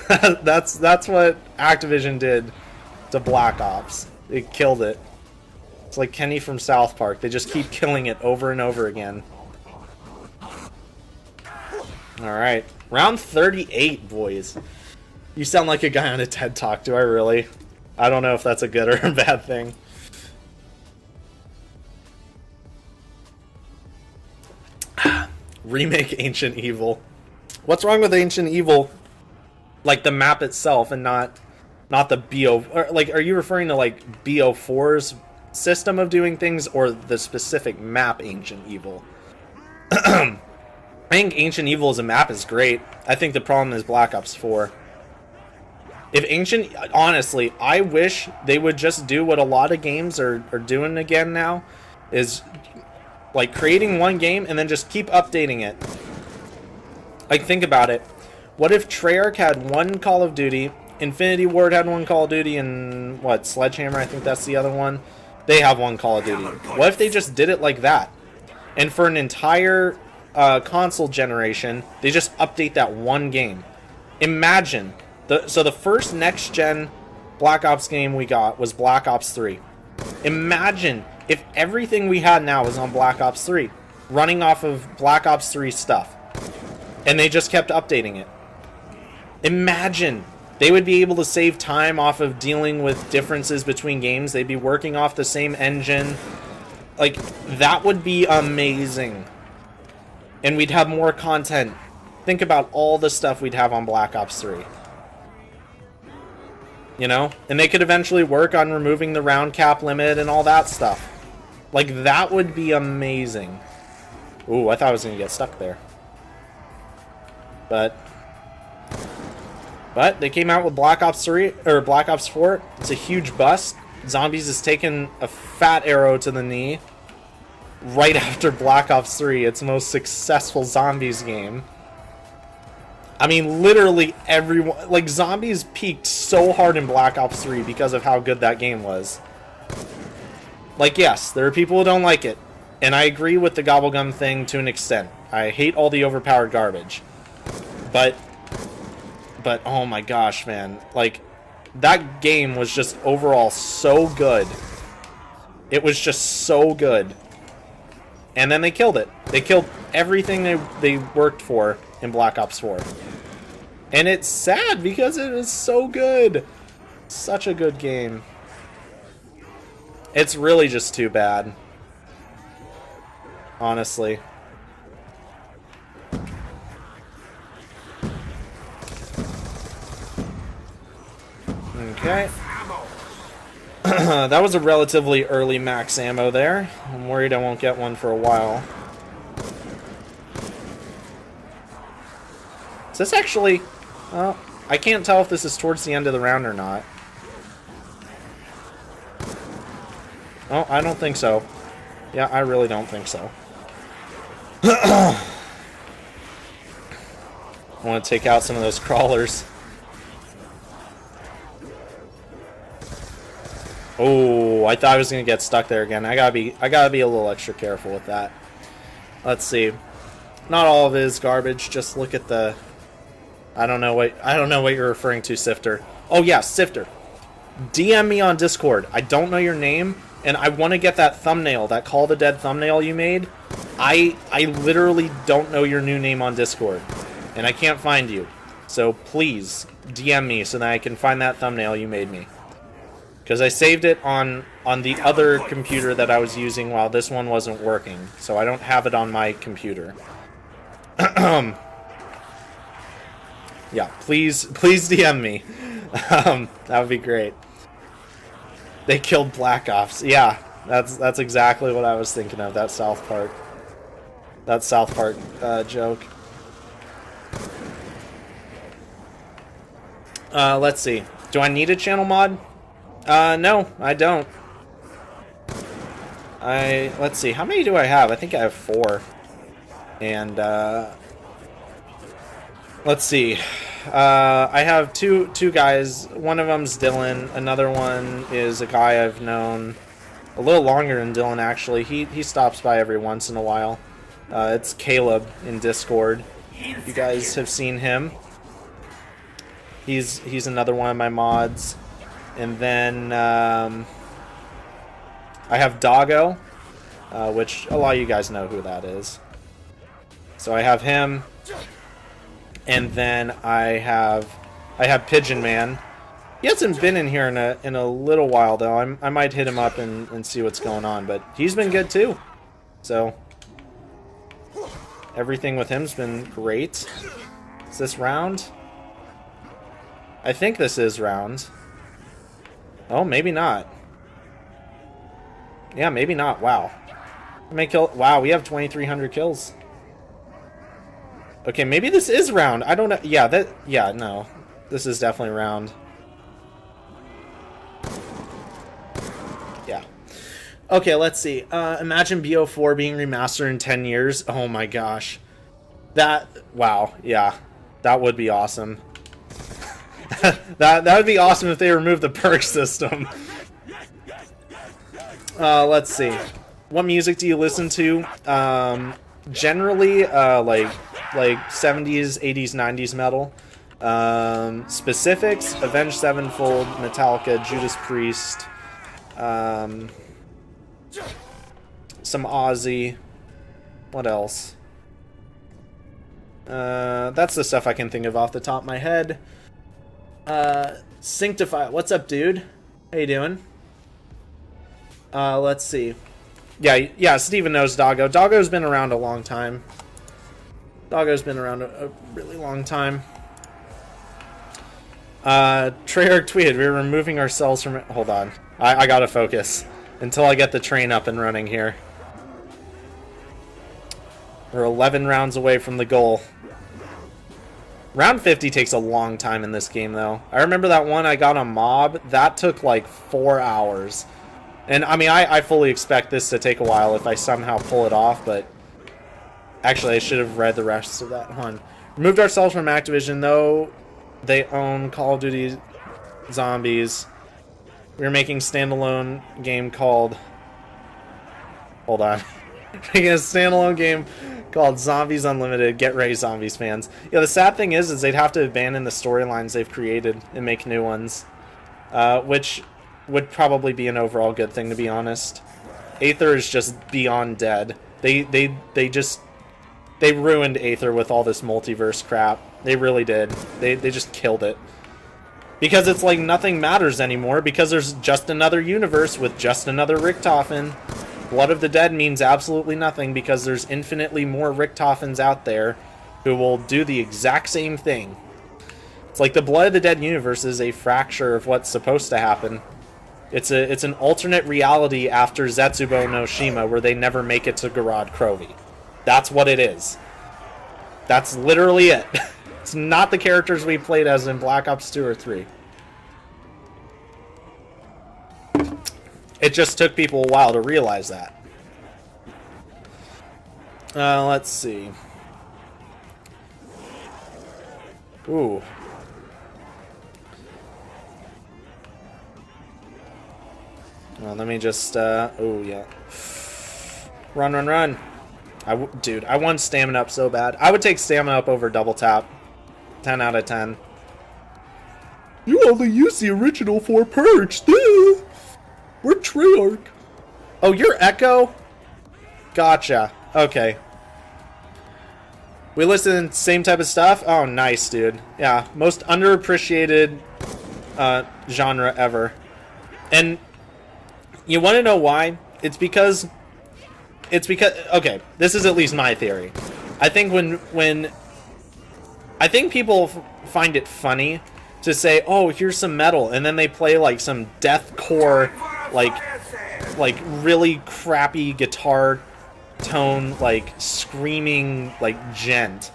That's what Activision did to Black Ops. It killed it. It's like Kenny from South Park. They just keep killing it over and over again. Alright. Round 38, boys. You sound like a guy on a TED Talk. Do I really? I don't know if that's a good or a bad thing. Remake Ancient Evil. What's wrong with Ancient Evil? Like the map itself, and not the BO. Or, like, are you referring to like BO4's system of doing things, or the specific map Ancient Evil? I think Ancient Evil as a map is great. I think the problem is Black Ops 4. If Ancient, honestly, I wish they would just do what a lot of games are doing again now, is like creating one game and then just keep updating it. Like, think about it. What if Treyarch had one Call of Duty, Infinity Ward had one Call of Duty, and what, Sledgehammer, I think that's the other one? They have one Call of Duty. What if they just did it like that? And for an entire console generation, they just update that one game. Imagine. So the first next-gen Black Ops game we got was Black Ops 3. Imagine if everything we had now was on Black Ops 3, running off of Black Ops 3 stuff, and they just kept updating it. Imagine. They would be able to save time off of dealing with differences between games. They'd be working off the same engine. Like, that would be amazing. And we'd have more content. Think about all the stuff we'd have on Black Ops 3. You know? And they could eventually work on removing the round cap limit and all that stuff. Like, that would be amazing. Ooh, I thought I was going to get stuck there. But they came out with Black Ops 3, or Black Ops 4. It's a huge bust. Zombies has taken a fat arrow to the knee. Right after Black Ops 3, its most successful Zombies game. I mean, literally everyone... Like, Zombies peaked so hard in Black Ops 3 because of how good that game was. Like, yes, there are people who don't like it. And I agree with the Gobblegum thing to an extent. I hate all the overpowered garbage. But, oh my gosh, man. Like, that game was just overall so good. It was just so good. And then they killed it. They killed everything they worked for in Black Ops 4. And it's sad because it is so good. Such a good game. It's really just too bad. Honestly. Okay. That was a relatively early max ammo there. I'm worried I won't get one for a while. Is this actually... I can't tell if this is towards the end of the round or not. Oh, I don't think so. Yeah, I really don't think so. I want to take out some of those crawlers. Oh, I thought I was gonna get stuck there again. I gotta be a little extra careful with that. Let's see. Not all of it is garbage. Just look at the. I don't know what you're referring to, Sifter. Oh yeah, Sifter. DM me on Discord. I don't know your name, and I want to get that thumbnail, that Call the Dead thumbnail you made. I literally don't know your new name on Discord, and I can't find you. So please DM me so that I can find that thumbnail you made me. Because I saved it on the other computer that I was using while this one wasn't working. So I don't have it on my computer. Yeah, please DM me. That would be great. They killed Black Ops. Yeah, that's exactly what I was thinking of, that South Park. That South Park joke. Let's see. Do I need a channel mod? No, I don't. Let's see, how many do I have? I think I have 4. And, let's see. I have two guys. One of them's Dylan. Another one is a guy I've known a little longer than Dylan, actually. He stops by every once in a while. It's Caleb in Discord. You guys have seen him. He's another one of my mods. And then I have Doggo, which a lot of you guys know who that is. So I have him, and then I have Pigeon Man. He hasn't been in here in a little while though. I might hit him up and see what's going on, but he's been good too. So everything with him's been great. Is this round? I think this is round. Oh, maybe not. Yeah, maybe not. Wow. Wow, we have 2,300 kills. Okay, maybe this is round. I don't know. Yeah, no. This is definitely round. Okay, let's see. Imagine BO4 being remastered in 10 years. Oh my gosh. Wow, yeah. That would be awesome. that would be awesome if they removed the perk system. Let's see. What music do you listen to? Generally, like 70s, 80s, 90s metal. Specifics: Avenged Sevenfold, Metallica, Judas Priest, some Ozzy. What else? That's the stuff I can think of off the top of my head. Sanctify. What's up, dude? How you doing? Let's see. Yeah, Steven knows Doggo. Doggo's been around a long time. Doggo's been around a really long time. Treyarch tweeted, we're removing ourselves from it. Hold on. I gotta focus until I get the train up and running here. We're 11 rounds away from the goal. Round 50 takes a long time in this game, though. I remember that one I got on Mob. That took like 4 hours. And, I mean, I fully expect this to take a while if I somehow pull it off, but... Actually, I should have read the rest of that one. Removed ourselves from Activision, though they own Call of Duty Zombies. We're making a standalone game called... Hold on. Making a standalone game called Zombies Unlimited. Get ready, Zombies fans. Yeah, the sad thing is they'd have to abandon the storylines they've created and make new ones. Which would probably be an overall good thing, to be honest. Aether is just beyond dead. They ruined Aether with all this multiverse crap. They really did. They just killed it. Because it's like nothing matters anymore, because there's just another universe with just another Richtofen. Blood of the Dead means absolutely nothing because there's infinitely more Richtofens out there who will do the exact same thing. It's like the Blood of the Dead universe is a fracture of what's supposed to happen. It's an alternate reality after Zetsubo no Shima where they never make it to Garad Krovi. That's what it is. That's literally it. It's not the characters we played as in Black Ops 2 or 3. It just took people a while to realize that. Let's see. Ooh. Well, let me just, oh, yeah. Run, run, run. Dude, I want stamina up so bad. I would take stamina up over double tap. 10 out of 10. You only use the original 4 perks. Duh. We're Treyarch. Oh, you're Echo? Gotcha. Okay. We listen to the same type of stuff? Oh, nice, dude. Yeah, most underappreciated genre ever. And you want to know why? It's because... Okay, this is at least my theory. I think when I think people find it funny to say, "Oh, here's some metal," and then they play like some deathcore, like really crappy guitar tone, like screaming like gent,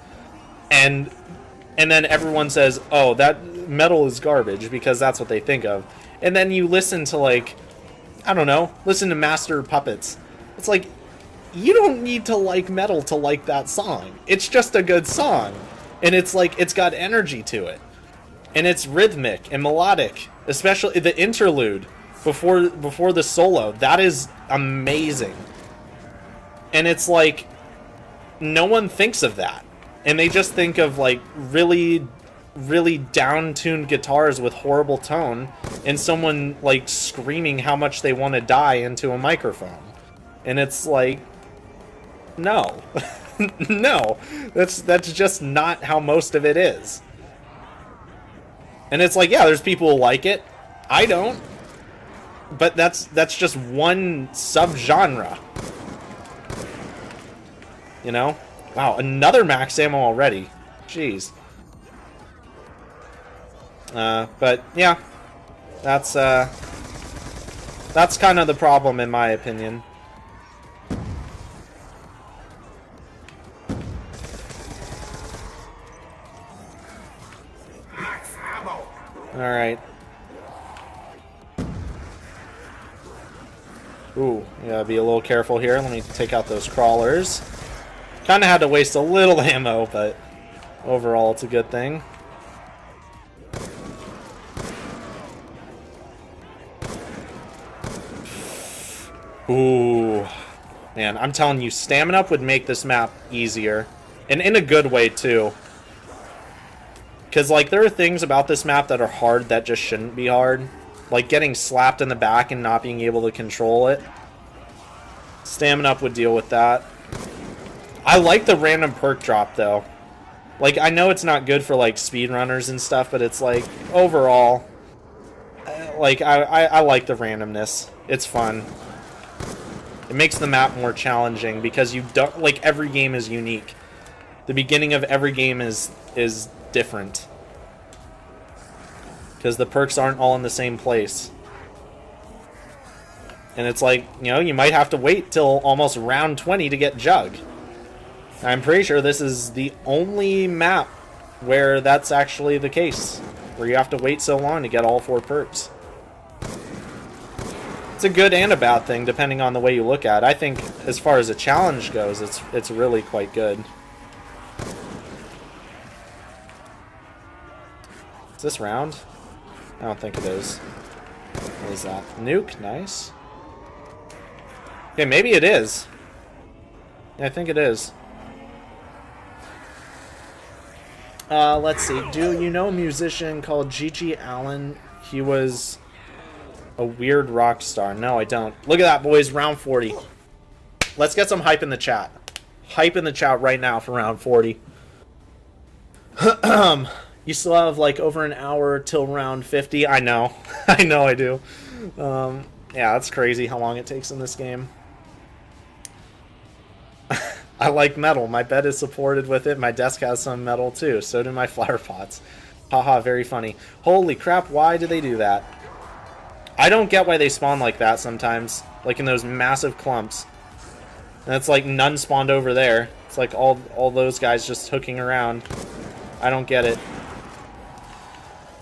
and then everyone says, "Oh, that metal is garbage," because that's what they think of. And then you listen to like, I don't know, listen to Master of Puppets. It's like, you don't need to like metal to like that song. It's just a good song. And it's like, it's got energy to it. And it's rhythmic and melodic. Especially the interlude before the solo. That is amazing. And it's like, no one thinks of that. And they just think of like really, really down-tuned guitars with horrible tone. And someone like screaming how much they want to die into a microphone. And it's like, no. No. That's just not how most of it is. And it's like, yeah, there's people who like it. I don't. But that's just one subgenre. You know? Wow, another max ammo already. Jeez. But yeah. That's kind of the problem in my opinion. Alright. Ooh, you gotta be a little careful here. Let me take out those crawlers. Kind of had to waste a little ammo, but overall it's a good thing. Ooh. Man, I'm telling you, stamina up would make this map easier. And in a good way, too. Because, like, there are things about this map that are hard that just shouldn't be hard. Like getting slapped in the back and not being able to control it. Stamina up would deal with that. I like the random perk drop, though. Like, I know it's not good for, like, speedrunners and stuff, but it's, like, overall... Like, I like the randomness. It's fun. It makes the map more challenging because you don't... Like, every game is unique. The beginning of every game is different. Because the perks aren't all in the same place. And it's like, you know, you might have to wait till almost round 20 to get Jug. I'm pretty sure this is the only map where that's actually the case. Where you have to wait so long to get all 4 perks. It's a good and a bad thing, depending on the way you look at it. I think, as far as a challenge goes, it's really quite good. Is this round? I don't think it is. What is that? Nuke? Nice. Okay, maybe it is. Yeah, I think it is. Let's see. Do you know a musician called Gigi Allen? He was a weird rock star. No, I don't. Look at that, boys. Round 40. Let's get some hype in the chat. Hype in the chat right now for round 40. You still have like over an hour till round 50. I know. I know I do. Yeah, that's crazy how long it takes in this game. I like metal. My bed is supported with it. My desk has some metal too. So do my flower pots. Haha, very funny. Holy crap, why do they do that? I don't get why they spawn like that sometimes. Like in those massive clumps. And it's like none spawned over there. It's like all those guys just hooking around. I don't get it.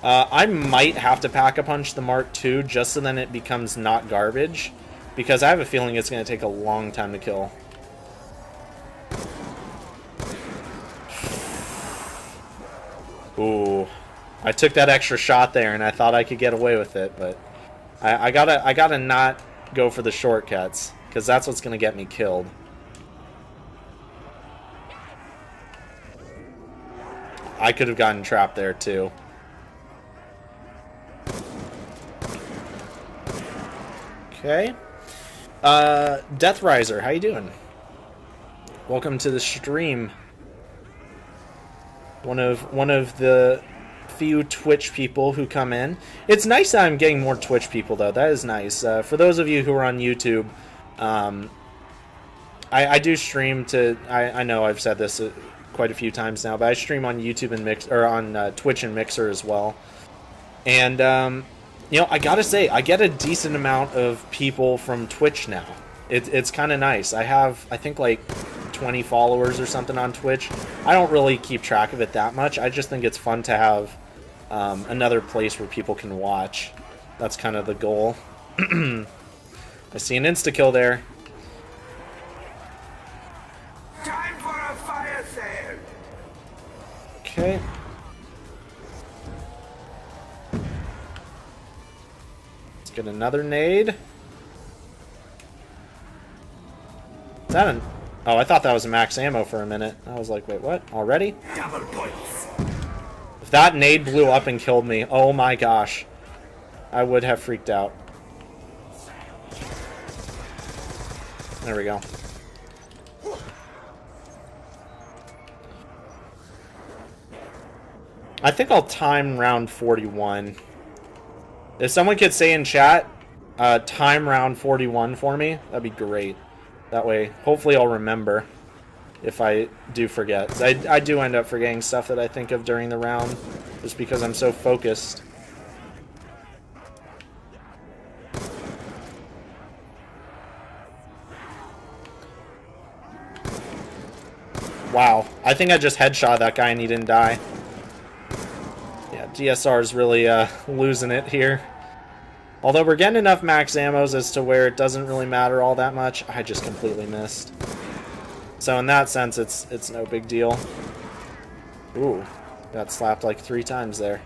I might have to Pack-a-Punch the Mark II just so then it becomes not garbage. Because I have a feeling it's going to take a long time to kill. Ooh. I took that extra shot there and I thought I could get away with it, but I gotta not go for the shortcuts, because that's what's gonna get me killed. I could have gotten trapped there too. Okay. Deathriser, how you doing? Welcome to the stream. One of the few Twitch people who come in. It's nice that I'm getting more Twitch people, though. That is nice. For those of you who are on YouTube, I do stream to... I know I've said this quite a few times now, but I stream on YouTube and on Twitch and Mixer as well. And you know, I gotta say, I get a decent amount of people from Twitch now. It's kind of nice. I have, I think, like 20 followers or something on Twitch. I don't really keep track of it that much. I just think it's fun to have another place where people can watch. That's kind of the goal. I see an insta-kill there. Time for a fire sale. Okay. Let's get another nade. Is that an... Oh, I thought that was a max ammo for a minute. I was like, wait, what? Already? Double points. If that nade blew up and killed me, oh my gosh. I would have freaked out. There we go. I think I'll time round 41. If someone could say in chat, time round 41 for me, that'd be great. That way, hopefully I'll remember if I do forget. 'Cause I do end up forgetting stuff that I think of during the round, just because I'm so focused. Wow, I think I just headshot that guy and he didn't die. Yeah, DSR is really losing it here. Although we're getting enough max ammos as to where it doesn't really matter all that much. I just completely missed. So in that sense, it's no big deal. Ooh, got slapped like 3 times there.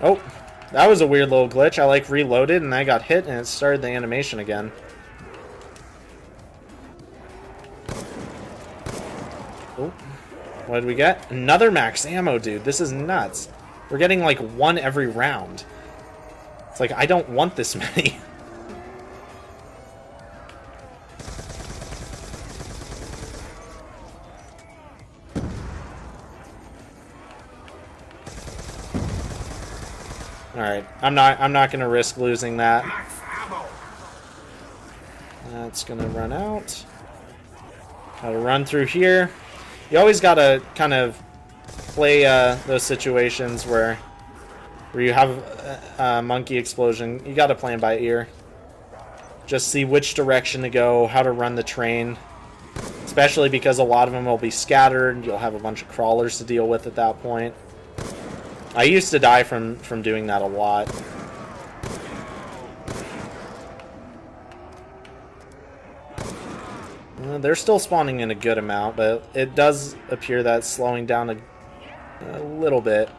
Oh, that was a weird little glitch. I like reloaded and I got hit and it started the animation again. Oh, what did we get? Another max ammo, dude. This is nuts. We're getting like 1 every round. It's like, I don't want this many. Alright, I'm not gonna risk losing that. That's gonna run out. Gotta run through here. You always gotta kind of play those situations where you have a monkey explosion. You gotta play them by ear. Just see which direction to go, how to run the train. Especially because a lot of them will be scattered. You'll have a bunch of crawlers to deal with at that point. I used to die from doing that a lot. They're still spawning in a good amount, but it does appear that it's slowing down a little bit.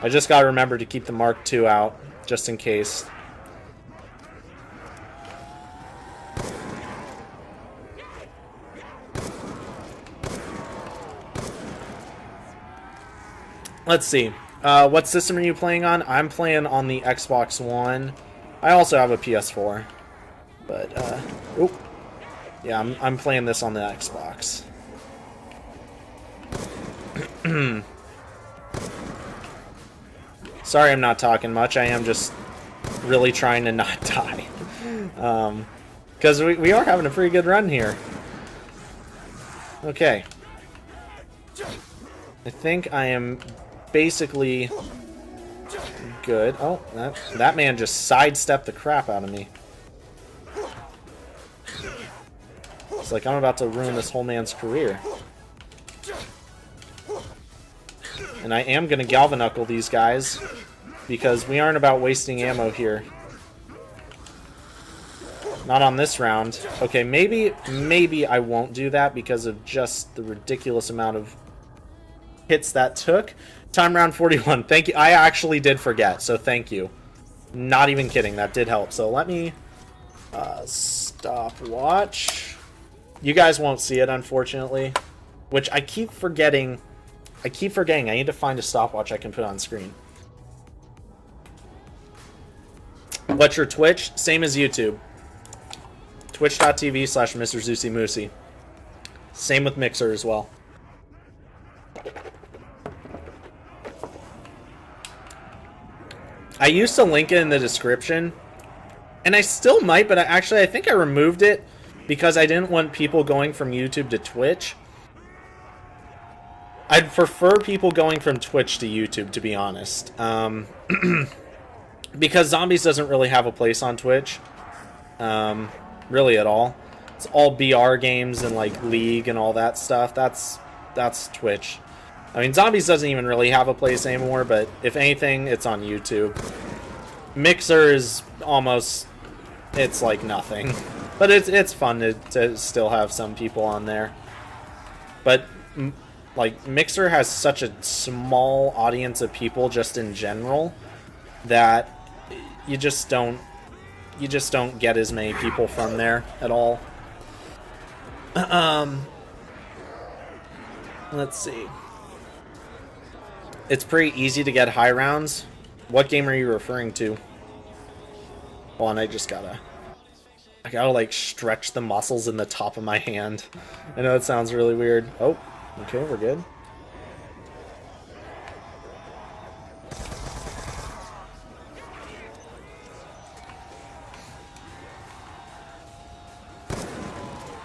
I just gotta remember to keep the Mark II out, just in case. Let's see. What system are you playing on? I'm playing on the Xbox One. I also have a PS4. But, oop. Yeah, I'm playing this on the Xbox. Sorry I'm not talking much. I am just really trying to not die. Because we are having a pretty good run here. Okay. I think I am basically good. Oh, that man just sidestepped the crap out of me. It's like I'm about to ruin this whole man's career. And I am going to galvanuckle these guys because we aren't about wasting ammo here. Not on this round. Okay, maybe I won't do that because of just the ridiculous amount of hits that took. Time round 41. Thank you. I actually did forget, so thank you. Not even kidding. That did help. So let me stop watch. You guys won't see it, unfortunately. Which I keep forgetting. I need to find a stopwatch I can put on screen. What's your Twitch? Same as YouTube. Twitch.tv/MrZeusy. Same with Mixer as well. I used to link it in the description, and I still might, but I think I removed it because I didn't want people going from YouTube to Twitch. I'd prefer people going from Twitch to YouTube, to be honest. Because Zombies doesn't really have a place on Twitch. Really at all. It's all BR games and like League and all that stuff. That's Twitch. I mean, Zombies doesn't even really have a place anymore, but if anything, it's on YouTube. Mixer is almost... it's like nothing. But it's fun to still have some people on there. But, like, Mixer has such a small audience of people just in general that you just don't get as many people from there at all. Let's see. It's pretty easy to get high rounds. What game are you referring to? Hold on, I gotta like stretch the muscles in the top of my hand. I know it sounds really weird. Oh, okay, we're good.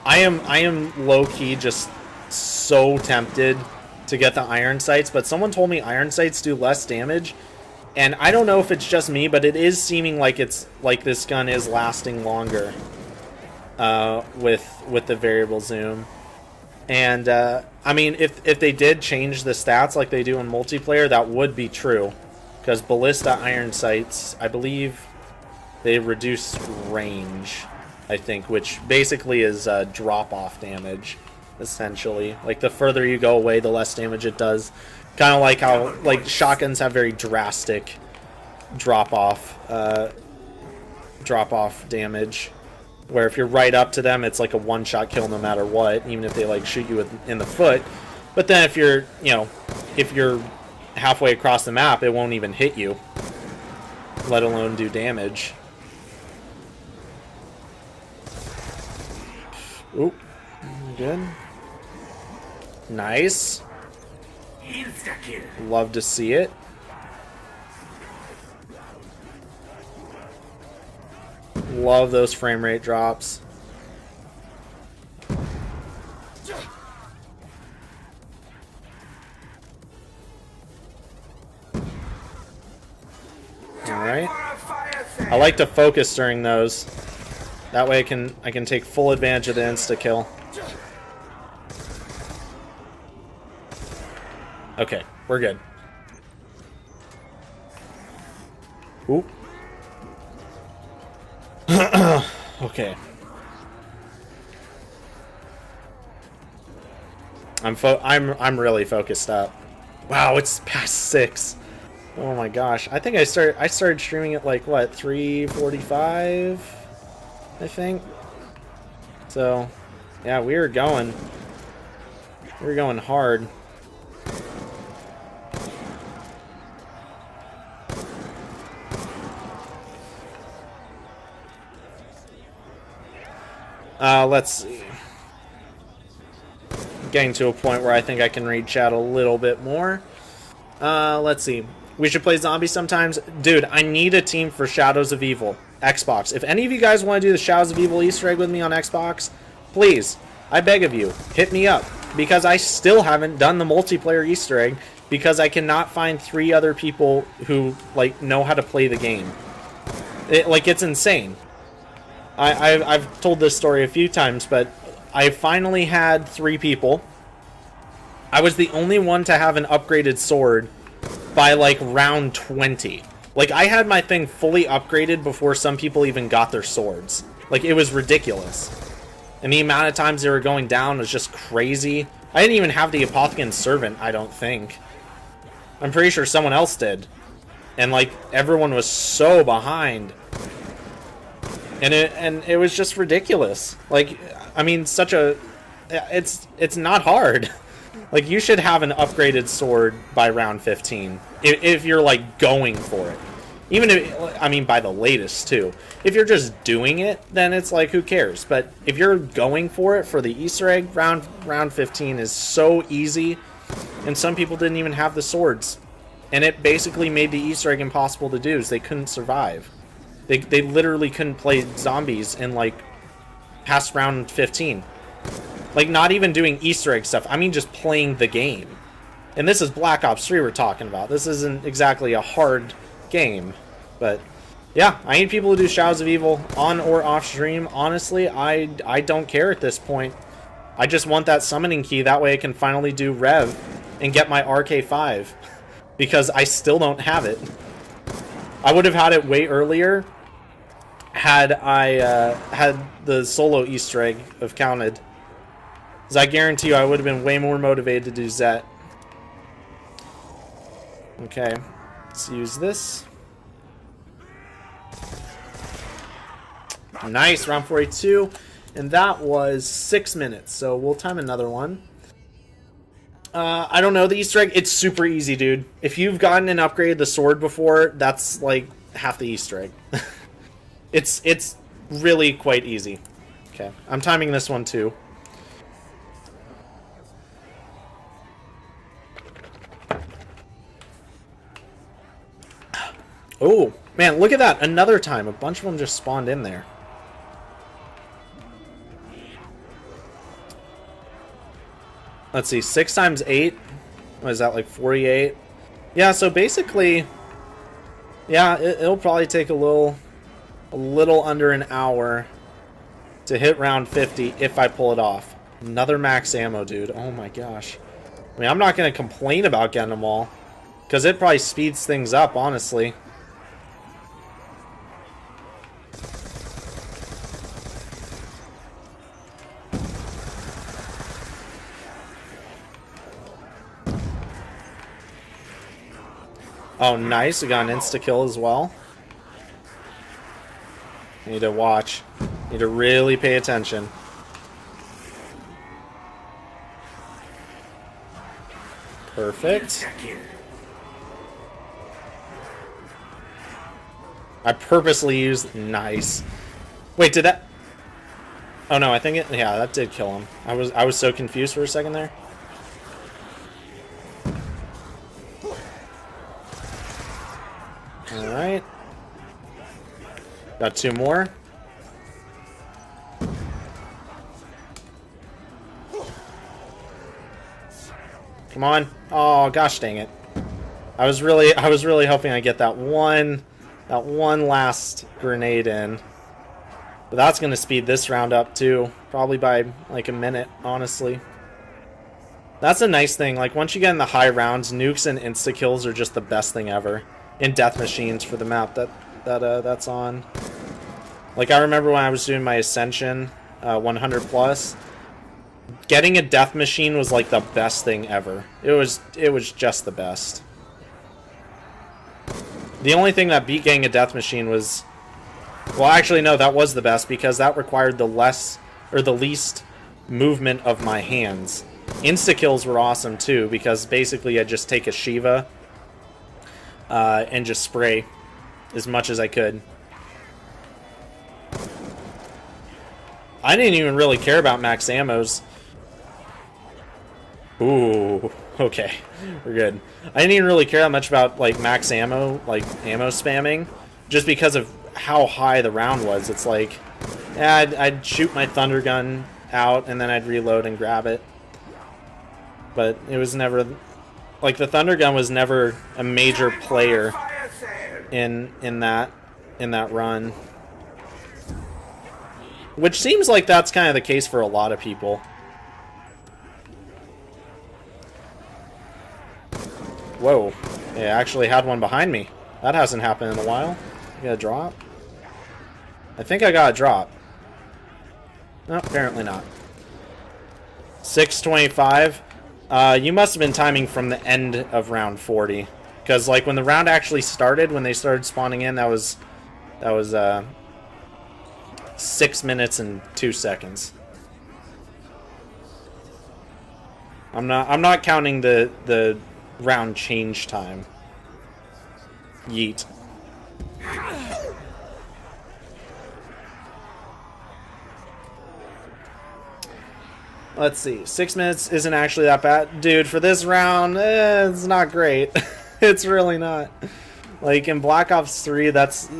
I am low-key just so tempted to get the iron sights, but someone told me iron sights do less damage, and I don't know if it's just me, but it is seeming like it's like this gun is lasting longer. with the variable zoom. And I mean, if they did change the stats like they do in multiplayer, that would be true, because ballista iron sights, I believe, they reduce range, I think, which basically is drop-off damage, essentially. Like, the further you go away, the less damage it does. Kind of like how, like, shotguns have very drastic drop-off damage, where if you're right up to them, it's like a one-shot kill no matter what, even if they, like, shoot you in the foot. But then if you're, you know, if you're halfway across the map, it won't even hit you, let alone do damage. Oop. Good. Nice. Love to see it. Love those frame rate drops. Alright. I like to focus during those. That way I can take full advantage of the insta-kill. Okay, we're good. Oop. Okay. I'm really focused up. Wow, it's past 6. Oh my gosh. I think I started streaming at like what, 3:45, I think. So, yeah, we were going hard. Let's see. Getting to a point where I think I can read chat a little bit more. Let's see. We should play zombies sometimes. Dude, I need a team for Shadows of Evil. Xbox. If any of you guys want to do the Shadows of Evil Easter egg with me on Xbox, please, I beg of you, hit me up. Because I still haven't done the multiplayer Easter egg because I cannot find 3 other people who, like, know how to play the game. It's insane. I've told this story a few times, but I finally had 3 people. I was the only one to have an upgraded sword by, like, round 20. Like, I had my thing fully upgraded before some people even got their swords. Like, it was ridiculous. And the amount of times they were going down was just crazy. I didn't even have the Apothecarian Servant, I don't think. I'm pretty sure someone else did. And, like, everyone was so behind. And it was just ridiculous. Like, I mean, it's not hard. Like, you should have an upgraded sword by round 15 if you're, like, going for it. Even if, I mean, by the latest too. If you're just doing it, then it's like, who cares? But if you're going for it for the Easter egg, round 15 is so easy, and some people didn't even have the swords, and it basically made the Easter egg impossible to do, as they couldn't survive. They literally couldn't play zombies in, like, past round 15. Like, not even doing Easter egg stuff. I mean, just playing the game. And this is Black Ops 3 we're talking about. This isn't exactly a hard game. But, yeah, I need people to do Shadows of Evil on or off stream. Honestly, I don't care at this point. I just want that summoning key. That way I can finally do Rev and get my RK5. Because I still don't have it. I would have had it way earlier had I had the solo Easter egg have counted. Because I guarantee you I would have been way more motivated to do Zet. Okay, let's use this. Nice, round 42. And that was 6 minutes, so we'll time another one. I don't know, the Easter egg, it's super easy, dude. If you've gotten and upgraded the sword before, that's like half the Easter egg. It's really quite easy. Okay, I'm timing this one too. Oh, man, look at that. Another time. A bunch of them just spawned in there. Let's see, 6 times 8. What is that, like 48? Yeah, so basically, yeah, it'll probably take a little under an hour to hit round 50 if I pull it off. Another max ammo, dude. Oh my gosh. I mean, I'm not going to complain about getting them all, because it probably speeds things up, honestly. Oh, nice. We got an insta-kill as well. Need to watch. Need to really pay attention. Perfect. I purposely used... Nice. Wait, did that... Oh no, I think it... Yeah, that did kill him. I was so confused for a second there. Alright. Got two more. Come on. Oh, gosh dang it. I was really hoping I get that one last grenade in. But that's going to speed this round up too, probably by like a minute, honestly. That's a nice thing. Like once you get in the high rounds, nukes and insta kills are just the best thing ever. In death machines for the map that's on. Like I remember when I was doing my Ascension 100 plus, getting a death machine was like the best thing ever. It was just the best. The only thing that beat getting a death machine was, well, actually no, that was the best because that required the least movement of my hands. Insta kills were awesome too because basically I just take a Shiva and just spray as much as I could. I didn't even really care about max ammos. Ooh, okay, we're good. I didn't even really care that much about like max ammo, like ammo spamming, just because of how high the round was. It's like, yeah, I'd shoot my thunder gun out and then I'd reload and grab it. But it was never, like the thunder gun was never a major player in that run. Which seems like that's kind of the case for a lot of people. Whoa. I actually had one behind me. That hasn't happened in a while. You got a drop? I think I got a drop. No, apparently not. 625. You must have been timing from the end of round 40. Because, like, when the round actually started, when they started spawning in, that was 6 minutes and 2 seconds. I'm not counting the round change time. Yeet. Let's see. 6 minutes isn't actually that bad. Dude, for this round, it's not great. It's really not. Like in Black Ops 3, that's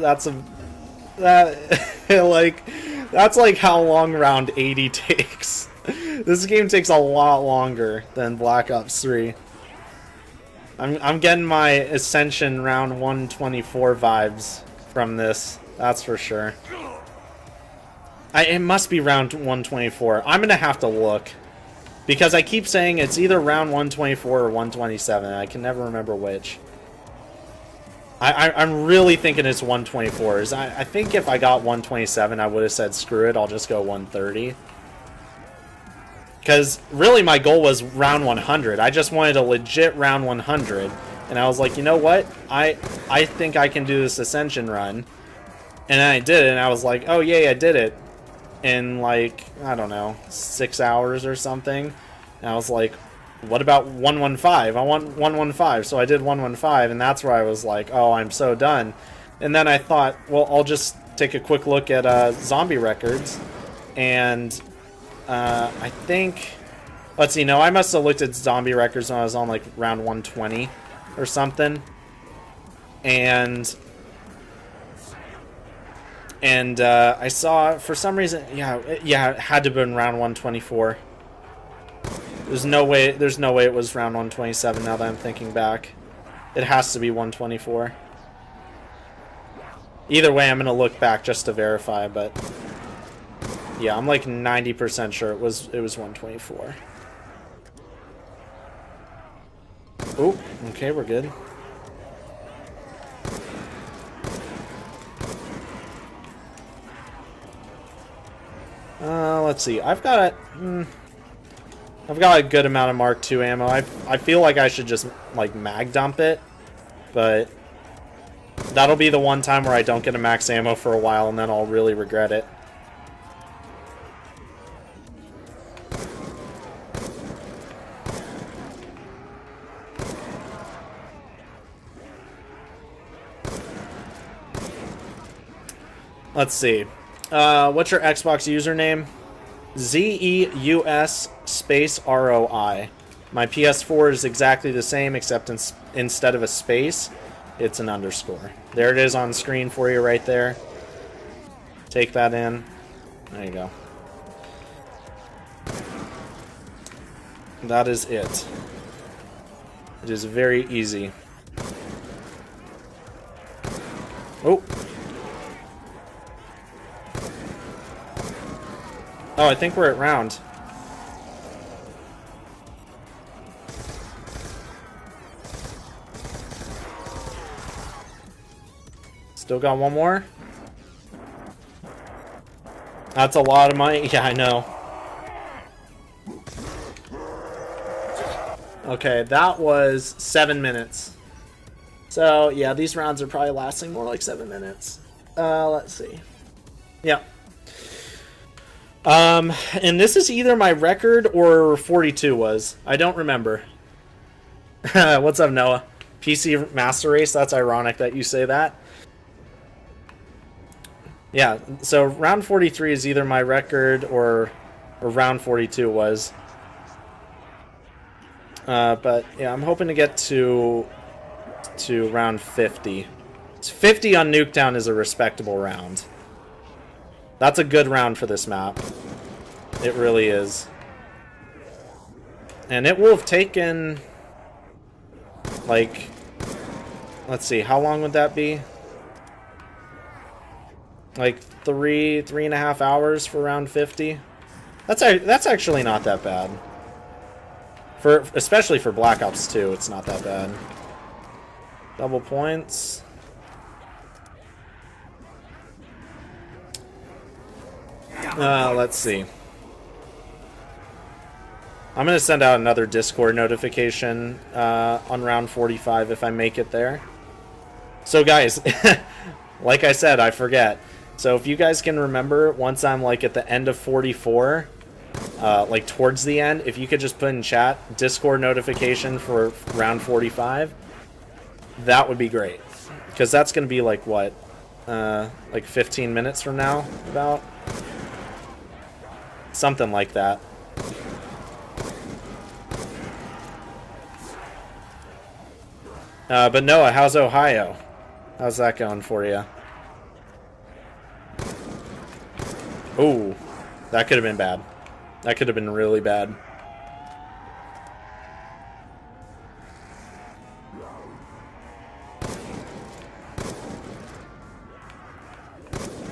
like how long round 80 takes. This game takes a lot longer than Black Ops 3. I'm getting my Ascension round 124 vibes from this. That's for sure. It must be round 124. I'm gonna have to look because I keep saying it's either round 124 or 127. I can never remember which. I'm really thinking it's 124. I think if I got 127, I would have said screw it. I'll just go 130. Because really my goal was round 100. I just wanted a legit round 100. And I was like, you know what? I think I can do this Ascension run. And then I did it, and I was like, oh yay, I did it. In like, I don't know, 6 hours or something. And I was like, what about 115? I want 115. So I did 115, and that's where I was like, oh, I'm so done. And then I thought, well, I'll just take a quick look at zombie records. And I think, let's see, no, I must have looked at zombie records when I was on like round 120 or something. And I saw, for some reason, yeah, it had to have been round 124. There's no way it was round 127 now that I'm thinking back. It has to be 124. Either way, I'm going to look back just to verify, but Yeah, I'm like 90% sure it was 124. Oh, okay, we're good. Let's see. I've got a good amount of Mark II ammo. I feel like I should just like mag dump it, but that'll be the one time where I don't get a max ammo for a while, and then I'll really regret it. Let's see. What's your Xbox username? Zeus space ROI. My PS4 is exactly the same, except instead of a space, it's an underscore. There it is on screen for you right there. Take that in. There you go. That is it. It is very easy. Oh. Oh, I think we're at round. Still got one more. That's a lot of money. Yeah, I know. Okay, that was 7 minutes. So, yeah, these rounds are probably lasting more like 7 minutes. Let's see. Yeah. And this is either my record or 42 was. I don't remember. What's up, Noah? PC Master Race? That's ironic that you say that. Yeah, so round 43 is either my record or round 42 was. But yeah, I'm hoping to get to round 50. 50 on Nuketown is a respectable round. That's a good round for this map. It really is. And it will have taken, like, let's see, how long would that be? Like 3.5 hours for round 50. That's actually not that bad. Especially for Black Ops 2, it's not that bad. Double points. Let's see. I'm going to send out another Discord notification on round 45 if I make it there. So guys, like I said, I forget. So if you guys can remember, once I'm like at the end of 44, like towards the end, if you could just put in chat Discord notification for round 45, that would be great. Because that's going to be like what? Like 15 minutes from now, about? Something like that. But Noah, how's Ohio? How's that going for you? Ooh, that could have been bad. That could have been really bad.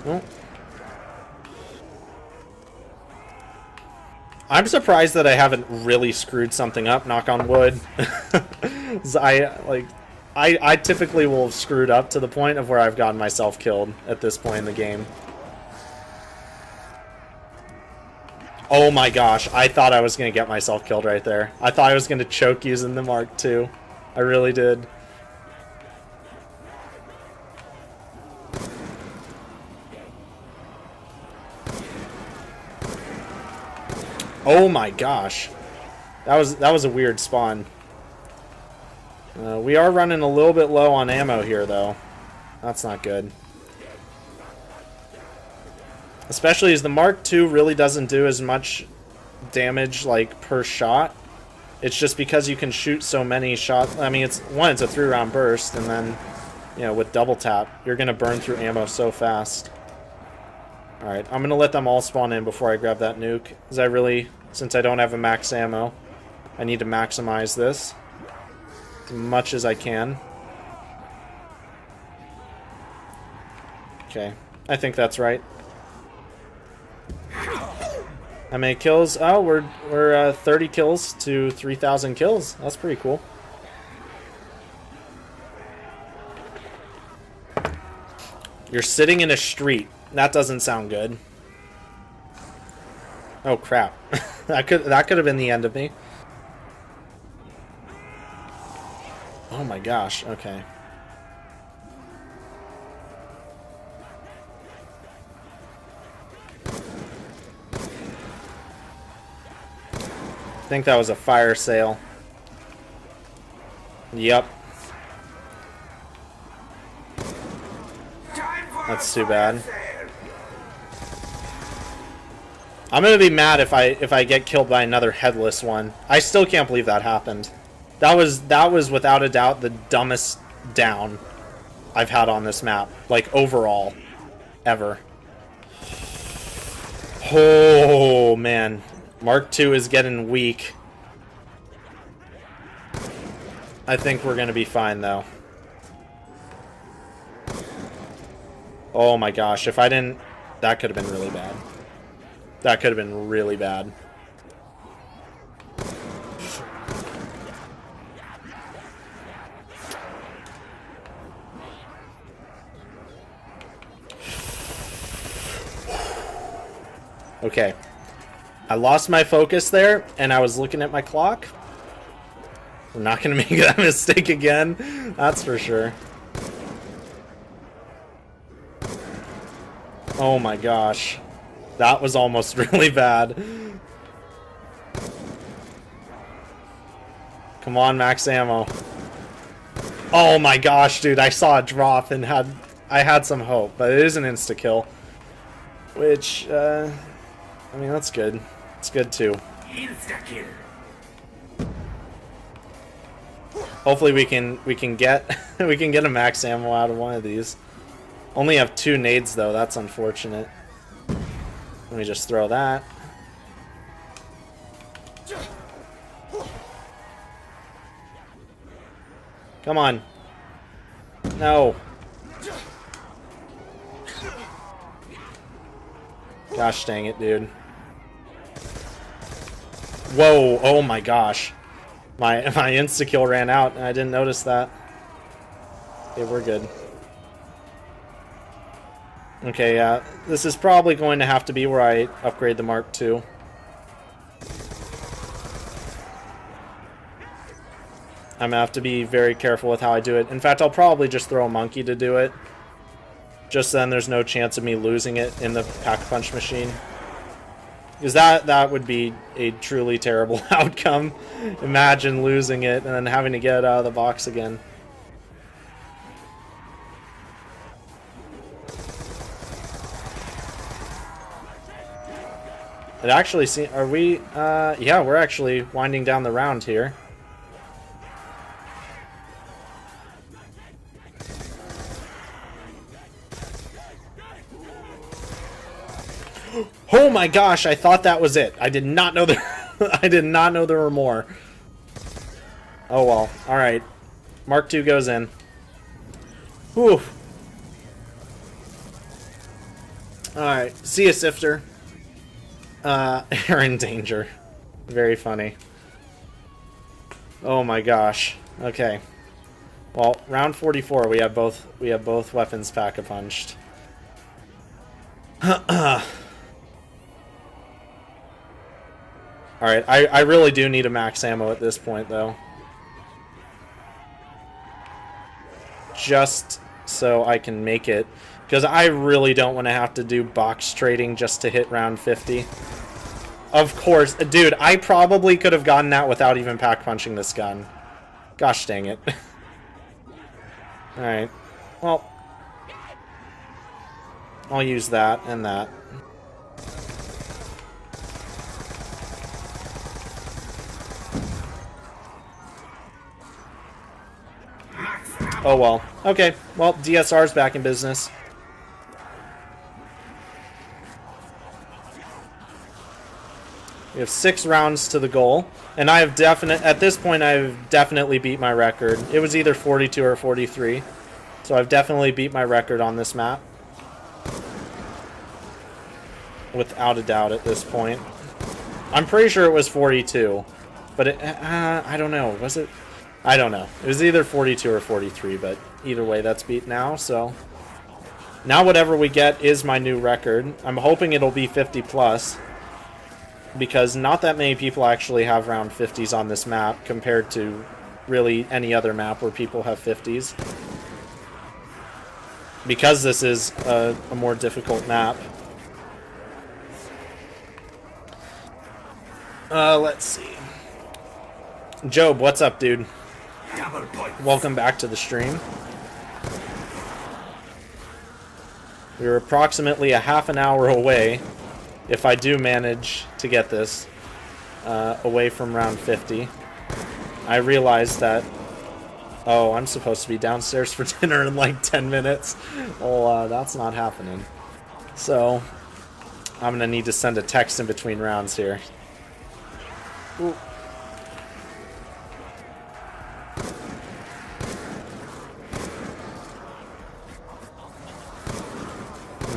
Well, I'm surprised that I haven't really screwed something up, knock on wood. I typically will have screwed up to the point of where I've gotten myself killed at this point in the game. Oh my gosh, I thought I was going to get myself killed right there. I thought I was going to choke using the Mark II. I really did. Oh my gosh. That was a weird spawn. We are running a little bit low on ammo here, though. That's not good. Especially as the Mark II really doesn't do as much damage, like, per shot. It's just because you can shoot so many shots. I mean, it's a 3-round burst, and then, you know, with double tap, you're going to burn through ammo so fast. Alright, I'm going to let them all spawn in before I grab that nuke. Because since I don't have a max ammo, I need to maximize this as much as I can. Okay, I think that's right. How many kills? Oh, we're 30 kills to 3,000 kills. That's pretty cool. You're sitting in a street. That doesn't sound good. Oh crap. that could have been the end of me. Oh my gosh. Okay. I think that was a fire sale. Yep. That's too bad. I'm gonna be mad if I get killed by another headless one. I still can't believe that happened. That was without a doubt the dumbest down I've had on this map, like overall, ever. Oh man, Mark II is getting weak. I think we're gonna be fine though. Oh my gosh, if I didn't... That could have been really bad. That could have been really bad. Okay. I lost my focus there, and I was looking at my clock. We're not going to make that mistake again. That's for sure. Oh my gosh. That was almost really bad. Come on, max ammo. Oh my gosh, dude. I saw a drop and I had some hope, but it is an insta-kill. Which, I mean, that's good. It's good too. Insta-kill. Hopefully we can get we can get a max ammo out of one of these. Only have 2 nades though, that's unfortunate. Let me just throw that. Come on. No. Gosh dang it, dude. Whoa, oh my gosh. My insta-kill ran out and I didn't notice that. Okay, we're good. Okay, yeah. This is probably going to have to be where I upgrade the Mark II. I'm gonna have to be very careful with how I do it. In fact, I'll probably just throw a monkey to do it. Just then there's no chance of me losing it in the pack-a-punch machine. Because that would be a truly terrible outcome. Imagine losing it and then having to get it out of the box again. It actually seems... Are we... yeah, we're actually winding down the round here. Oh my gosh, I thought that was it. I did not know there... I did not know there were more. Oh well. Alright. Mark II goes in. Whew. Alright. See ya, Sifter. You're in danger. Very funny. Oh my gosh. Okay. Well, round 44, we have both weapons pack-a-punched. Alright, I really do need a max ammo at this point, though. Just so I can make it. Because I really don't want to have to do box trading just to hit round 50. Of course. Dude, I probably could have gotten that without even pack-punching this gun. Gosh dang it. Alright. Well. I'll use that and that. Oh well. Okay. Well, DSR's back in business. We have 6 rounds to the goal, and I have at this point I've definitely beat my record. It was either 42 or 43, so I've definitely beat my record on this map. Without a doubt at this point. I'm pretty sure it was 42. But I don't know. Was it? I don't know. It was either 42 or 43, but either way, that's beat now, so... Now whatever we get is my new record. I'm hoping it'll be 50 plus, because not that many people actually have round 50s on this map compared to really any other map where people have 50s. Because this is a more difficult map. Let's see. Job, what's up, dude? Double points. Welcome back to the stream. We're approximately a half an hour away, if I do manage to get this, away from round 50. I realized that, oh, I'm supposed to be downstairs for dinner in like 10 minutes. Well, that's not happening. So, I'm gonna need to send a text in between rounds here. Ooh.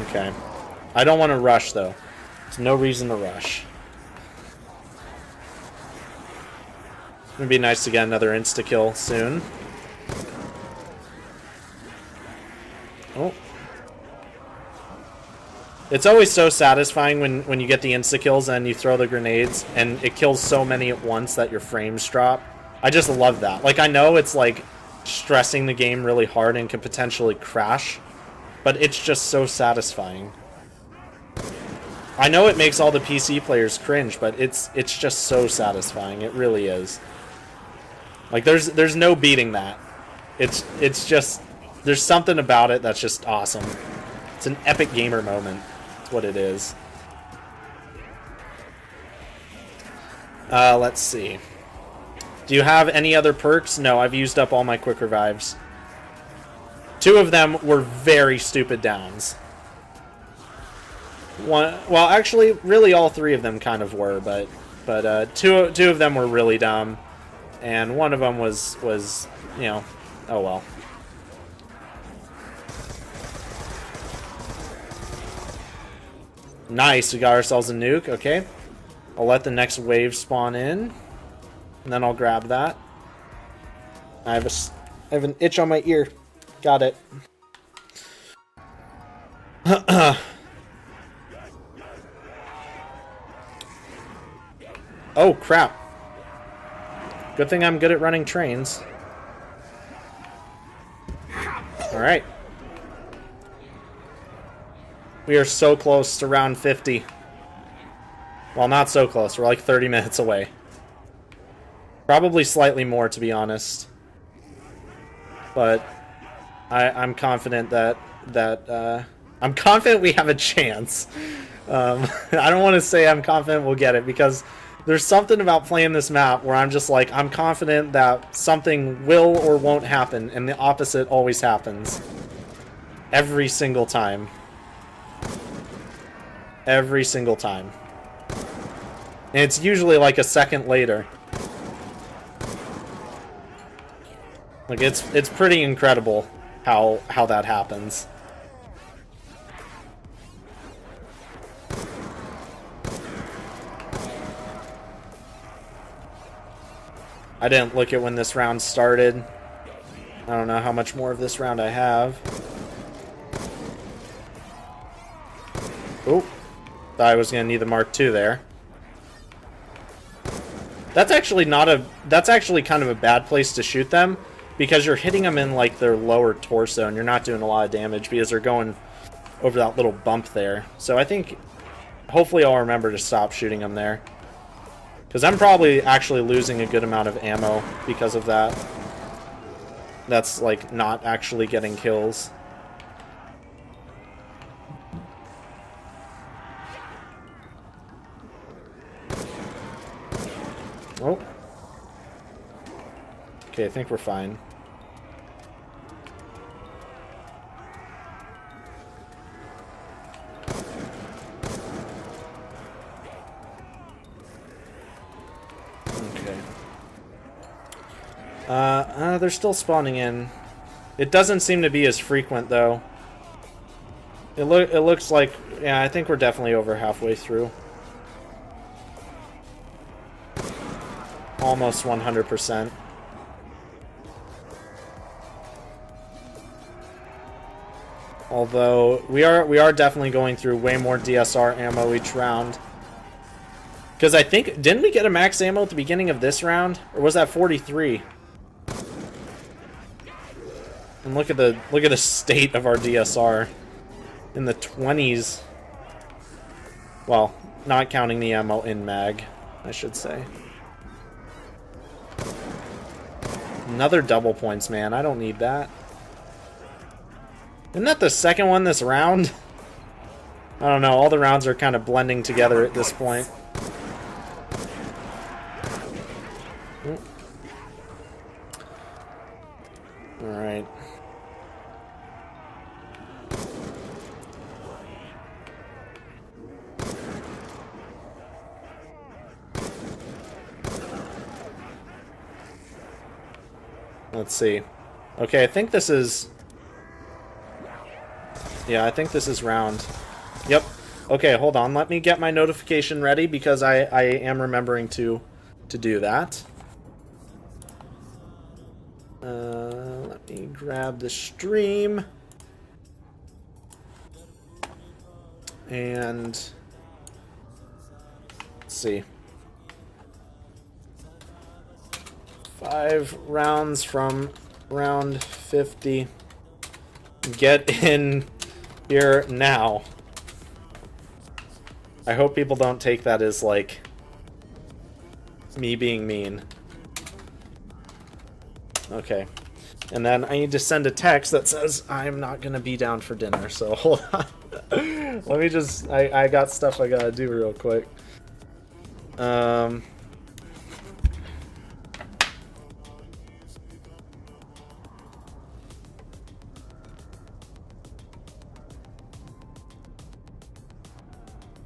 Okay. I don't want to rush, though. There's no reason to rush. It'd be nice to get another insta-kill soon. Oh. It's always so satisfying when you get the insta-kills and you throw the grenades, and it kills so many at once that your frames drop. I just love that. Like, I know it's, like, stressing the game really hard and can potentially crash, but it's just so satisfying. I know it makes all the PC players cringe, but it's just so satisfying. It really is. Like, there's no beating that. It's just, there's something about it that's just awesome. It's an epic gamer moment. That's what it is. Let's see. Do you have any other perks? No, I've used up all my quick revives. 2 of them were very stupid downs. One, well, actually, really all 3 of them kind of were, but two of them were really dumb, and one of them was you know, oh well. Nice, we got ourselves a nuke. Okay, I'll let the next wave spawn in, and then I'll grab that. I have an itch on my ear. Got it. Oh, crap. Good thing I'm good at running trains. Alright. We are so close to round 50. Well, not so close. We're like 30 minutes away. Probably slightly more, to be honest. But I'm confident I'm confident we have a chance. I don't want to say I'm confident we'll get it, because there's something about playing this map where I'm just like, I'm confident that something will or won't happen, and the opposite always happens. Every single time. Every single time. And it's usually like a second later. Like, it's pretty incredible how that happens. I didn't look at when this round started. I don't know how much more of this round I have. Oh, thought I was gonna need the Mark II there. That's actually kind of a bad place to shoot them, because you're hitting them in like their lower torso and you're not doing a lot of damage because they're going over that little bump there. So I think hopefully I'll remember to stop shooting them there, because I'm probably actually losing a good amount of ammo because of that. That's like not actually getting kills. Oh. Okay, I think we're fine. Okay. They're still spawning in. It doesn't seem to be as frequent, though. It looks like, yeah, I think we're definitely over halfway through. almost 100%. Although we are definitely going through way more DSR ammo each round. Because I think, didn't we get a max ammo at the beginning of this round? Or was that 43? And look at the state of our DSR. In the 20s. Well, not counting the ammo in mag, I should say. Another double points, man. I don't need that. Isn't that the second one this round? I don't know. All the rounds are kind of blending together at this point. Alright. Let's see. Okay, I think this is... Yeah, I think this is round. Yep. Okay, hold on. Let me get my notification ready because I am remembering to do that. Let me grab the stream. And... let's see. 5 rounds from round 50. Get in here now. I hope people don't take that as, like, me being mean. Okay. And then I need to send a text that says I'm not gonna be down for dinner, so hold on. Let me just... I got stuff I gotta do real quick.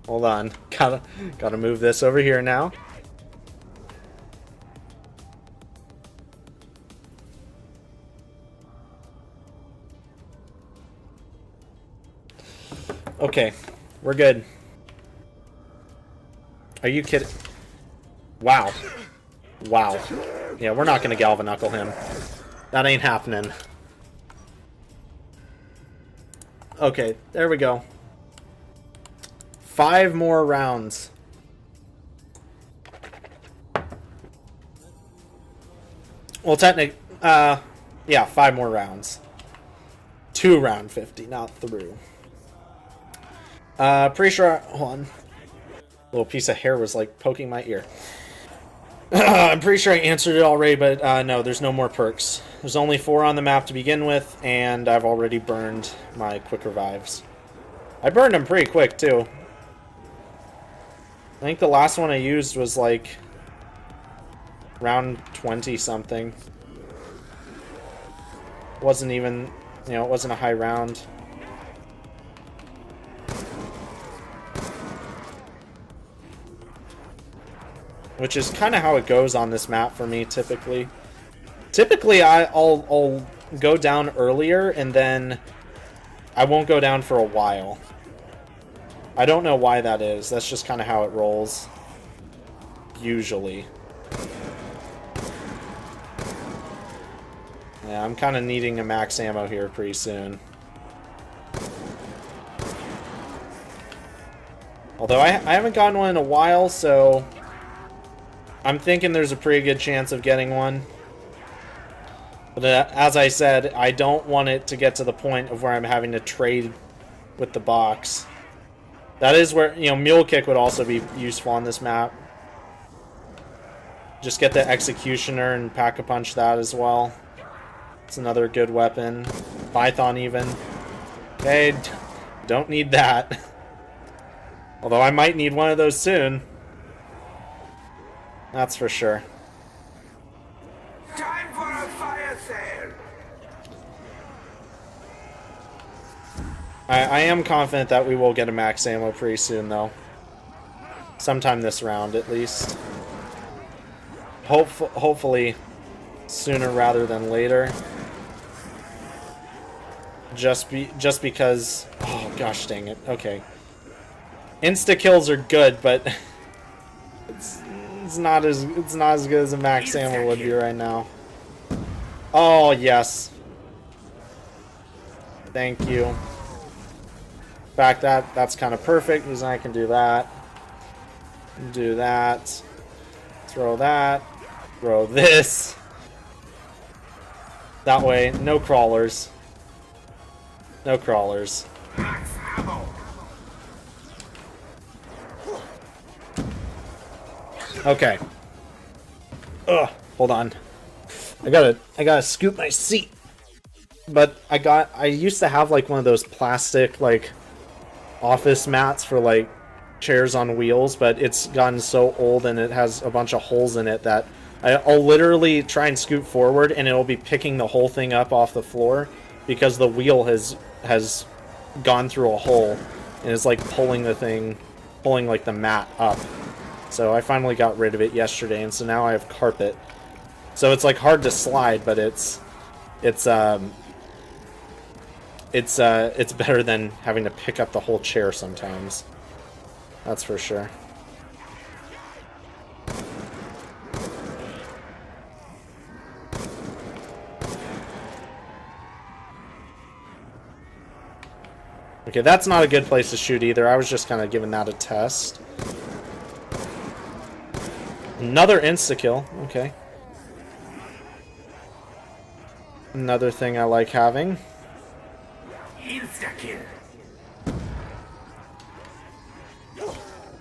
Hold on. Gotta move this over here now. Okay, we're good. Are you kidding? Wow. Wow. Yeah, we're not gonna galvanuckle him. That ain't happening. Okay, there we go. 5 more rounds. Well, technically, yeah, 5 more rounds. 2 round 50, not through. Pretty sure, hold on. A little piece of hair was like poking my ear. I'm pretty sure I answered it already, but no, there's no more perks. There's only 4 on the map to begin with, and I've already burned my quick revives. I burned them pretty quick, too. I think the last one I used was like round 20 something. Wasn't even, you know, it wasn't a high round. Which is kind of how it goes on this map for me, typically. Typically, I'll go down earlier, and then I won't go down for a while. I don't know why that is. That's just kind of how it rolls. Usually. Yeah, I'm kind of needing a max ammo here pretty soon. Although I haven't gotten one in a while, so... I'm thinking there's a pretty good chance of getting one. But as I said, I don't want it to get to the point of where I'm having to trade with the box. That is where, you know, Mule Kick would also be useful on this map. Just get the Executioner and Pack-a-Punch that as well. It's another good weapon. Python even. Okay, don't need that. Although I might need one of those soon. That's for sure. Time for a fire sale! I am confident that we will get a max ammo pretty soon, though. Sometime this round, at least. Hopefully sooner rather than later. Just because... Oh, gosh dang it. Okay. Insta-kills are good, but... It's not as good as a max ammo would be right now. Oh yes. Thank you. In fact, that's kind of perfect because I can do that. Do that. Throw that. Throw this. That way, no crawlers. No crawlers. Max ammo. Okay. Ugh, hold on. I gotta scoop my seat. But I used to have like one of those plastic like office mats for like chairs on wheels, but it's gotten so old and it has a bunch of holes in it that I'll literally try and scoot forward and it'll be picking the whole thing up off the floor because the wheel has gone through a hole and it's like pulling like the mat up. So I finally got rid of it yesterday, and so now I have carpet. So it's like hard to slide, but it's better than having to pick up the whole chair sometimes. That's for sure. Okay, that's not a good place to shoot either. I was just kind of giving that a test. Another insta-kill. Okay. Another thing I like having. Insta-kill.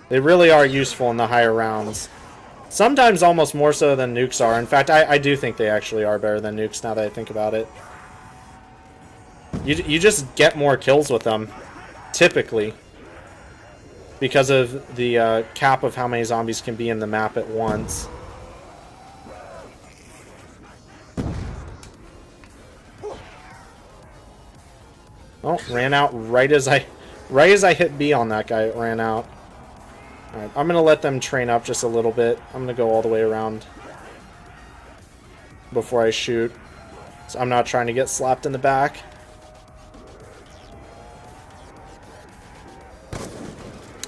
They really are useful in the higher rounds. Sometimes almost more so than nukes are. In fact, I do think they actually are better than nukes now that I think about it. You just get more kills with them, typically. Because of the cap of how many zombies can be in the map at once. Oh, ran out right as I hit B on that guy. It ran out. All right, I'm gonna let them train up just a little bit. I'm gonna go all the way around before I shoot, so I'm not trying to get slapped in the back.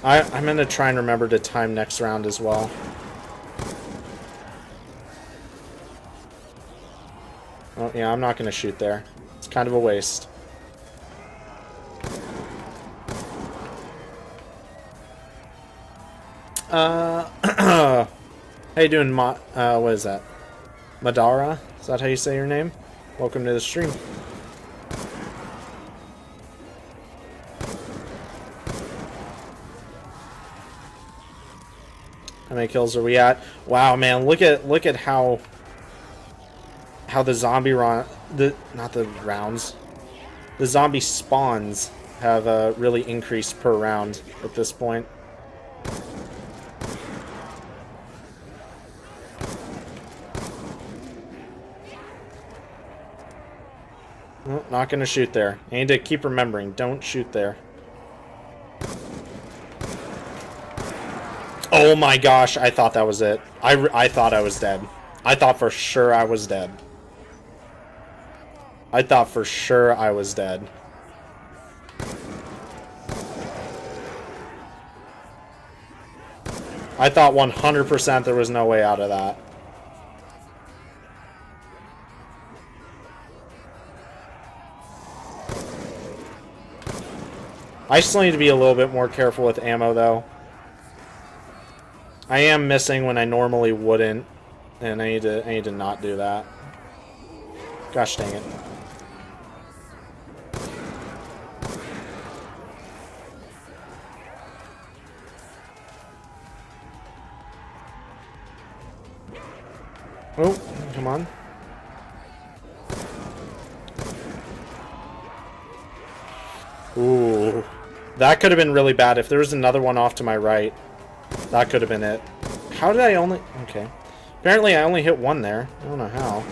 I'm gonna try and remember to time next round as well. Oh yeah, I'm not gonna shoot there. It's kind of a waste. How you doing, what is that? Madara? Is that how you say your name? Welcome to the stream. How many kills are we at? Wow, man, look at how the zombie the zombie spawns have really increased per round at this point. Oh, not gonna shoot there. I need to keep remembering, don't shoot there. Oh my gosh, I thought that was it. I thought I was dead. I thought for sure I was dead. I thought for sure I was dead. I thought 100% there was no way out of that. I still need to be a little bit more careful with ammo, though. I am missing when I normally wouldn't, and I need to not do that. Gosh dang it. Oh, come on. Ooh. That could have been really bad. If there was another one off to my right, that could have been it. How did I only... Okay. Apparently I only hit one there. I don't know how.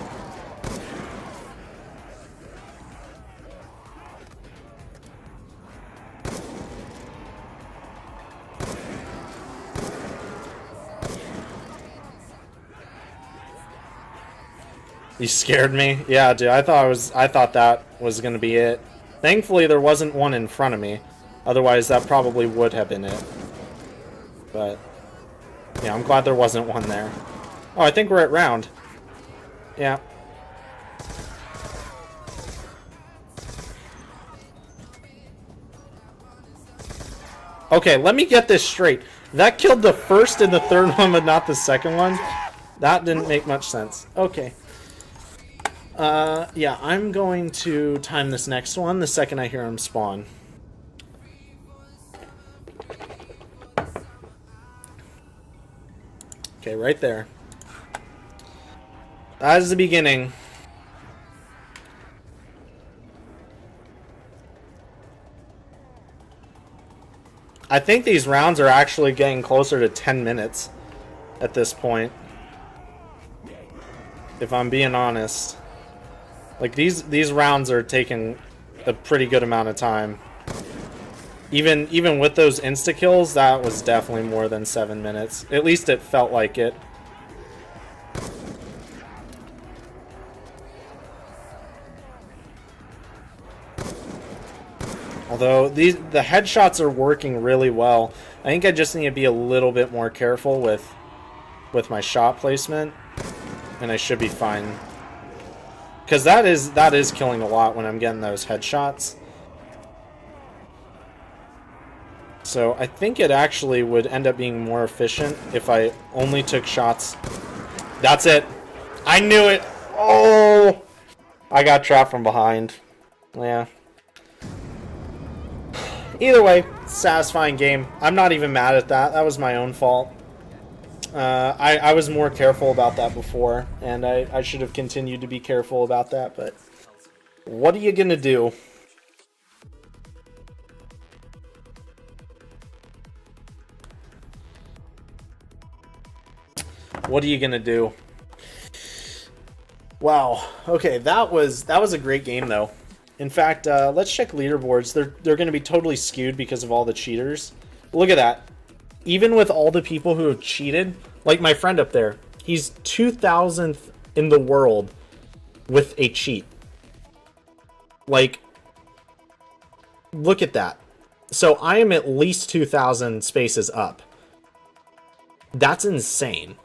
You scared me? Yeah, dude. I thought that was gonna be it. Thankfully there wasn't one in front of me. Otherwise that probably would have been it. But Yeah, I'm glad there wasn't one there. Oh, I think we're at round. Yeah. Okay, let me get this straight. That killed the first and the third one, but not the second one? That didn't make much sense. Okay. Yeah, I'm going to time this next one the second I hear him spawn. Okay, right there. That is the beginning. I think these rounds are actually getting closer to 10 minutes at this point. If I'm being honest. Like, these rounds are taking a pretty good amount of time. Even with those insta-kills, that was definitely more than 7 minutes. At least it felt like it. Although the headshots are working really well. I think I just need to be a little bit more careful with my shot placement, and I should be fine. Because that is killing a lot when I'm getting those headshots. So I think it actually would end up being more efficient if I only took shots. That's it. I knew it. Oh, I got trapped from behind. Yeah. Either way, satisfying game. I'm not even mad at that. That was my own fault. I was more careful about that before, and I should have continued to be careful about that, but what are you gonna do? What are you gonna do? Wow. Okay, that was a great game though. In fact, let's check leaderboards. They're going to be totally skewed because of all the cheaters. Look at that. Even with all the people who have cheated, like my friend up there, he's 2,000th in the world with a cheat. Like, look at that. So I am at least 2,000 spaces up. That's insane.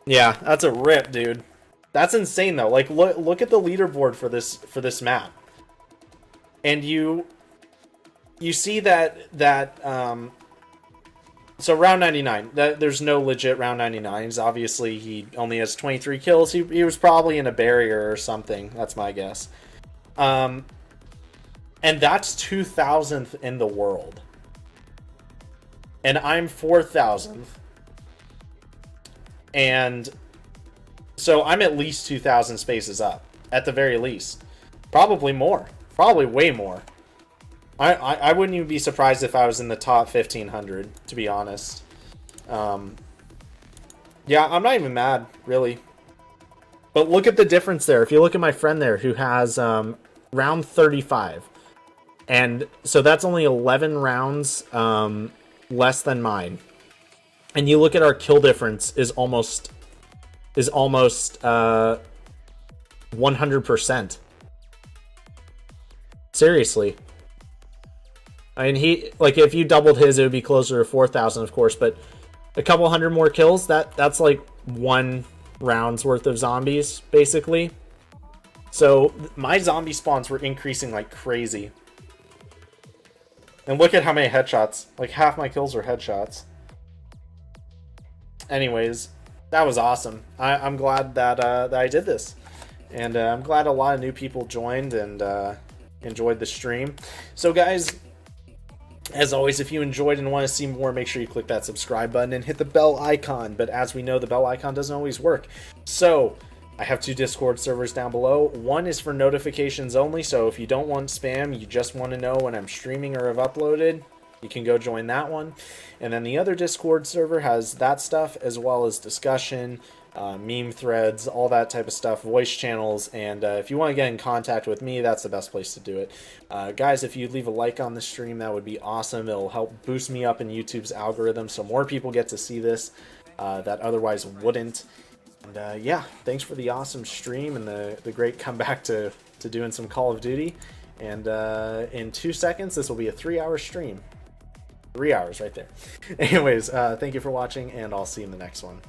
Yeah, that's a rip, dude. That's insane though. Like look at the leaderboard for this map. And you see that so round 99, there's no legit round 99s. Obviously he only has 23 kills. He was probably in a barrier or something. That's my guess. And that's 2,000th in the world. And I'm 4,000th. And so I'm at least 2,000 spaces up, at the very least. Probably more. Probably way more. I wouldn't even be surprised if I was in the top 1,500, to be honest. Yeah, I'm not even mad, really. But look at the difference there. If you look at my friend there, who has round 35. And so that's only 11 rounds less than mine. And you look at our kill difference is almost 100%. Seriously. I mean, if you doubled his, it would be closer to 4,000, of course, but a couple hundred more kills, that's like one round's worth of zombies, basically. So my zombie spawns were increasing like crazy. And look at how many headshots. Like half my kills were headshots. Anyways, that was awesome. I'm glad that I did this, and I'm glad a lot of new people joined and enjoyed the stream. So guys, as always, if you enjoyed and want to see more, make sure you click that subscribe button and hit the bell icon. But as we know, the bell icon doesn't always work. So I have 2 Discord servers down below. One is for notifications only, so if you don't want spam, you just want to know when I'm streaming or have uploaded, you can go join that one. And then the other Discord server has that stuff, as well as discussion, meme threads, all that type of stuff, voice channels. And if you want to get in contact with me, that's the best place to do it. Guys, if you'd leave a like on the stream, that would be awesome. It'll help boost me up in YouTube's algorithm so more people get to see this that otherwise wouldn't. And yeah, thanks for the awesome stream and the great comeback to doing some Call of Duty. And in 2 seconds, this will be a 3-hour stream. 3 hours right there. Anyways, thank you for watching, and I'll see you in the next one.